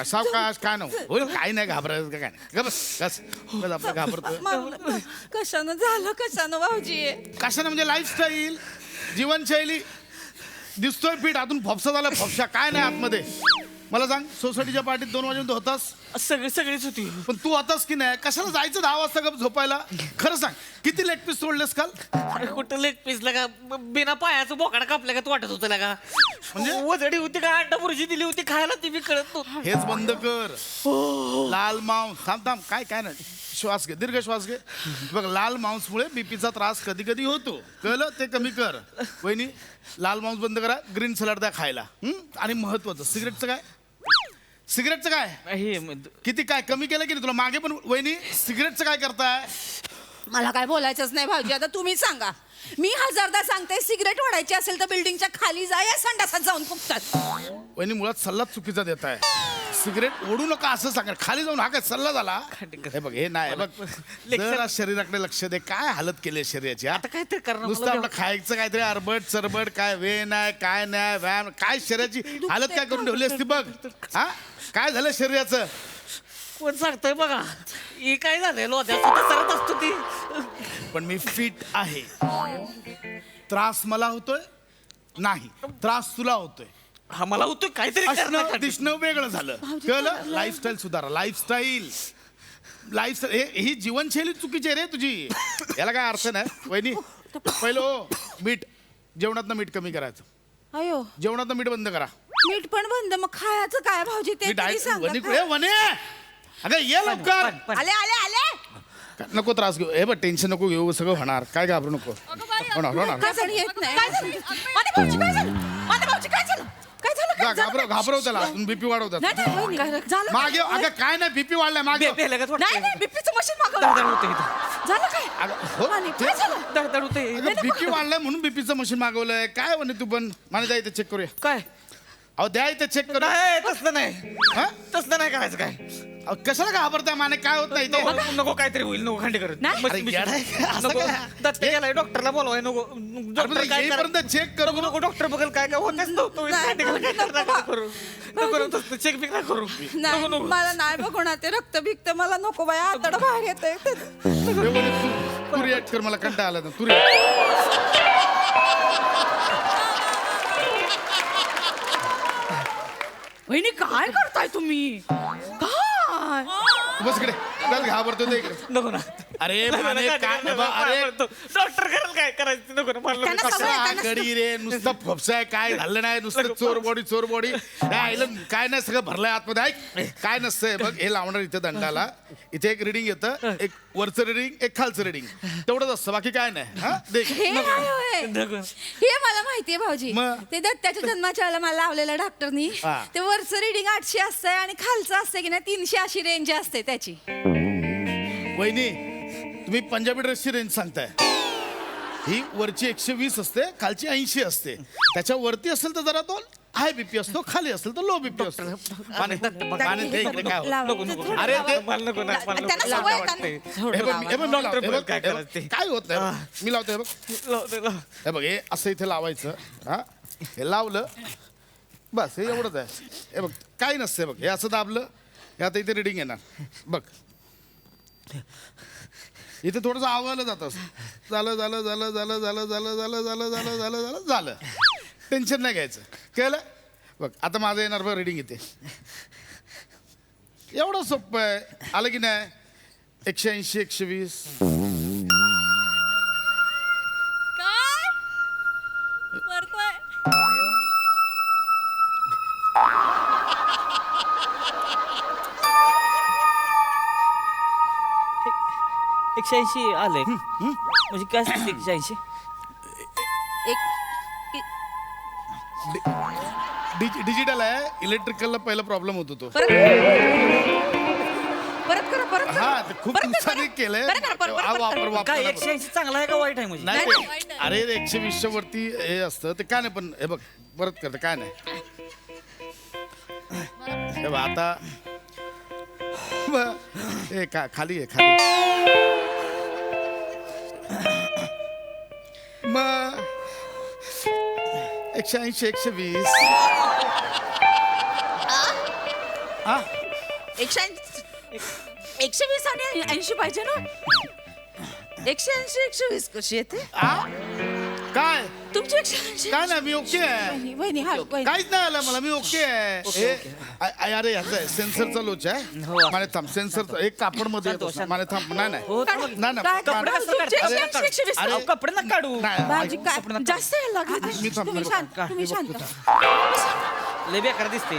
सावकाश काय नको होईल, काही नाही घाबरायचं काय नाही. बस आपलं घाबरतो. कशानं भाऊजी? कशानं म्हणजे लाईफस्टाईल, जीवनशैली. दिसतोय फिट, अजून फोपसा झाला. फोपसा काय नाही आतमध्ये. मला सांग, सोसायटीच्या पार्टीत 2 वाजेपर्यंत होतास? सगळीच होती. पण तू होतास की नाही? कशाला जायचं 10 वाजता गप झोपायला? खरं सांग, किती लेग पीस सोडलेस काल? कुठं लेग पीस लगा, बिना पायाचं बोकाड कापल्या का वाटत होतं लगा. म्हणजे वजडी होती का, अंडा बुर्जी दिली होती खायला, ती बी कळत नव्हतं. हेच बंद कर. लाल मांस. थांब काय नाही. श्वास घे, दीर्घ श्वास घे. बघ, लाल मांसमुळे बीपीचा त्रास कधी कधी होतो. कळलं? ते कमी कर. वहिनी, लाल मांस बंद करा. ग्रीन सलाड द्या खायला. आणि महत्वाचं, सिगरेटचं काय? किती काय कमी केलं की नाही तुला मागे पण? वहिनी, सिगरेटचं काय करताय? मला काय बोलायचंच नाही भाऊजी, आता तुम्ही सांगा. मी 1000दा सांगते, सिगरेट ओढायची असेल तर बिल्डिंगच्या खाली जा, या संडासात जाऊन फुकतात. वहिनी, मुळात सल्ला चुकीचा देत आहे. सिगरेट ओढू नका असं सांगा. खाली जाऊन हा काय सल्ला झाला? हे बघ, हे नाही बघ. जरा शरीराकडे लक्ष दे. काय हालत केली शरीराची. आता काहीतरी करणार. नुसतं आपलं खायचं काहीतरी अरबट चरबट, काय वे नाही, काय नाही, व्यायाम काय, शरीराची हालत काय करून ठेवली असती बघ. हा, काय झालं शरीराचं? कोण सांगतोय बघा. हे काय झालंय, लोध्यात असतो ती. पण मी फिट आहे. त्रास मला होतोय नाही, त्रास तुला होतोय. हा, मला होतोय काहीतरी. दिसणं वेगळं झालं. कळलं? लाईफस्टाईल सुधारा. लाईफस्टाईल ही जीवनशैली चुकीची आहे रे तुझी. याला काय अर्थ नाही. वहिनी, पहिलं मीठ, जेवणातनं मीठ कमी करायचं. अयो, जेवणातनं मीठ बंद करा. मीठ पण बंद, मग खायचं काय भाऊजी? ते तरी सांगा. वने, अगं ये लवकर. आले. नको त्रास घेऊ. हे बघ, टेन्शन नको घेऊ, सगळं होणार. काय घाबरू नको. होणार. घाबरव त्याला, बीपी वाढवतात. मागे अगं काय नाही, बीपी वाढलाय मागे. बीपीचं मशीन मागवलं. झालं काय? बीपी वाढलाय म्हणून बीपीचं मशीन मागवलंय. काय म्हणे तू पण? मला द्या इथे चेक करूया. काय? अहो द्या इथे चेक करू. तसलं नाही करायचं. काय कशाला घाबरताय माने? काय होत नाही ते? नको काहीतरी होईल. नको खांडेकर. दत्त गेलाय, डॉक्टरला बोलवाय. नको चेक करू. नको डॉक्टर बघेल काय होतच नव्हतं. चेक बिक नाही करू. मला नाही बघणार ते रक्त बिक्त. मला नको बाया, आतड भाग येते. तू रिॲक्ट कर. मला कंटाळा आला. तू वहिनी काय करता काय तुम्ही काय बस इकडे चल, घाबरतो ते इकडे. नको ना अरे माने काय अरे डॉक्टर करायला काय करायचं नको ना मला त्यांना कसा सवय आहे, त्यांना गडी रे नुसतं फपसाय काय झालं नाही नुसतं चोर बॉडी आईला काय नाही सगळं भरलंय आतमध्ये ऐक काय नसतंय बघ हे लावणार इथे दंडाला इथे एक रिडिंग येतं एक वरचं रिडिंग एक खालचं रिडिंग तेवढंच असतं बाकी काय नाही हा देख हे काय होय? हे मला माहितीये भाऊजी मग? ते दत्ताच्या जन्माच्या वेळेला मला लावलेलं डॉक्टरनी हा. ते वरचं रिडिंग 800 असतंय आणि खालचं असतंय की नाही 300 अशी रेंज असते त्याची वहिनी तुम्ही पंजाबी ड्रेसची रेंज सांगताय ही वरची 120 असते खालची 80 असते त्याच्या वरती असेल तर जरा तो हाय बीपी असतो खाली असेल तर लो बीपी असतो माने दे इकडे काय होतं? अरे ते त्यांना सवय आहे, हे बघ, हे बघ, मी लावतो, हे बघ, काय हे बघ, करायचं ते? काय होत नाही मी लावतो हे बघ हे बघ हे असं इथे लावायचं हा हे लावलं बस हे एवढंच आहे हे बघ काही नसते बघ हे असं दाबलं हे आता इथे रिडिंग येणार बघ इथे थोडंसं आवळलं जातं झालं टेन्शन नाही घ्यायचं कळलं बघ आता माझं येणार बघ रिडिंग इथे एवढं सोपं आहे आलं की नाही 180 120 काय करतोय एकशे ऐंशी आले म्हणजे काय सांगते 180 डिजिटल आहे इलेक्ट्रिकलला पहिला प्रॉब्लेम होतो तो परत करा परत करा. हा ते खूप दिवसांनी केलंय करा, करा, परत, हा, परत, वापर काय वापर 180 चांगला आहे का वाईट आहे म्हणजे नाही ते- अरे 120च्या वरती हे असतं ते काय नाही पण हे बघ परत करतं काय नाही हे बघ आता हे खाली आहे खाली मग 180 120 हा 120 आणि 80 पाहिजे ना 180 120 कशी येते काय तुमची 180 काय नाही मी ओके आहे वहिनी हा वहिनी. काहीच नाही आलं मला मी ओके आहे हे अरे याचा आहे सेन्सरचा लोच आहे माने थांब सेन्सरचा एक कापड मध्ये येतो माने थांब नाही नाही नाही काय कपडे कसं करता? अरे, 120 अरे, कपडे ना काढू नाही, भाजी काय जास्त यायला लागली मी थांब, तुम्ही मी शांत थांब. तुम्ही शांत लय बेकार दिसते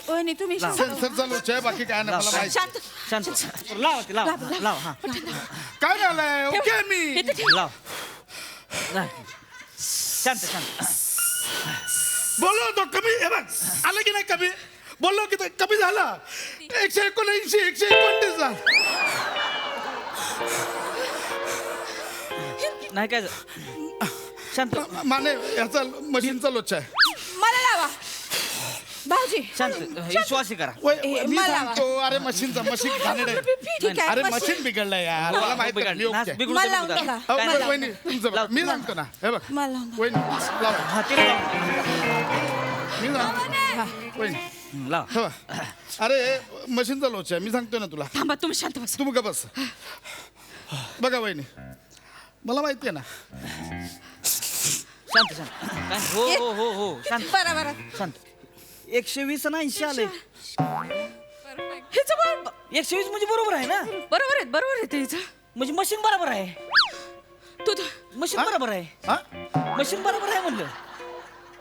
वहिनी तुम्ही शांत सेन्सरचा लोच आहे बाकी काय नाही मला माहिती शांत शांत लाव ते लाव लाव हा काय झालंय ओके आहे मी लाव शांत शांत बोललो तो कमी हे बघ आलं की नाही कमी बोललो की कमी झाला 179 129 झाला नाही काय शांत माने याचा मशीनचा लोच आहे मला लावा भाऊजी शांत विश्वासी करा मी मला सांगतो अरे मशीनचा मशीन घाणेरडं आहे. ठीक आहे अरे मशीन- मशीन बिघडलंय यार मला माहिती आहे, मी ओके आहे. बिघडू मला नको लावून जरा. बघा. हो, मला बघ, लावून वहिनी तुमचं बघ. मी सांगतो ना हे बघ मला लावून वहिनी लावा हा ते लाव. मी सांगतो वहिनी लाव हे बघ. अरे मशीनचा लोच आहे मी सांगतोय ना तुला थांबा तुम्ही शांत बसा तू बघा बस बघा वहिनी मला माहिती आहे ना शांत शांत काय हो हो हो हो शांत बरं बरं शांत 120 आणि 80 आले हेच बरोबर 120 म्हणजे बरोबर आहे ना बरोबर आहे तिचं म्हणजे मशीन बरोबर आहे तू मशीन बरोबर आहे हा? मशीन बरोबर आहे म्हणलं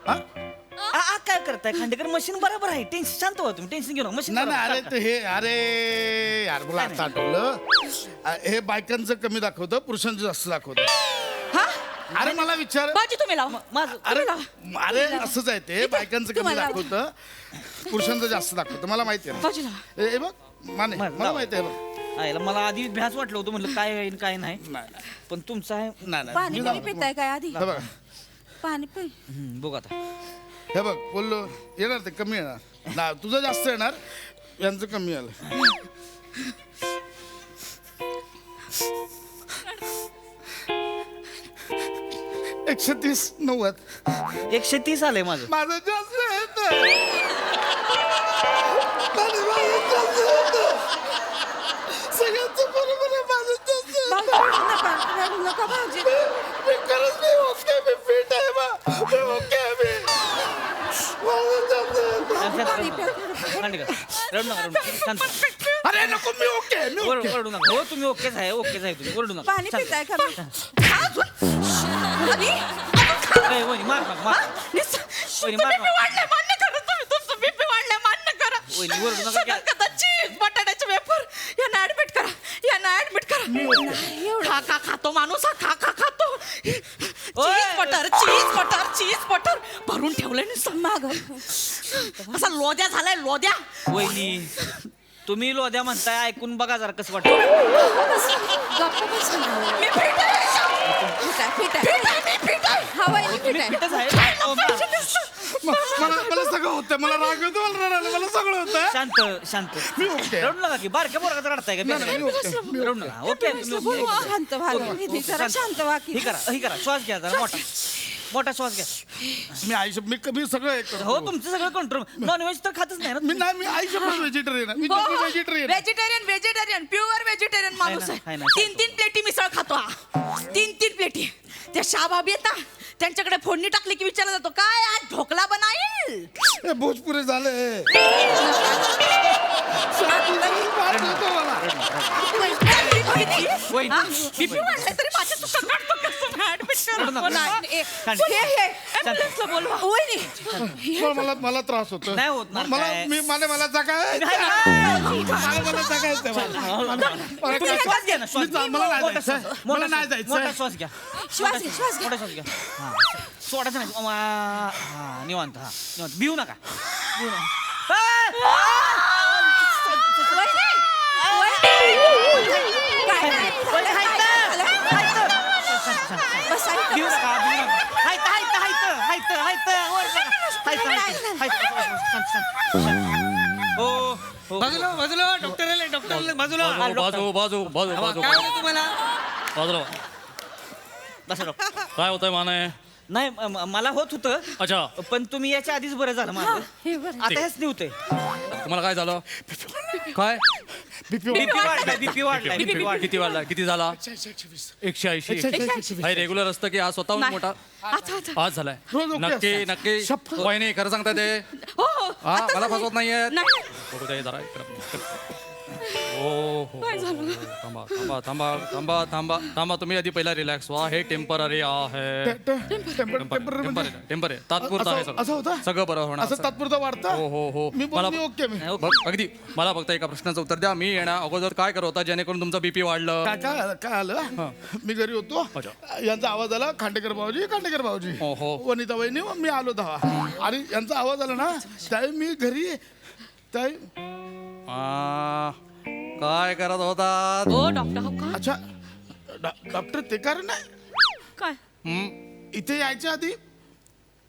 हा? काय करताय खांडेकर मशीन बरोबर आहे टेन्शन शांत व्हा तुम्ही टेन्शन घेऊ नका मशीन नाही नाही अरे ते हे अरे यार मला आता आठवलं हे बायकांचं कमी दाखवतं पुरुषांचं जास्त दाखवतं हा अरे मला विचार भाजी तुम्ही लावा माझं अरे अरे असंच आहे ते बायकांचं कमी तुम्हाला दाखवतं पुरुषांचं जास्त दाखवतं मला माहिती आहे भाजी लावा हे बघ माने मला माहिती आहे बघ आईला मला आधी भ्यास वाटलं होतं म्हणलं काय होईल काय नाही नाही पण तुमचं आहे नाही नाही पाणी मी पाणी जाऊ. पिताय काय आधी हे बघ पाणी पी बघ आता हे बघ बोललो येणार ते कमी येणार ना तुझं जास्त येणार यांचं कमी आलं 130 90 130 आलंय माझं माझं जास्त येतं. माझं जास्त येतं. सगळ्यांचं बरोबर आहे माझं जास्त येतं. रडू नका भाऊजी मी खरंच नाही ओके मी फिट आहे बा मी ओके आहे मी मला खांडेकर रडू नका रडू नका. शांत. अरे नको मी ओके मी ओके ओरडू नका. हो तुम्ही ओकेच आहे तुम्ही ओरडू नका. पाणी शांत. पिताय का? ए, वहिनी, मार नका, मार. वहिनी, मार नका. वाढलंय मान्य करा तुम्ही, तुमचं बीपी वाढलंय मान्य करा. वहिनी, ओरडू नका. सगळं कदा चीज बटाट्याचे वेफर यांना ऍडमिट करा, यांना ऍडमिट करा. खा खा खातो माणूस हा, खा खा खातो. चीज बटर भरून ठेवलंय नुसतं माग. असा लोद्या झालाय लोद्या. वहिनी तुम्ही लोद्या म्हणताय ऐकून बघा जरा कसं वाटतं. मी फिट आहे. हा वहिनी फिट आहे. फिटच आहे. हो, मार. मला सगळं होतंय मला राग येतो मला रडायला मला सगळं होतंय शांत मी ओके रडू नका की बारक्या पोराचं रडताय का रडू नका. ओके तुम्ही ओके. शांत व्हा वहिनी, जरा शांत व्हा की. ही करा श्वास घ्या जरा मोठा श्वास घ्या. मी आयुष्य मी सगळं एक करतो. हो तुमचं सगळं कंट्रोल. नॉनव्हेज तर खातच नाही ना मी आयुष्य व्हेजिटेरियन मी व्हेजिटेरियन व्हेजिटेरियन प्युअर व्हेजिटेरियन माणूस आहे आहे. ना. 3 प्लेटी मिसळ खातो हा. 3 प्लेटी. त्या शाबाबी येतात त्यांच्याकडे फोडणी टाकली की विचारला जातो काय आज ढोकला बनाईल. हे भोजपुरी झाले बीपी वाढलाय तरी माझ्या चुका काढतो कसं ऍडमिट करा. मला त्रास होतो नाही होत ना काय. मला जगायचं मला जगायचं तुम्ही श्वास घ्या ना श्वास घ्या. मला नाही जायचं मोठा श्वास घ्या. श्वास घ्या, श्वास घ्या. मोठा श्वास घ्या. हा. सोडायचं नाही. हा निवांत. भिवू नका. भिवू नका. बाजूला डॉक्टर बाजूला तुम्हाला काय होतंय माने. नाही मला होत होतं. अच्छा पण तुम्ही याच्या आधीच बरं झालं माझं. आता हेच नाही होतंय. तुम्हाला काय झालं काय बीपी वाढलाय. किती वाढला किती झाला 180 रेग्युलर असतं की आज स्वतःहून मोठा आज झालाय नक्की वहिनी खरं सांगता ते हा मला फसवत नाहीये बघू दे जरा हो थांबा तुम्ही आधी पहिला रिलॅक्स व्हा. हे टेम्पररी आहे टेम्पररी तात्पुरतं आहे सगळं बरं होणार असं तात्पुरतं वाढतं हो मला ओके अगदी मला फक्त एका प्रश्नाचं उत्तर द्या. मी येण्या अगोदर काय करत होता जेणेकरून तुमचं बीपी वाढलं. काय आलं मी घरी होतो यांचा आवाज आला खांडेकर भाऊजी वनिता वहिनी मी आलो दहा आणि यांचा आवाज आला ना त्यावेळी मी घरी काय करत होता. अच्छा डॉक्टर ते कारण नाही काय इथे यायच्या आधी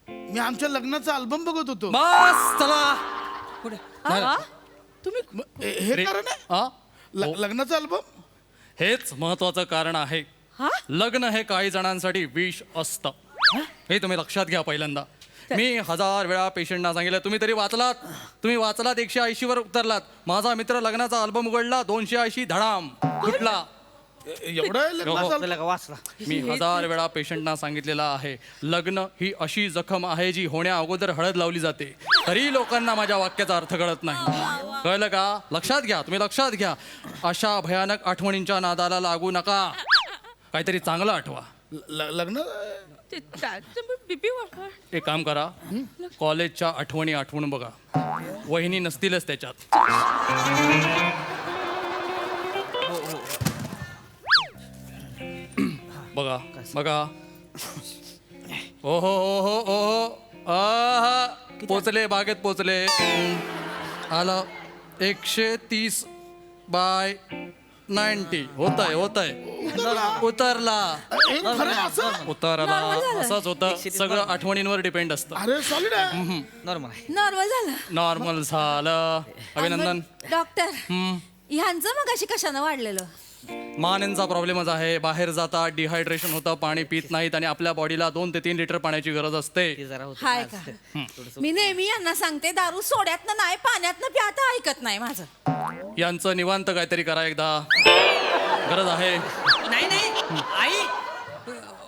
मी आमच्या लग्नाचा अल्बम बघत होतो. बस चला हे कारण आहे लग्नाचा अल्बम हेच महत्वाचं कारण आहे. लग्न हे काही जणांसाठी विष असतं हे तुम्ही लक्षात घ्या. पहिल्यांदा मी 1000 वेळा पेशंटना सांगितलं तुम्ही वाचलात 180 वर उतरलात. माझा मित्र लग्नाचा अल्बम उघडला 280 धडाम कुठला वाचला. मी 1000 वेळा पेशंटना सांगितलेलं आहे लग्न ही अशी जखम आहे जी होण्या अगोदर हळद लावली जाते. तरी लोकांना माझ्या वाक्याचा अर्थ कळत नाही. कळलं का. तुम्ही लक्षात घ्या. अशा भयानक आठवणींच्या नादाला लागू नका. काहीतरी चांगलं आठवा. लग्न बीपी वाढला. एक काम करा कॉलेजच्या आठवणी आठवून बघा. वहिनी नसतीलच त्याच्यात. बघा ओहो पोचले बागेत पोचले. आलं 130 बाय 90 होतंय उतरला असंच होतं. सगळं आठवणींवर डिपेंड असतं. अरे सॉलिड आहे नॉर्मल झालं. अभिनंदन. डॉक्टर ह्यांचं मग अशी कशानं वाढलेलं. मानेंचा प्रॉब्लेमच आहे. बाहेर जातात डिहायड्रेशन होतं पाणी पित नाहीत आणि आपल्या बॉडीला 2 ते 3 लिटर पाण्याची गरज असते. हाय का मी नेहमी यांना सांगते दारू सोड्यातनं नाही पाण्यातनं प्या आता ऐकत नाही माझं. यांचं निवांत काहीतरी करा एकदा गरज आहे. नाही आई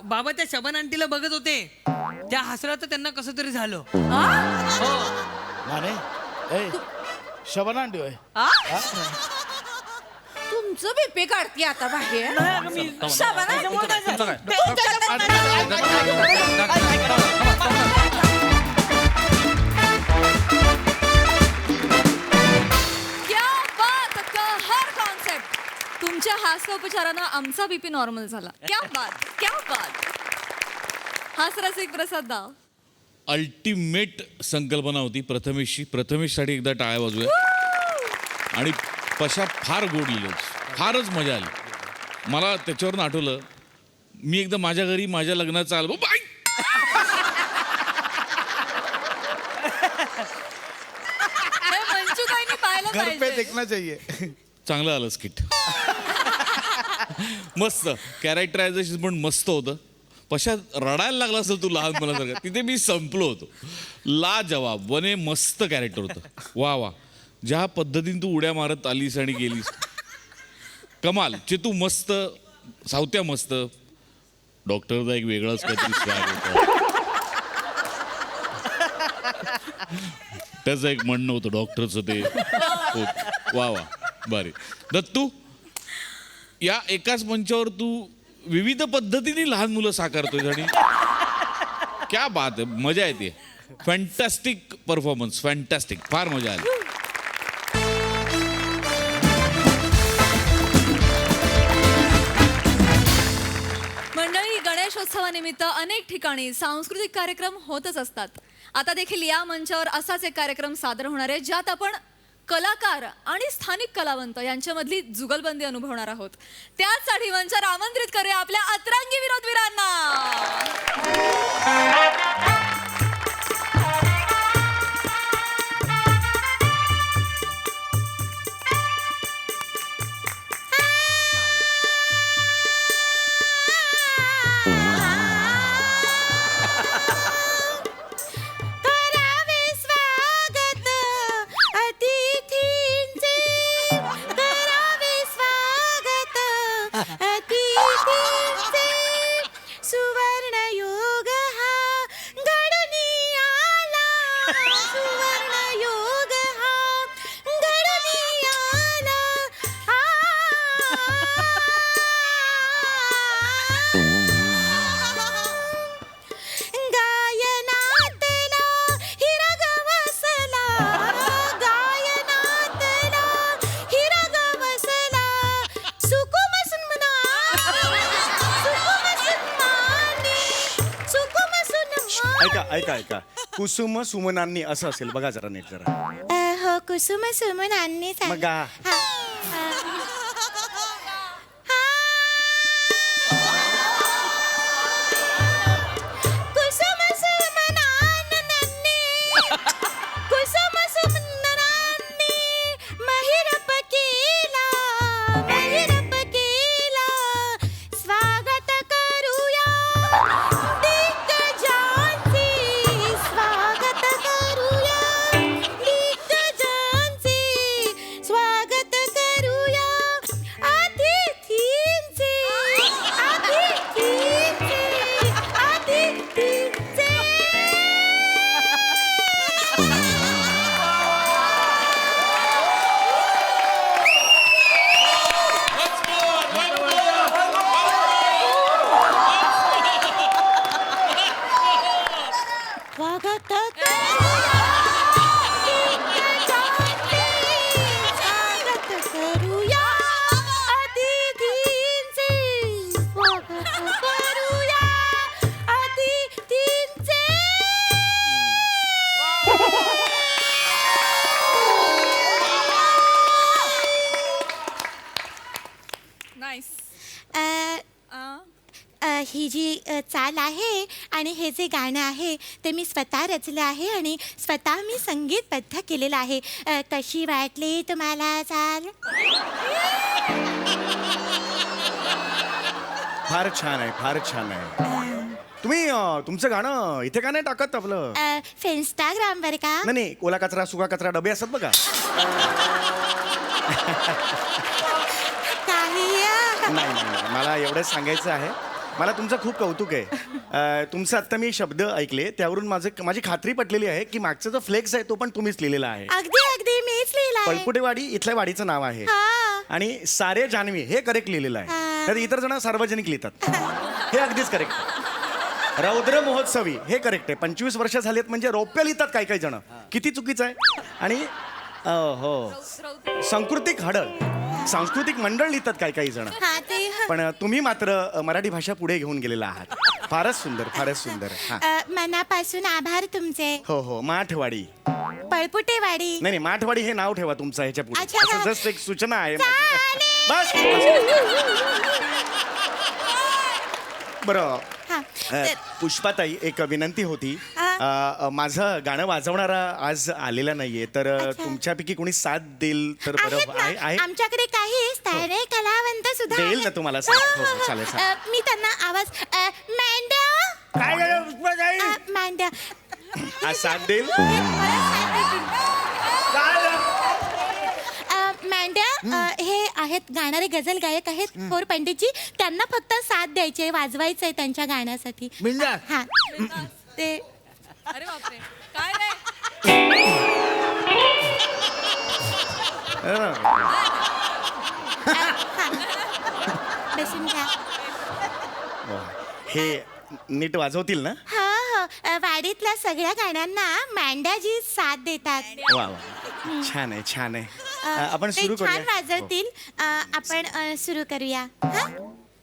बाबा त्या शबन आंटीला बघत होते त्या हसला तर त्यांना कसं तरी झालं. शबाना आंटी होय तुमचं बीपी काढते आता बाहेर क्या बात कहर कॉन्सेप्ट. तुमच्या हास्योपचारानं आमचा बीपी नॉर्मल झाला. क्या बात क्या बात. हास्यरसिक प्रसाद दा. अल्टिमेट संकल्पना होती प्रथमेशची. प्रथमेशसाठी एकदा टाळ्या वाजूया. आणि पशा फार गोड लिहिलं, फारच मजा आली. मला त्याच्यावरून आठवलं, मी एकदा माझ्या घरी माझ्या लग्नाचा अल्बम हे मंजूताईंनी पाहायला घर पे पाहिजे. देखना चाहिए. चांगलं आलं स्किट. मस्त कॅरेक्टरायझेशन पण मस्त होतं. पशा रडायला लागला असेल तू लहान मुलासारखं. तिथे मी संपलो होतो. ला जवाब वने मस्त कॅरेक्टर होतं. वा वा. ज्या पद्धतीने तू उड्या मारत आलीस आणि गेलीस कमाल. चेतू मस्त, सावत्या मस्त. डॉक्टरचा एक वेगळाच काहीतरी स्वॅग होता. त्याचं एक म्हणणं होतं डॉक्टरचं ते. वा वा बरे. दत्तू, या एकाच मंचावर तू विविध पद्धतीने लहान मुलं साकारतोय आणि क्या बात आहे. मजा येते. Fantastic performance, fantastic. फार मजा आली. मंडळी, गणेशोत्सवानिमित्त अनेक ठिकाणी सांस्कृतिक कार्यक्रम होतच असतात. आता देखील या मंचावर असाच एक कार्यक्रम सादर होणार आहे, ज्यात आपण कलाकार आणि स्थानिक कलावंत यांच्यामधली जुगलबंदी अनुभवणार आहोत. त्याचसाठी मंचावर आमंत्रित करूया आपल्या अतरंगी विनोदवीरांना. ऐका ऐका. कुसुम सुमनांनी असं असेल बघा जरा नीट जरा. हो कुसुम सुमनांनी मग गा. ही जी चाल आहे आणि हे जे गाणं आहे ते मी स्वतः रचलं आहे आणि स्वतः मी संगीतबद्ध केलेलं आहे. कशी वाटली तुम्हाला चाल? फार छान आहे, फार छान आहे. तुम्ही तुमचं गाणं इथे का नाही टाकत आपलं? इंस्टाग्रामवर का? नाही, ओला कचरा सुका कचरा डबे असतात बघा. नाही, मला एवढंच सांगायचं आहे. मला तुमचं खूप कौतुक आहे. तुमचं आत्ता मी शब्द ऐकले त्यावरून माझी खात्री पटलेली आहे की मागचा जो फ्लेक्स आहे तो पण तुम्हीच लिहिलेला आहे. अगदी अगदी मीच लिहिलाय. पळपुटेवाडी इथल्या वाडीचं नाव आहे आणि सारे जान्हवी हे करेक्ट लिहिलेलं आहे. तर इतर जण सार्वजनिक लिहितात. हे अगदीच करेक्ट. रौद्र महोत्सवी हे करेक्ट आहे. 25 वर्ष झालेत म्हणजे रौप्य लिहितात काही काही जण. किती चुकीचं आहे. आणि हो सांस्कृतिक हडळ सांस्कृतिक मंडळ लिहितात काही काही जण. पण तुम्ही मात्र मराठी भाषा पुढे घेऊन गेलेला आहात. फारच सुंदर फारच सुंदर. हा मनापासून आभार तुमचे. हो हो माठवाडी पळपुटेवाडी. नाही माठवाडी हे नाव ठेवा तुमचं ह्याच्या पुढे. अच्छा, असं हा. जस्ट एक सूचना आहे. बस बरं. पुष्पाताई एक विनंती होती. माझं गाणं वाजवणारा आज आलेला नाहीये तर तुमच्यापैकी कोणी साथ देईल तर बरं आहे. आमच्याकडे काही स्थानिक कलावंत सुद्धा देईल ना तुम्हाला साथ. हो चालेल चालेल. मी त्यांना आवाज मेंढ्या काय मेंढ्या आज साथ देईल. मेंढ्या हे आहेत गाणारे गझल गायक आहेत थोर पंडितजी. त्यांना फक्त साथ द्यायची आहे वाजवायचं आहे त्यांच्या गाण्यासाठी. हा ते अरे बापरे काय रे. बसून घ्या. हे नीट वाजवतील ना. हो हो वाडीतल्या सगळ्या गाण्यांना मेंढ्याजी साथ देतात. वा वा छान आहे छान आहे. आपण ते सुरू छान करूया. वाजवतील. आपण सुरू करूया. हा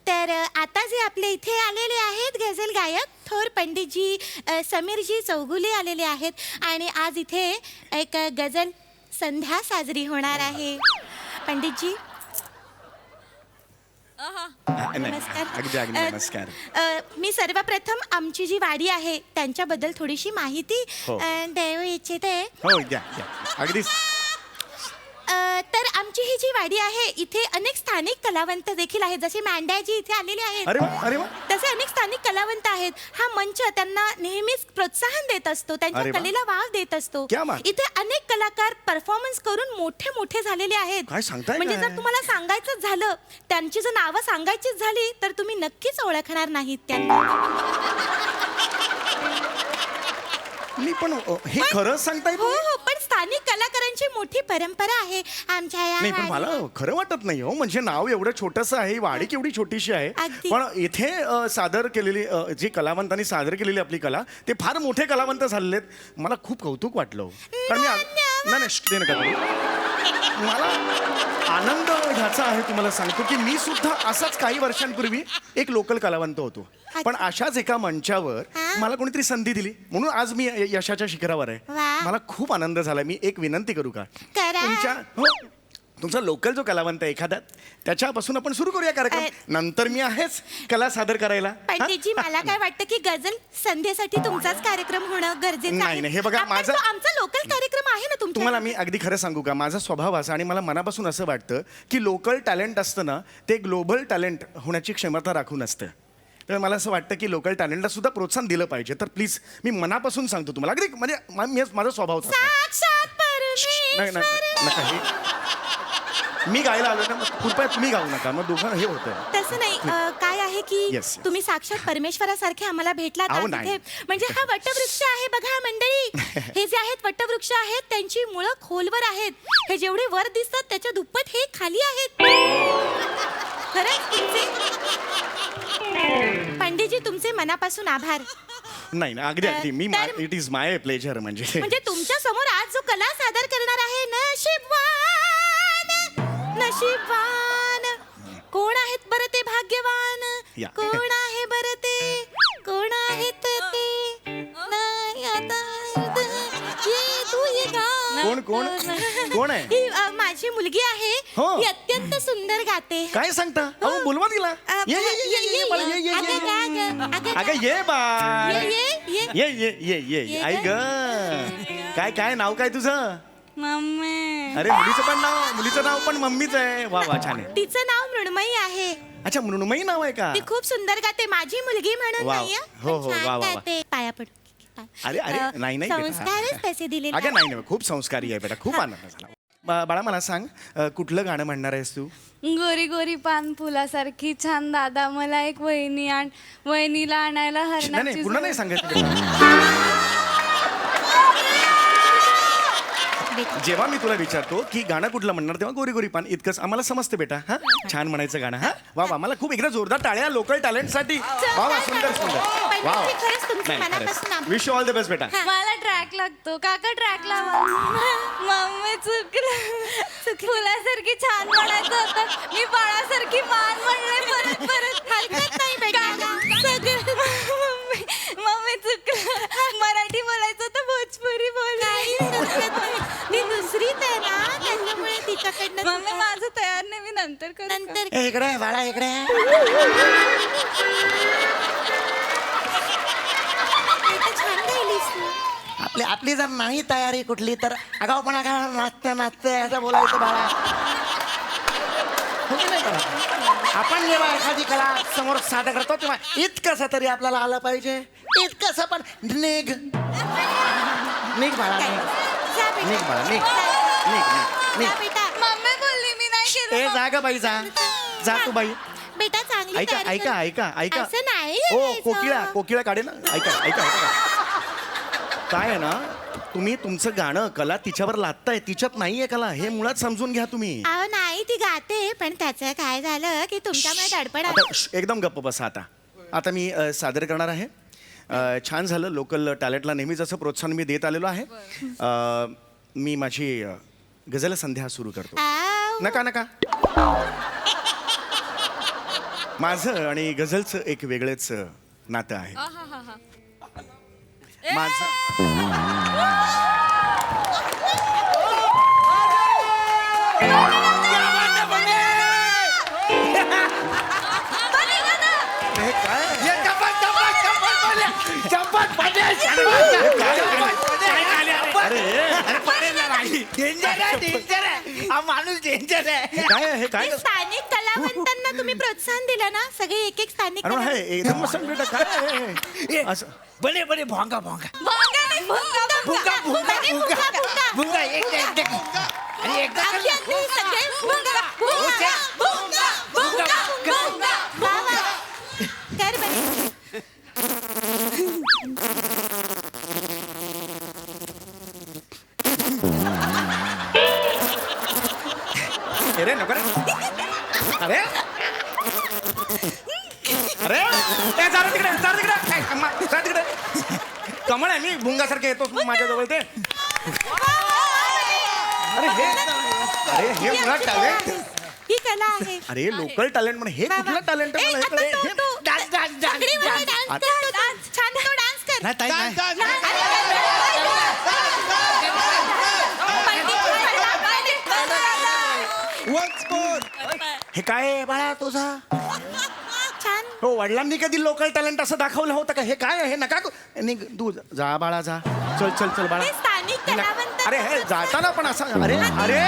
तर आता जे आपले इथे आलेले आहेत गझल गायक थोर पंडितजी समीरजी चौगुले आलेले आहेत आणि आज इथे एक गझल संध्या साजरी होणार आहे. पंडितजी नमस्कार. अगदी अगदी नमस्कार. मी सर्वप्रथम आमची जी वाडी आहे त्यांच्याबद्दल थोडीशी माहिती हो. देऊ इच्छिते. हो द्या द्या अगदी. तर आमची ही जी वाडी आहे इथे अनेक स्थानिक कलावंत देखील आहेत जसे मेंढ्याजी इथे आलेले आहेत. अरे वा अरे वा. तसे अनेक स्थानिक कलावंत आहेत. हा मंच त्यांना नेहमीच प्रोत्साहन देत असतो त्यांच्या अरे वा. कलेला वाव देत असतो. क्या बात. इथे अनेक कलाकार परफॉर्मन्स करून मोठे मोठे झालेले आहेत. काय सांगताय म्हणजे काय? जर तुम्हाला सांगायचं झालं त्यांची जर नावं सांगायचीच झाली तर तुम्ही नक्कीच ओळखणार नाहीत त्यांना. मी पण हे खरंच सांगताय हो हो पण स्थानिक कलाकारांची मोठी परंपरा आहे आमच्या या नाही पण मला खरं वाटत नाही हो. म्हणजे नाव एवढं छोटंसं आहे वाडी केवढी छोटीशी आहे. अगदी. पण इथे सादर केलेली जी कलावंतांनी सादर केलेली आपली कला ते फार मोठे कलावंत झालेले आहेत. मला खूप कौतुक वाटलं. कारण मी नाही ते नका करू. मला आनंद ह्याचा आहे तुम्हाला सांगतो की मी सुद्धा असाच काही वर्षांपूर्वी एक लोकल कलावंत होतो. पण अशाच एका मंचावर मला कोणीतरी संधी दिली म्हणून आज मी यशाच्या शिखरावर आहे. मला खूप आनंद झाला. मी एक विनंती करू का तुमच्या हो तुमचा लोकल जो कलावंत आहे एखादा त्याच्यापासून आपण सुरू करूया कार्यक्रम. नंतर मी आहेच कला सादर करायला. पंडितजी मला काय वाटतं की गझल संध्येसाठी तुमचाच कार्यक्रम होणं गरजेचं आहे. नाही नाही हे बघा माझा आमचा लोकल कार्यक्रम आहे ना तुमचा. तुम्हाला मी अगदी खरं सांगू का माझा स्वभाव असा आणि मला मनापासून असं वाटतं की लोकल टॅलेंट असतं ना ते ग्लोबल टॅलेंट होण्याची क्षमता राखून असतं. तर मला असं वाटतं की लोकल टॅलेंटला सुद्धा प्रोत्साहन दिलं पाहिजे. तर प्लीज मी मनापासून सांगतो तुम्हाला अगदी म्हणजे माझा स्वभाव नाही नका हे मी गायला आलो ना कृपया तुम्ही गाऊ नका मग दोघं हे होतं. तसं नाही काय आहे की Yes. तुम्ही साक्षात परमेश्वरासारखे आम्हाला भेटलात अहो, आज नाही. इथे. म्हणजे हा वटवृक्ष आहे बघा मंडळी. हे जे आहेत वटवृक्ष आहेत त्यांची मुळं खोलवर आहेत. हे जेवढे वर दिसतात त्याच्या दुप्पट हे खाली आहेत. खरंच तुमचे पंडितजी तुमचे मनापासून आभार. नाही ना अगदी अगदी me it is my pleasure. म्हणजे तुमच्या समोर आज जो कला सादर करणार आहे नशीबवान कोण आहेत बरं ते भाग्यवान. या. कोण आहे बरं ते कोण आहेत ते नाही आता ये तू ये गा. कोण कोण आहे. ही माझी मुलगी आहे. हो. ही अत्यंत सुंदर गाते. काय सांगता अहो बोलवा तिला. ये अगं ये बाय ये आई ग. काय नाव काय तुझं. मम्मी. अरे मुलीचं नाव पण मम्मीच आहे. वा वा छान आहे. तिचं नाव मृण्मयी आहे. अच्छा मृण्मयी नाव आहे का. ती खूप सुंदर गाते माझी मुलगी म्हणून वा. नाही हो हो वा वा गाते. पाया पड. अरे नाही नाही संस्कारच तसे दिले. अगं नाही खूप संस्कारी आहे बेटा. खूप आनंद झाला. बाळा मला सांग कुठलं गाणं म्हणणार आहेस तू. गोरी गोरी पान फुलासारखी छान दादा मला एक वहिनी आण वहिनीला आणायला हरणाची पूर्ण नाही सांगायचं. जेव्हा मी तुला विचारतो की गाणं कुठलं म्हणणार तेव्हा गोरी गोरी पान इतकंच आम्हाला समजते बेटा हा छान म्हणायचं गाणं हा वा वा मला खूप एकदा जोरदार टाळ्या लोकल टॅलेंटसाठी वा वा सुंदर सुंदर वा wish you all the best बेटा मला ट्रॅक लागतो काका ट्रॅक लावा मम्मी चुकलं फुलासारखी छान म्हणायचं होतं मी बाळासारखी मान म्हणले परत परत हरकत नाही मम्मी चुकलं मराठी बोलायचं होतं भोजपुरी ती दुसरीच आहे ना त्याच्यामुळे तिच्याकडनं मम्मी माझं तयार नाही मी नंतर नंतर इकडे बाळा इकडे छान राहिलीस तू. आपली आपली जर नाही तयारी कुठली तर आगाऊपणा का नाचते नाचते असं बोलायचं बाळा हो की नाही बाळा? आपण जेव्हा एखादी कला समोर सादर करतो तेव्हा इतकंसं तरी आपल्याला आलं पाहिजे इतकंसं पण निघ निघ बाळा निघ बाळा निघ निघ निघ मम्मी बोलली मी नाही केलं ए जा ग बाई जा जा तू बाई बेटा चांगली ऐका तयारी ऐका कर. ऐका ऐका असं नाही हो करायचं. कोकिळा काढे ना ऐका ऐका ऐका काय आहे ना तुम्ही तुमचं गाणं कला तिच्यावर लादताय तिच्यात नाहीये कला हे मुळात समजून घ्या तुम्ही अहो नाही ती गाते पण त्याचं काय झालं की तुमच्यामुळे दडपण आलं. आता एकदम गप्प बसा आता मी सादर करणार आहे छान झालं लोकल टॅलेंटला नेहमीच असं प्रोत्साहन मी देत आलेलो आहे मी माझी गझल संध्या सुरू करतो नका नका माझं आणि गझलचं एक वेगळंच नातं आहे माझं माणूस डेंजर आहे काय आहे काय ते स्थानिक कलावंतांना तुम्ही प्रोत्साहन दिलं ना सगळे एक एक स्थानिक अरे कलावंत. हे एकदम मस्त बेटा काय आहे असं बने बने भोंगा भोंगा भोंगा नाही, भोंगा, भोंगा. भोंगा बने, भोंगा, भोंगा. भोंगा एकदा आणि एकदा आमची अगदी सगळे भोंगा, भोंगा, भोंगा, भोंगा, भोंगा. वा, वा. कर बने. अरे नको रे अरे अरे ए, जा रे तिकडे जा रे तिकडे ए, अम्मा, जा तिकडे कमळ आहे मी भुंगासारखे येतो माझ्याजवळ ते अरे हे मुळात टॅलेंट ही कला आहे अरे लोकल टॅलेंट म्हणे हे कुठलं टॅलेंट ए, आता तो- तो डान्स डान्स डान्स सगळी मुलं डान्स आता- कर, डान्स. छान तो डान्स कर नाही ताई नाही हे काय आहे बाळा तुझा छान हो वडिलांनी कधी लोकल टॅलेंट असं दाखवलं होतं का हे काय आहे हे नका निघ तू जा बाळा जा चल चल चल बाळा ते स्थानिक कलावंत अरे हे जाताना पण असं अरे अरे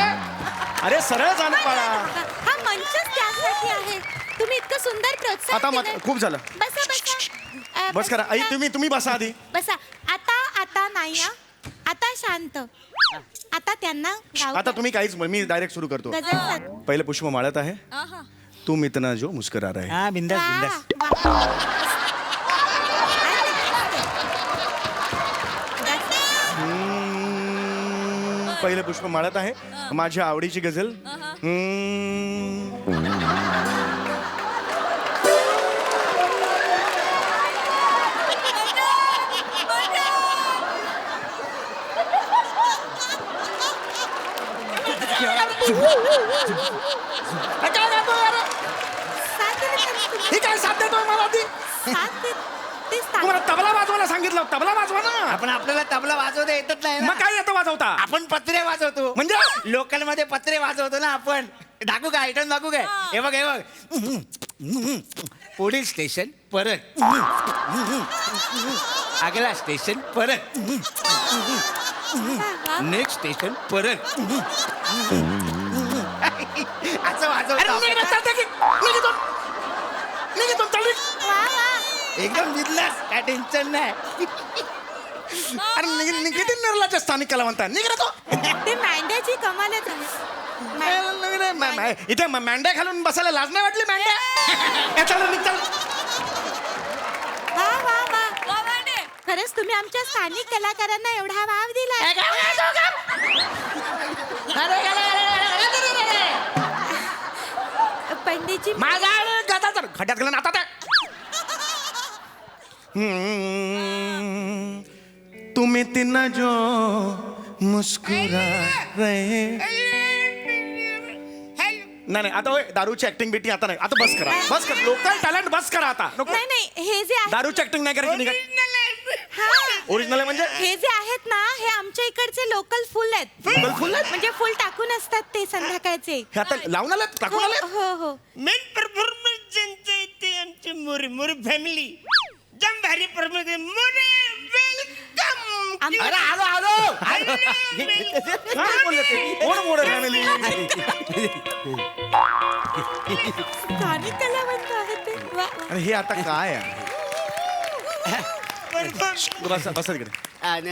अरे सरळ जा ना बाळा हा मंचच त्यासाठी आहे तुम्ही इतकं सुंदर प्रोत्साहन आता मग दिलंय. खूप झालं बसा बसा बस करा आई तुम्ही बसा आधी बसा आता नाही हा. आता शांत आता त्यांना गाऊ आता तुम्ही काहीच मी डायरेक्ट सुरू करतो गजल सांग. पहिले पुष्प माळत आहे तुम इतना जो मुस्कुरा रहा है हा बिंदास बिंदास पहिले पुष्प माळत आहे माझ्या आवडीची गझल हे काय साथ देतोय मला ती तुम्हाला तबला वाजवायला सांगितलं तबला वाजवा ना आपण आपल्याला तबला वाजवता येतच नाही ना. मग काय येतं वाजवता आपण पत्रे वाजवतो म्हणजे? लोकल मध्ये पत्रे वाजवतो ना आपण दाखवू काय आयटम दाखवू काय हे बघ हे बघ पुढील स्टेशन परत अगला स्टेशन परत नेक्स्ट स्टेशन परत असं वाजवतो एकदम बिंदास काय टेन्शन नाही अरे किती निर्लज्ज स्थानिक कलावंत निघ रे तो ते मांड्याची कमालच आहे इथे मांड्या घालून बसायला लाज नाही वाटली मांड्या चल निघ चल वा वा वा खरंच तुम्ही आमच्या स्थानिक कलाकारांना एवढा वाव दिला पंडितजी माझा खड्यात गेला आता तुम इतना जो मुस्कुरा रहे नाही आता होय दारूची ऍक्टिंग बेटी आता नाही आता बस करा लोकल टॅलेंट बस करा आता नको नाही हे जे आहे दारूची ऍक्टिंग नाही करायची हा. ओरिजिनल आहे म्हणजे हे जे आहेत ना हे आमच्या इकडचे लोकल फुल आहेत Local फुल आहेत? म्हणजे फुल टाकून असतात ते संध्याकाळचे हे आता लावून आले टाकून आले हो मेन परफॉर्मन्स ज्यांचं आहे ते आमचे मोरे मोरे फॅमिली जम भारी परफॉर्मन्स मोरे वेलकम अरे आलो काय बोलले ते कोण मोरे फॅमिली स्थानिक कलावंत आहेत ते वा. अरे हे आता काय आहे बसा तिकडे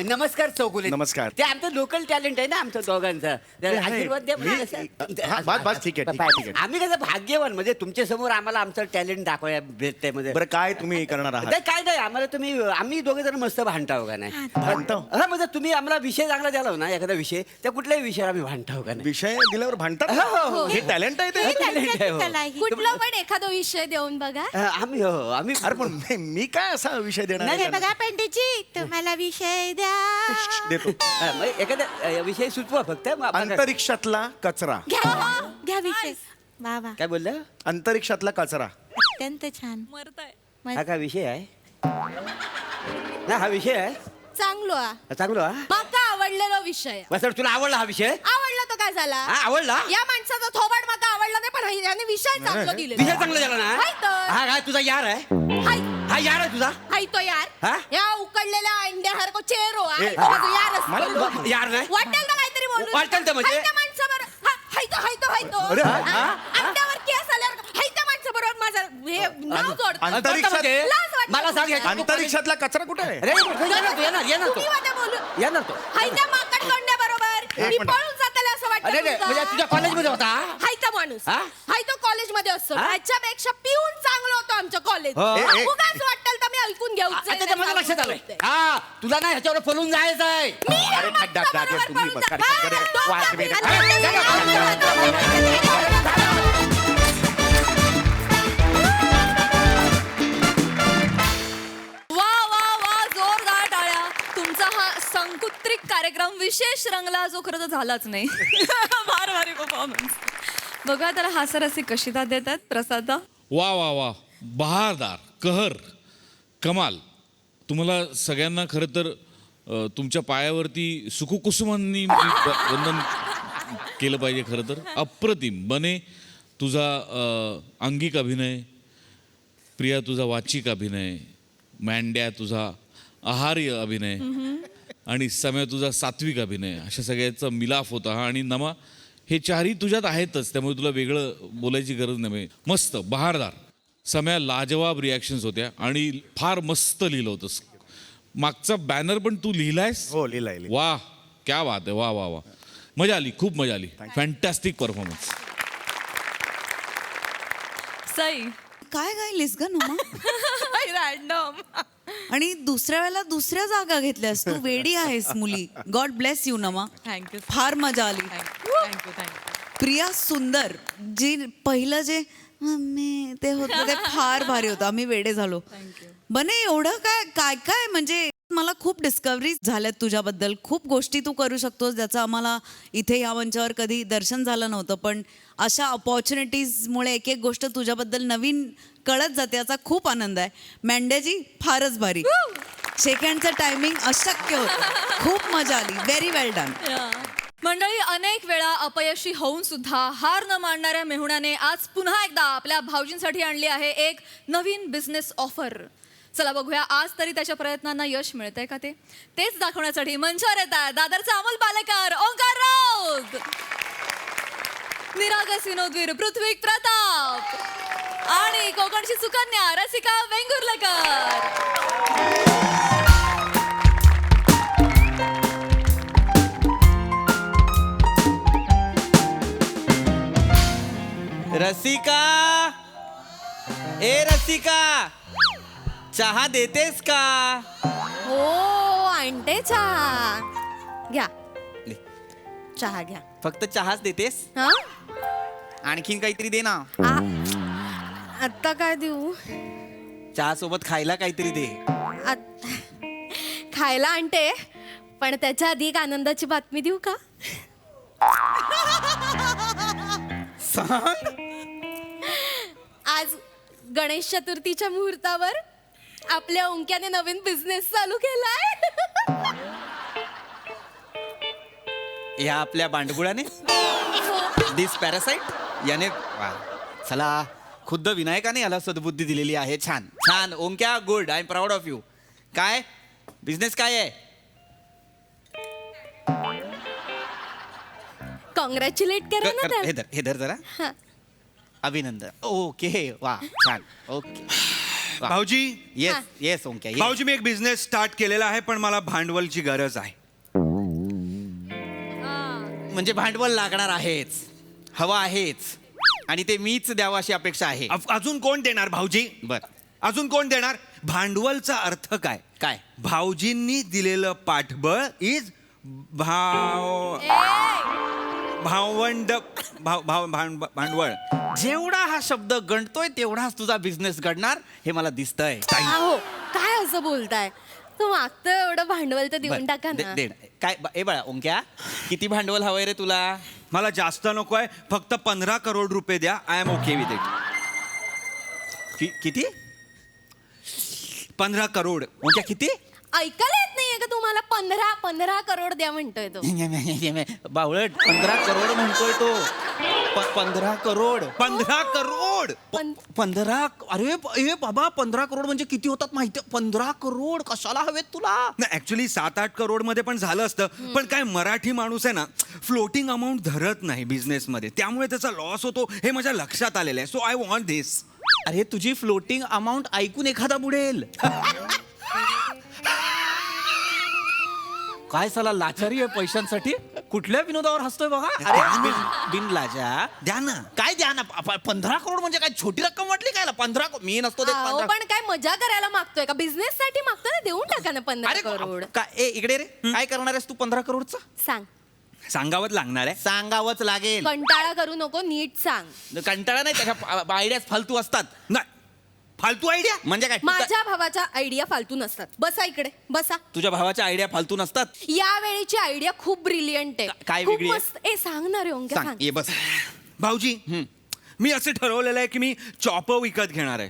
नमस्कार चौगुले नमस्कार. ते आमचं लोकल टॅलेंट आहे ना आमचं दोघांचं तर आशीर्वाद द्या म्हणजे कसं- बस ठीक आहे आम्ही कसं भाग्यवान म्हणजे तुमच्या समोर आम्हाला आमचं टॅलेंट दाखवायला भेटतंय मध्ये बरं काय तुम्ही करणार आहात नाही, काय नाही आम्हाला तुम्ही आम्ही दोघे जण मस्त भांडताव का नाही भांडताव? हा म्हणजे तुम्ही आम्हाला विषय चांगला द्याला ना एखादा विषय त्या कुठल्याही विषयावर आम्ही भांडताव का नाही विषय दिल्यावर भांडतात हो, हो, हो. हे टॅलेंट आहे ते हे talent आहे, हो. कुठला पण एखादा विषय देऊन बघा आम्ही हो आम्ही अरे पण मी काय असा विषय देणार नाही आहे हे बघा पंडितजी तुम्हाला विषय द्या देतो म्हणजे एखादा विषय सुचवा फक्त मग आपण काय- अंतरिक्षातला कचरा घ्या विषय वा वा काय बोललं अंतरिक्षातला कचरा अत्यंत छान हा काय विषय आहे ना हा विषय आहे चांगलो चांगला माका आवडलेला विषय बस तुला आवडला हा विषय आवडला तो काय झाला हा, आवडला? या माणसाचा थोबाड माका आवडला नाही पण याने विषय चांगला दिले विषय चांगला झाला ना हाय तर. हा काय तुझा यार आहे हाय हा यार आहे तुझा हाय तो यार हा? या उकडलेल्या अंड्यासारखो चेहरो ए, यार मला यार नाही वाटेल तर काहीतरी बोलू वाटेल तर म्हणजे? हाय त्या माणसाबरोबर हाय तो अरे, हा? हा? अंड्यावर केस आल्यावर हाय त्या माणसाबरोबर माझं हे नाव जोडतो अंतरिक्षात लाज वाटते मला सांग तुला. अंतरिक्षातला कचरा कुठे आहे अरे येणार तो तुम्ही वाटे बोलू येणार तो हाय त्या माकड तोंड्याबरोबर मी मिनिट. पळून जाताले असं अरे वाटतं रे, म्हणजे तुझ्या कॉलेजमध्ये होता हाय तो माणूस हा? हाय तो कॉलेजमध्ये असतो हा? त्याच्यापेक्षा पिऊन चांगलं होतं आमचं कॉलेज हो. उगाच वाटेल तर मी ऐकून घेऊ आता ते माझ्या लक्षात आलंय हा तुला ना ह्याच्यावर पळून जायचं आहे अरे खड्डा जागे तुम्ही बस वा वा वा जोरदार टाळ्या तुमचा हा संकुत्रिक कार्यक्रम विशेष रंगला जो खरं तर झालाच नाही फार भारी परफॉर्मन्स बघा त्याला हास्यरसिक कशी दाद देतात प्रसादा वा वा वा बहारदार कहर कमाल तुम्हाला सगळ्यांना खरं तर तुमच्या पायावरती सुकुकुसुमांनी वंदन केलं पाहिजे खरं तर अप्रतिम बने तुझा अंगिक अभिनय प्रिया तुझा वाचिक अभिनय मँड्या तुझा आहार्य अभिनय आणि सम्या तुझा सात्विक अभिनय अशा सगळ्याचा मिलाफ होता हा आणि नमा हे चारही तुझ्यात आहेतच त्यामुळे तुला वेगळं बोलायची गरज नाही मस्त बहारदार सम्या लाजवाब रिॲक्शन्स होत्या आणि फार मस्त लिहिलं होतंस मागचा बॅनर पण तू लिहिलायस हो लिहिलाय वा क्या बात आहे वा वा वा मजा आली खूप मजा आली फॅन्टॅस्टिक परफॉर्मन्स सई काय गायलीस ग नमा रॅन्डम आणि दुसऱ्या वेळेला दुसऱ्या जागा घेतल्यास तू वेडी आहेस मुली गॉड ब्लेस यू नमा थँक्यू फार मजा आली थँक्यू प्रिया सुंदर जी पहिलं जे मम्मी ते होतं ते फार भारी होतं आम्ही वेडे झालो बने एवढं काय काय काय म्हणजे मला खूप डिस्कवरी झाल्यात तुझ्याबद्दल खूप गोष्टी तू करू शकतोस ज्याचं आम्हाला इथे या मंचावर कधी दर्शन झालं नव्हतं पण अशा अपॉर्च्युनिटीजमुळे एक एक गोष्ट तुझ्याबद्दल नवीन कळत जाते याचा खूप आनंद आहे मँड्याजी फारच भारी सेकंडचं टायमिंग अशक्य होतं खूप मजा आली व्हेरी वेल डन मंडळी अनेक वेळा अपयशी होऊन सुद्धा हार न मानणाऱ्या मेहुण्याने आज पुन्हा एकदा आपल्या भाऊजींसाठी आणली आहे एक नवीन बिझनेस ऑफर चला बघूया आज तरी त्याच्या प्रयत्नांना यश मिळतंय का तेच दाखवण्यासाठी मंचावर येतात दादरचा अमोल पालेकर ओंकार राऊत निरागस विनोदवीर पृथ्वी प्रताप आणि कोकणची सुकन्या रसिका वेंगुर्लेकर रसिका ए रसिका चहा देतेस का हो आणते चहा घ्या ले. चहा घ्या फक्त चहाच देतेस हा आणखीन काहीतरी दे ना. आत्ता काय देऊ चहा सोबत खायला काहीतरी दे. खायला आणते पण त्याच्या आधी एक आनंदाची बातमी देऊ का सांग. आज गणेश चतुर्थीच्या मुहूर्तावर आपल्या ओंक्याने नवीन बिझनेस चालू केलाय. या आपल्या बांडगुळाने दिस पॅरासाइट याने वा. चला खुद्द विनायकाने याला सद्बुद्धी दिलेली आहे. छान छान Onkya good. I am proud of you. काय बिझनेस काय आहे. कॉंग्रॅच्युलेट करा ना त्याला. हे धर जरा. हा. अभिनंदन. ओके वा छान. ओके भाऊजी येस येस ओंक्या yes. भाऊजी मी एक बिझनेस स्टार्ट केलेला आहे पण मला भांडवलची गरज आहे. म्हणजे भांडवल लागणार आहेच हवा आहेच आणि ते मीच द्यावं अशी अपेक्षा आहे. अजून कोण देणार भाऊजी. बर अजून कोण देणार. भांडवलचा अर्थ काय. काय भाऊजींनी दिलेलं पाठबळ इज भावंड भांडवल. जेवढा हा शब्द गणतोय तेवढाच तुझा बिझनेस घडणार हे मला दिसतंय. हो काय असं बोलताय तू मागतोय एवढं भांडवल तर देऊन टाका ना. काय ए बाळा ओंक्या किती भांडवल हवंय रे तुला. मला जास्त नको आहे फक्त 15 करोड रुपये द्या. I am okay with it. किती 15 करोड. ओंक्या किती ऐकायला येत नाहीये का तुम्हाला 15 करोड द्या म्हणतोय तो. बावळट 15 करोड म्हणतोय तो. 15 करोड 15 करोड 15 अरे ए बाबा 15 करोड म्हणजे किती होतात माहिती. 15 करोड कशाला हवेत तुला. नाही ऍक्च्युली 7-8 करोड मध्ये पण झालं असतं पण काय मराठी माणूस आहे ना फ्लोटिंग अमाऊंट धरत नाही बिझनेस मध्ये त्यामुळे त्याचा लॉस होतो हे माझ्या लक्षात आलेलं आहे. सो आय वॉन्ट दिस. अरे तुझी फ्लोटिंग अमाऊंट ऐकून एखादा बुडेल. काय साला लाचारी आहे पैशांसाठी. कुठल्या विनोदावर हसतोय बघा. अरे बिन लाजा द्या ना. काय द्या ना. 15 करोड म्हणजे काय छोटी रक्कम वाटली काय. 15 मी नसतो देत 15. पण काय मजा करायला मागतोय का बिझनेस साठी मागतोय ना देऊन टाका ना 15 करोड. काय इकडे रे काय करणार आहेस तू 15 करोडचं. सांग सांगावंच लागणार आहे. सांगावंच लागेल. कंटाळा करू नको नीट सांग. कंटाळा नाही त्याच्या आयडियाज फालतू असतात. नाही फालतू आयडिया म्हणजे काय. माझ्या भावाच्या आयडिया फालतू नसतात. बसा इकडे बसा. तुझ्या भावाच्या आयडिया फालतू नसतात. या वेळेची आयडिया खूप ब्रिलियंट आहे. काय खूप वेगळी आहे? मस्त. ए सांगणार आहे सांग ये बस. भाऊजी मी असं ठरवलेलं आहे की मी चॉपर विकत घेणार आहे.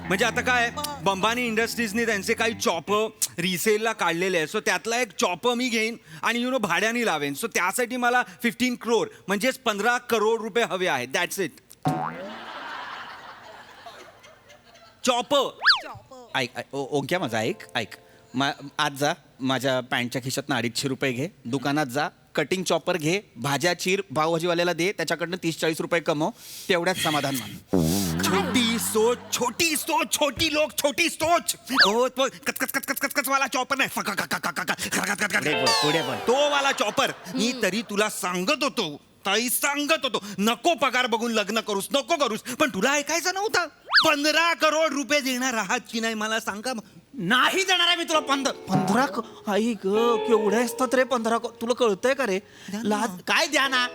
म्हणजे आता काय बंबानी इंडस्ट्रीजनी त्यांचे काही चॉपर रिसेलला काढलेले आहे. सो त्यातला एक चॉपर मी घेईन आणि भाड्याने लावेन. सो त्यासाठी मला 15 करोड म्हणजेच 15 करोड रुपये हवे आहेत. That's it. चॉपर ऐक ओंक्या माझा ऐक आज जा माझ्या पॅन्टच्या खिशातनं 250 रुपये घे. दुकानात जा कटिंग चॉपर घे. भाज्या चीर भावभाजीवाल्याला दे. त्याच्याकडनं 30-40 रुपये कमव. तेवढ्याच समाधान मान. छोटी सोच छोटी लोक छोटी सोच. कच वाला चॉपर नाही पुढे पण तो वाला चॉपर. मी तरी तुला सांगत होतो नको पगार बघून लग्न करूस पण तुला ऐकायचं नव्हतं. 15 करोड रुपये देणार आहात की नाही मला सांगा. नाही देणार आहे मी तुला 15 आई ग केवढे असतात रे 15. तुला कळतंय का रे. लाज काय द्या ना.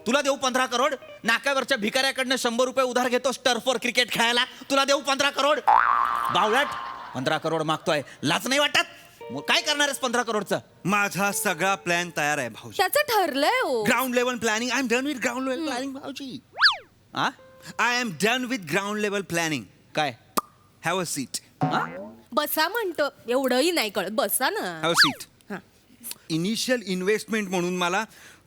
तुला देऊ 15 करोड. नाक्यावरच्या भिकाऱ्याकडनं 100 रुपये उधार घेतो टर्फवर क्रिकेट खेळायला. तुला देऊ 15 करोड. बावळट 15 करोड मागतोय. लाज नाही वाटत. काय करणार आहेस 15 करोडचं. माझा सगळा प्लॅन तयार आहे भाऊजी. त्याचं ठरलंय ground level planning. I am done with ground level planning भाऊजी. I am done with ground level planning. काय हॅव अ सीट. बसा म्हणतो. एवढंही नाही कळत. बसा ना. Have a seat. Initial investment म्हणून मला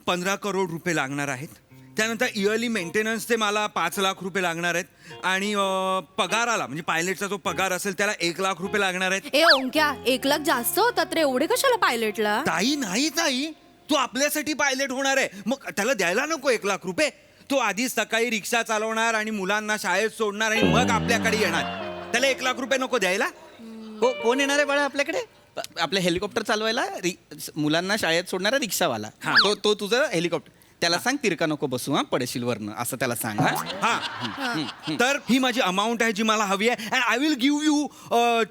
15 करोड रुपये लागणार आहेत. त्यानंतर इयरली मेंटेनन्सचे मला 5 लाख रुपये लागणार आहेत आणि पगाराला म्हणजे पायलटचा जो पगार असेल त्याला 1 लाख रुपये लागणार आहेत. ए ओंक्या 1 लाख जास्त होतात रे. एवढे कशाला पायलटला. ताई तू आपल्यासाठी पायलट होणार आहे मग त्याला द्यायला नको 1 लाख रुपये. तो आधी सकाळी रिक्षा चालवणार आणि मुलांना शाळेत सोडणार आणि मग आपल्याकडे येणार. त्याला 1 लाख रुपये नको द्यायला. कोण येणार आहे बाळा आपल्याकडे. आपलं हेलिकॉप्टर चालवायला मुलांना शाळेत सोडणारा रिक्षावाला. तो तुझं हेलिकॉप्टर. त्याला सांग तिरका नको बसू हा पडशील वरनं असं त्याला सांग हा तर ही माझी अमाऊंट आहे जी मला हवी आहे and I will give you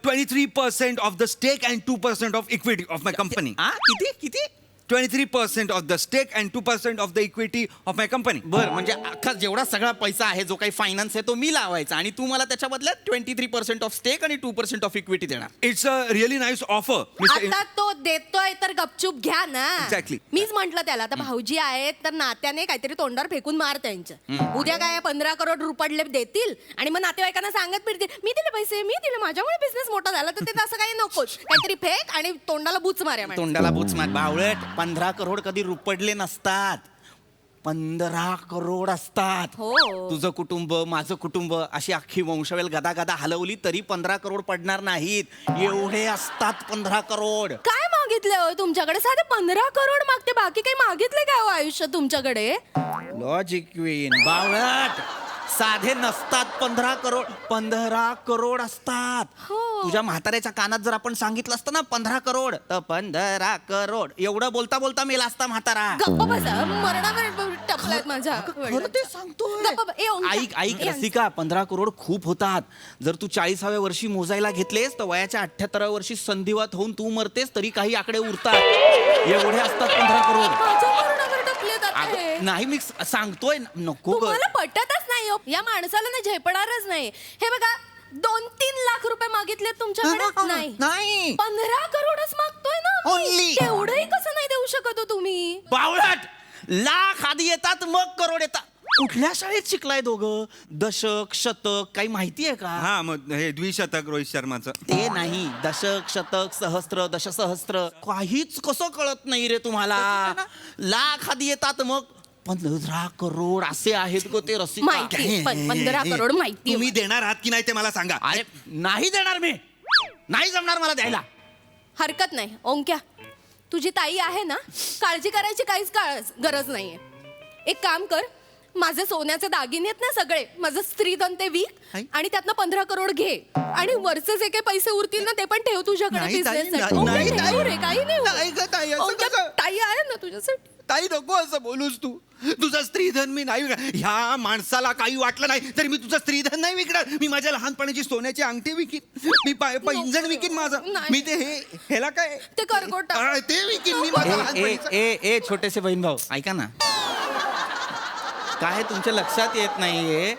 23% of the stake and 2% of equity of my company. किती किती 23% of the stake and 2% of the equity of my company. बरं म्हणजे अख्खा जेवढा सगळा पैसा आहे जो काही फायनान्स आहे तो मी लावायचा आणि तू मला त्याच्या बदल्यात 23% ऑफ स्टेक आणि 2% ऑफ इक्विटी देणार. It's a really nice offer आता तो देतोय तर गपचूप घ्या ना. Exactly. मीच म्हंटल त्याला आता भाऊजी आहेत तर नात्याने काहीतरी तोंडावर फेकून मार त्यांच्या. उद्या काय 15 करोड रुपये देतील आणि मग नातेवाईकांना सांगत फिरतील मी दिले पैसे मी दिले माझ्यामुळे बिझनेस मोठा झाला तर ते असं काही नकोच. काहीतरी फेक आणि तोंडाला बुच मार्या. तोंडाला बुच मार बावळट. 15 करोड कधी रुपडले नसतात. 15 करोड असतात. तुझं कुटुंब माझं कुटुंब अशी अख्खी वंशवेल गदा गदा हलवली तरी 15 करोड पडणार नाहीत. एवढे असतात 15 करोड. काय मागितले हो तुमच्याकडे? साधे 15 करोड मागते, बाकी काही मागितले काय हो आयुष्यात तुमच्याकडे? लॉजिक क्वीन बावळट. साधे नसतात 15 करोड. 15 करोड असतात. तुझ्या म्हाताऱ्याच्या कानात जर आपण सांगितलं असतं ना 15 करोड तर 15 करोड एवढं बोलता बोलता मेला असता म्हातारा. गप्प बसा, मरणावर टपलात माझा. ते सांगतो. ऐक ऐक रसिका 15 करोड खूप होतात. जर तू 40व्या वर्षी मोजायला घेतलेस तर वयाच्या 78व्या वर्षी संधिवात होऊन तू मरतेस तरी काही आकडे उरतात. एवढे असतात 15 करोड. नाही मी सांगतोय नको. मला पटतच नाही हो. या माणसाला ना झेपणारच नाही. हे बघा 2-3 लाख रुपये मागितले तुमच्याकडे नाही 15 करोडच मागतोय ना. Only. तेवढंही कसं नाही देऊ शकत हो तुम्ही? बावळट. लाख आधी येतात मग करोड येतात. कुठल्या शाळेत शिकलाय दोघं? दशक शतक काही माहिती आहे का? हा मग हे द्विशतक रोहित शर्माचं ते नाही. दशक शतक सहस्त्र दशसहस्त्र काहीच कसं कळत नाही रे तुम्हाला. लाख आधी येतात मग 15 करोड असे आहेत गो ते रसिका. माहिती 15 करोड माहिती. तुम्ही देणार आहात की नाही ते मला सांगा. अरे नाही देणार मी. नाही जमणार मला द्यायला. हरकत नाही ओंक्या, तुझी ताई आहे ना, काळजी करायची काहीच गरज नाहीये. एक काम कर, माझे सोन्याचे दागिने आहेत ना सगळे, माझं स्त्रीधन ते विक आणि त्यातनं 15 करोड घे आणि वरचे जे काही पैसे उरतील ना ते पण ठेव तुझ्याकडे बिझनेससाठी. काही नाही. ओंक्या, ताई आहे ना तुझ्यासाठी. ताई नको असं बोलूस तू. तुझं स्त्रीधन मी नाही विकणार. ह्या माणसाला काही वाटलं नाही तरी मी तुझं स्त्रीधन नाही विकणार. मी माझ्या लहानपणाची सोन्याची अंगठी विकीन. मी पैंजण विकीन माझं. मी ते ह्याला काय ते करगोट ते विकीन मी माझं. ए छोटेसे बहीण भाऊ ऐका ना. काय तुमच्या लक्षात येत नाहीये.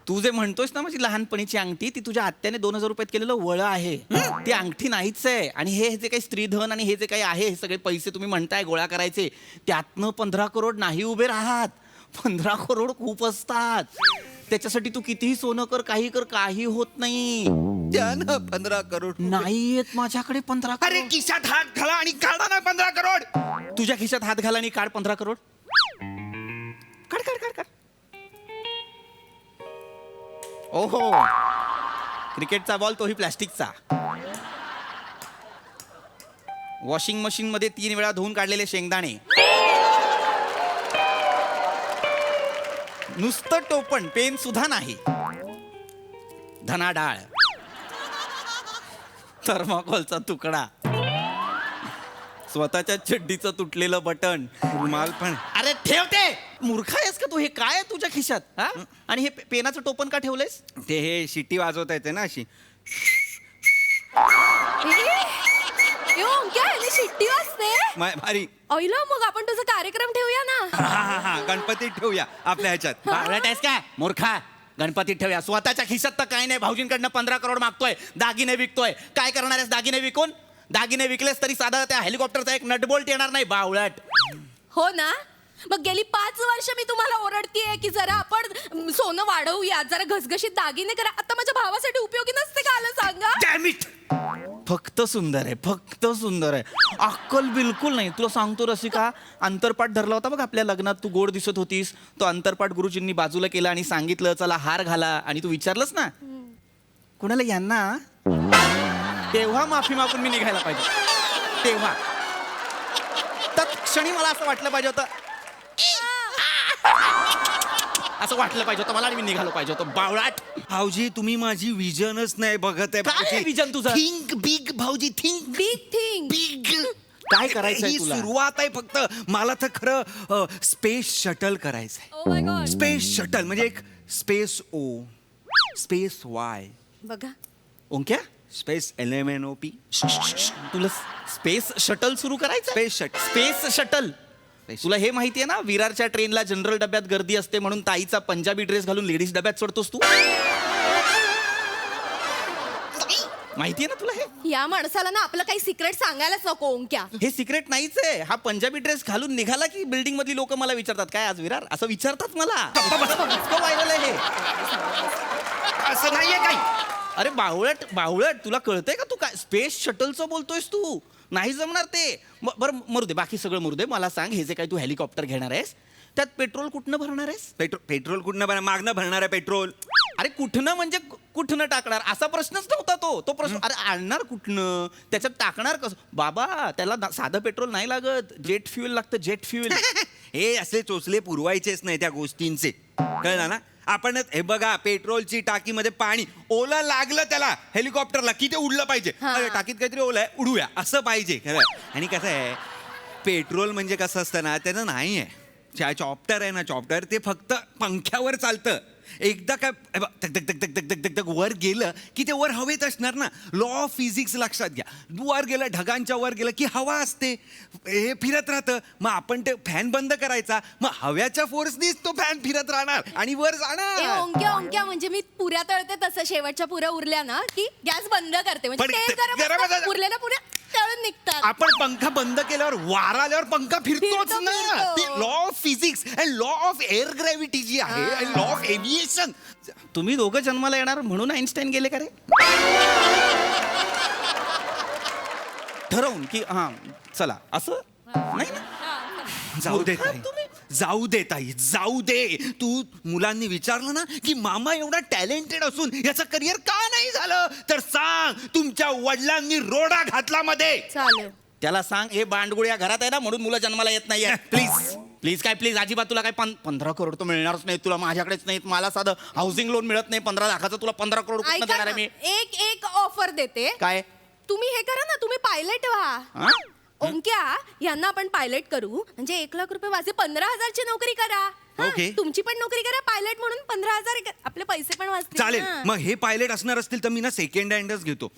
तू जे म्हणतोस ना माझी लहानपणीची अंगठी ती तुझ्या आत्याने 2000 रुपयात केलेलं वळं आहे. ती अंगठी नाहीच आहे. आणि हे जे काही स्त्रीधन आणि हे जे काही आहे हे सगळे पैसे तुम्ही म्हणताय गोळा करायचे त्यातनं 15 करोड नाही उभे राहत. 15 करोड खूप असतात. त्याच्यासाठी तू कितीही सोनं कर काही कर काही होत नाही. 15 करोड नाही येत माझ्याकडे 15 करोड. अरे खिशात हात घाला आणि काढा ना 15 करोड. तुझ्या खिशात हात घाला आणि काढ 15 करोड. काढ काढ काढ काढ. ओहो क्रिकेटचा बॉल तोही प्लॅस्टिकचा. वॉशिंग मशीन मध्ये 3 वेळा धुवून काढलेले शेंगदाणे. नुसतं टोपण पेन सुद्धा नाही. धना डाळ थर्माकोलचा तुकडा. स्वतःच्या चड्डीचं तुटलेलं बटन. रुमाल पण. अरे ठेवते. मूर्ख आहेस का तू? हे काय आहे तुझ्या खिशात? हा आणि हे पेनाचं टोपण का ठेवलंयस? ते हे शिट्टी वाजवता येते ना अशी. शिट्टी वाजते भारी. ऑइलो मग आपण तुझा कार्यक्रम ठेवूया ना. हा गणपतीत ठेवूया आपल्या ह्याच्यात. बावळट आहेस काय मूर्खा? गणपतीत ठेवूया. स्वतःच्या खिशात तर काही नाही. भाऊजींकडनं 15 करोड मागतोय. दागिने विकतोय. काय करणार आहेस दागिने विकून? दागिने विकलेस तरी साधा त्या हेलिकॉप्टरचा एक नटबोल्ट येणार नाही बावळट. हो ना. मग गेली 5 वर्ष मी तुम्हाला ओरडतीये की जरा आपण सोनं वाढवूया, जरा घसघशीत दागिने करा. आता माझ्या भावासाठी उपयोगी नसते का आलं सांगा? Dam it. फक्त सुंदर आहे. फक्त सुंदर आहे. अक्कल बिलकुल नाही. तुला सांगतो रसिका अंतरपाठ धरला होता बघ आपल्या लग्नात. तू गोड दिसत होतीस. तो अंतरपाठ गुरुजींनी बाजूला केला आणि सांगितलं चला हार घाला आणि तू विचारलंस ना कुणाला यांना. तेव्हा माफी मागून मी निघायला पाहिजे. तेव्हा तत्क्षणी मला असं वाटलं पाहिजे होतं. असं वाटलं पाहिजे होतं मला आणि मी निघालो पाहिजे होतं. बावळाट. भाऊजी तुम्ही माझी विजनच नाही बघत आहे. काय विजन तुझं? थिंक बिग भाऊजी. Think big thing. बिग. काय करायचंय ही तुला? सुरुवात आहे फक्त. मला तर खरं स्पेस शटल करायचंय. Oh my God. Space shuttle म्हणजे एक स्पेस ओ, स्पेस वाय, बघा ओंक्या स्पेस LMNOP. तुला स्पेस शटल सुरू करायचं? Space shuttle. तुला हे माहितीये ना, विरारच्या ट्रेनला जनरल डब्यात गर्दी असते म्हणून ताईचा पंजाबी ड्रेस घालून लेडीज डब्यात चढतोस तू? माहितीये ना तुला हे? या माणसाला ना आपलं काही सिक्रेट सांगायलाच नको ओंक्या. हे सिक्रेट नाहीच आहे. हा पंजाबी ड्रेस घालून निघाला की बिल्डिंग मधली लोक मला विचारतात, काय आज विरार, असं विचारतात मला. इतकं व्हायरल आहे हे. असं नाहीये काही. अरे बावळट बावळट, तुला कळतंय का? तू काय स्पेस शटलचं बोलतोयस तू? नाही जमणार ते. बरं मरू दे, बाकी सगळं मरू दे. मला सांग, हे जे काही तू हेलिकॉप्टर घेणार आहेस त्यात पेट्रोल कुठनं भरणार आहेस? पेट्रोल कुठनं भरणार? मागणं भरणार आहे पेट्रोल. अरे कुठनं म्हणजे कुठनं टाकणार असा प्रश्नच नव्हता तो प्रश्न. अरे आणणार कुठनं, त्याच्यात टाकणार कसं? बाबा त्याला साधं पेट्रोल नाही लागत, जेट फ्युएल लागतं, जेट फ्युएल. हे असे चोचले पुरवायचेच नाही त्या गोष्टींचे, कळलं ना? आपण हे बघा, पेट्रोलची टाकीमध्ये पाणी ओला लागलं त्याला हेलिकॉप्टरला की ते उडलं पाहिजे. अरे टाकीत काहीतरी ओलं आहे, उडूया असं पाहिजे, खरं. आणि कसं आहे, पेट्रोल म्हणजे कसं असतं ना, त्याचं नाही आहे. चॉप्टर आहे ना, चॉप्टर ते फक्त पंख्यावर चालतं. एकदा काय धक धक धक धक धक धक धक धक वर गेलं की ते वर हवेत असणार ना. लॉ ऑफ फिजिक्स लक्षात घ्या. वर गेलं, ढगांच्या वर गेलं की हवा असते, हे फिरत राहतं. मग आपण ते फॅन बंद करायचा, मग हव्याच्या फोर्सनीच तो फॅन फिरत राहणार आणि वर जाणार. ओंक्या म्हणजे मी पुऱ्या तळते तसं, शेवटच्या पुऱ्या उरल्या ना की गॅस बंद करते, म्हणजे ते गरम असतात, उरलेल्या पुऱ्या तळून निघतात. आपण पंखा बंद केल्यावर वारा आल्यावर पंखा फिरतोच ना. ती law of physics and law of air gravity जी आहे, लॉ ऑफ एव्हिएशन. तुम्ही दोघं जन्माला येणार म्हणून आईन्स्टाईन गेले का रे? ठरवून की हा चला असं नाही ना. जाऊ दे ताई, जाऊ दे ताई, जाऊ दे. तू मुलांनी विचारलं ना की मामा एवढा टॅलेंटेड असून याचं करिअर का नाही झालं, तर सांग तुमच्या वडिलांनी रोडा घातला मध्ये. चालेल. त्याला सांग, हे बांडगुळ या घरात आहे ना म्हणून मुलं जन्माला येत नाहीये. प्लीज प्लीज काय प्लीज अजिबात. तुला काय 15 करोड तर मिळणारच नाही तुला, माझ्याकडेच नाहीत. मला साधं हाऊसिंग लोन मिळत नाही 15 लाखाचं, तुला 15 करोड कुठनं ऐका देणार ना, आहे मी? एक ऑफर देते. काय? तुम्ही हे करा ना, तुम्ही पायलट व्हा. हा? ओंक्या यांना आपण पायलट करू, म्हणजे 1 लाख रुपये वाचे 15,000ची नोकरी करा. हा, ओके. तुमची पण नोकरी करा पायलट म्हणून, 15,000 आपले पैसे पण वाचतील. चालेल. हा. मग हे पायलट असणार असतील तर मी ना सेकंड हँडच घेतो.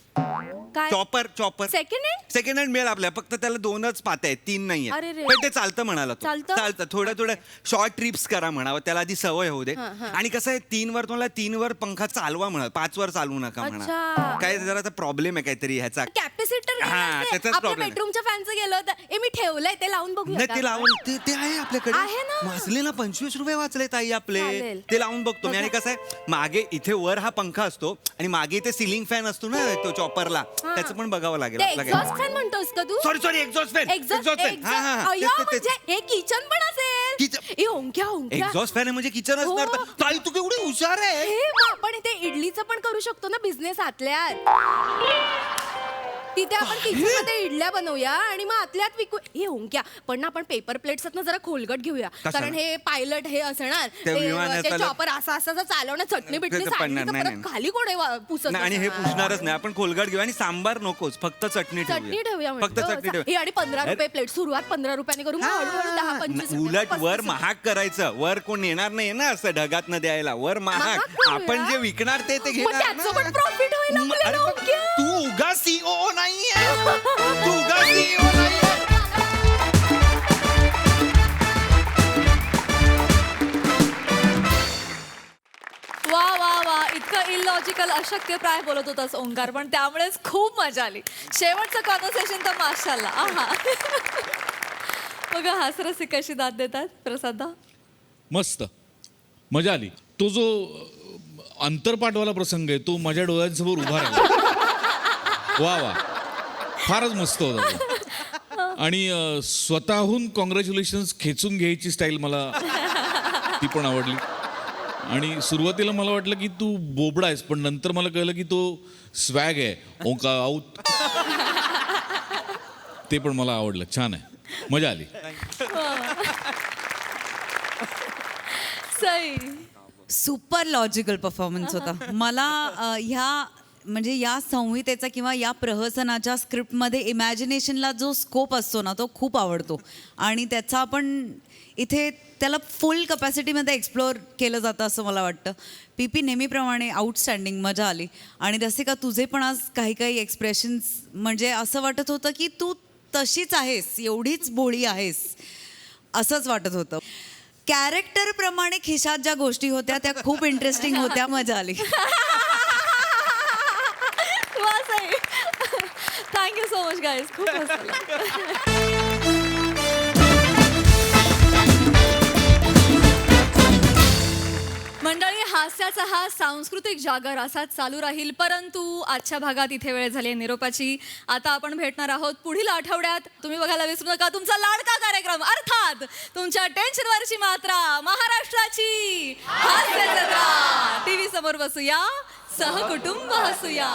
काय? Chopper second hand? Second hand मिळेल आपल्याला, फक्त त्याला 2च पाते आहेत, 3 नाही अरे रे. पण ते चालतं म्हणाला तो. चालतं? थोडं शॉर्ट ट्रिप्स करा म्हणावं, त्याला आधी सवय होऊ दे. हा, हा. आणि कसं आहे, 3 वर तुम्हाला 3 वर पंखा चालवा म्हणा, 5 वर चालवू नका म्हणा. अच्छा. काय जरा प्रॉब्लेम आहे काहीतरी ह्याचा. कॅपॅसिटर हा, त्याचाच आपल्या problem आहे. बेडरूमच्या फॅनचं गेलं होतं, मी ठेवलंय ते लावून बघूया नाही का? ते लावून ते आहे आपल्याकडे. आहे ना. वाचले ना, 25 रुपये वाचले ताई आपले. चालेल. ते लावून बघतो मी. आणि कसं आहे, मागे इथे वर हा पंखा असतो आणि मागे इथे सिलिंग फॅन असतो ना तो चॉपरला, त्याचं पण बघावं लागेल ते आपल्याला. एक्झॉस्ट फॅन म्हणतोस का तू? Sorry exhaust fan. एक्झॉस्ट अय्यो, म्हणजे हे किचन पण असेल. ए ओंक्या एक्झॉस्ट फॅन म्हणजे किचन हो. असणार. ताई तू केवढी हुशार आहे. हे मग आपण इथे इडलीचं पण करू शकतो ना बिझनेस आतल्यात. तिथे आपण किचन मध्ये इडल्या बनवूया आणि मग आतल्यात विकू. हे ओंक्या पण ना आपण पेपर प्लेट्स ना जरा खोलगट घेऊया, कारण हे पायलट हे असणार ते विमानाचं चॉपर असं जर चालवणं, चटणी बिटणी ते सांडली पडणार तर नाही, परत नाही. खाली कोण पुसत नाही, आणि हे बसणार? पुसणारच नाही आपण. खोलगट घेऊ आणि सांबार नकोच, फक्त चटणी ठेवूया फक्त चटणी हे. आणि 15 रुपये प्लेट, सुरुवात 15 रुपयाने करू, मग हळूहळू 10-25 उलट वर महाग करायचं. वर कोण येणार नाही ना असं ढगात न द्यायला. वर महाग करूया. आपण जे विकणार ते मग घेणार त्याचं पण प्रॉफिट होईल आपल्याला, अरे पण ओंक्या. तू उगा सीओ नाहीये. तू उगा सीओ नाहीये. वा वा वा, इतकं इलॉजिकल अशक्यप्राय बोलत होतास ओंकार, पण त्यामुळेच खूप मजा आली. शेवटचं कॉन्व्हर्सेशन तर माशाल्ला. आहा. बघा हासरसी कशी दाद देतात प्रसादा. मस्त मजा आली. तो जो अंतरपाठवाला प्रसंग आहे तो माझ्या डोळ्यांसमोर उभा राहिला. वा वा, फारच मस्त होता तो. आणि स्वतःहून कॉंग्रॅच्युलेशन्स खेचून घ्यायची स्टाईल मला ती पण आवडली. आणि सुरुवातीला मला वाटलं की तू बोबडा आहेस, पण नंतर मला कळलं की तो स्वॅग आहे. ओंका आऊट ते पण मला आवडलं. छान आहे, मजा आली. सई सुपर लॉजिकल परफॉर्मन्स होता. मला ह्या म्हणजे या संहितेचा किंवा या प्रहसनाच्या स्क्रिप्टमध्ये इमॅजिनेशनला जो स्कोप असतो ना तो खूप आवडतो आणि त्याचा आपण इथे त्याला फुल कपॅसिटीमध्ये एक्सप्लोअर केलं जातं असं मला वाटतं. पी नेहमीप्रमाणे आउटस्टँडिंग, मजा आली. आणि रसिका तुझे पण आज काही काही एक्सप्रेशन्स म्हणजे असं वाटत होतं की तू तशीच आहेस, एवढीच भोळी आहेस असंच वाटत होतं. कॅरेक्टरप्रमाणे खिशात ज्या गोष्टी होत्या त्या खूप इंटरेस्टिंग होत्या, मजा आली. थँक्यू सो मच गाईज, खूप मस्त झालं. मंडळी, हास्याचा हा सांस्कृतिक जागर असाच चालू राहील, परंतु आजच्या भागात इथे वेळ झाली आहे निरोपाची. आता आपण भेटणार आहोत पुढील आठवड्यात. तुम्ही बघायला विसरू नका तुमचा लाडका कार्यक्रम, अर्थात तुमच्या टेन्शनवरची मात्रा, महाराष्ट्राची हास्य जत्रा. टीव्ही समोर बसूया, सहकुटुंब हसूया.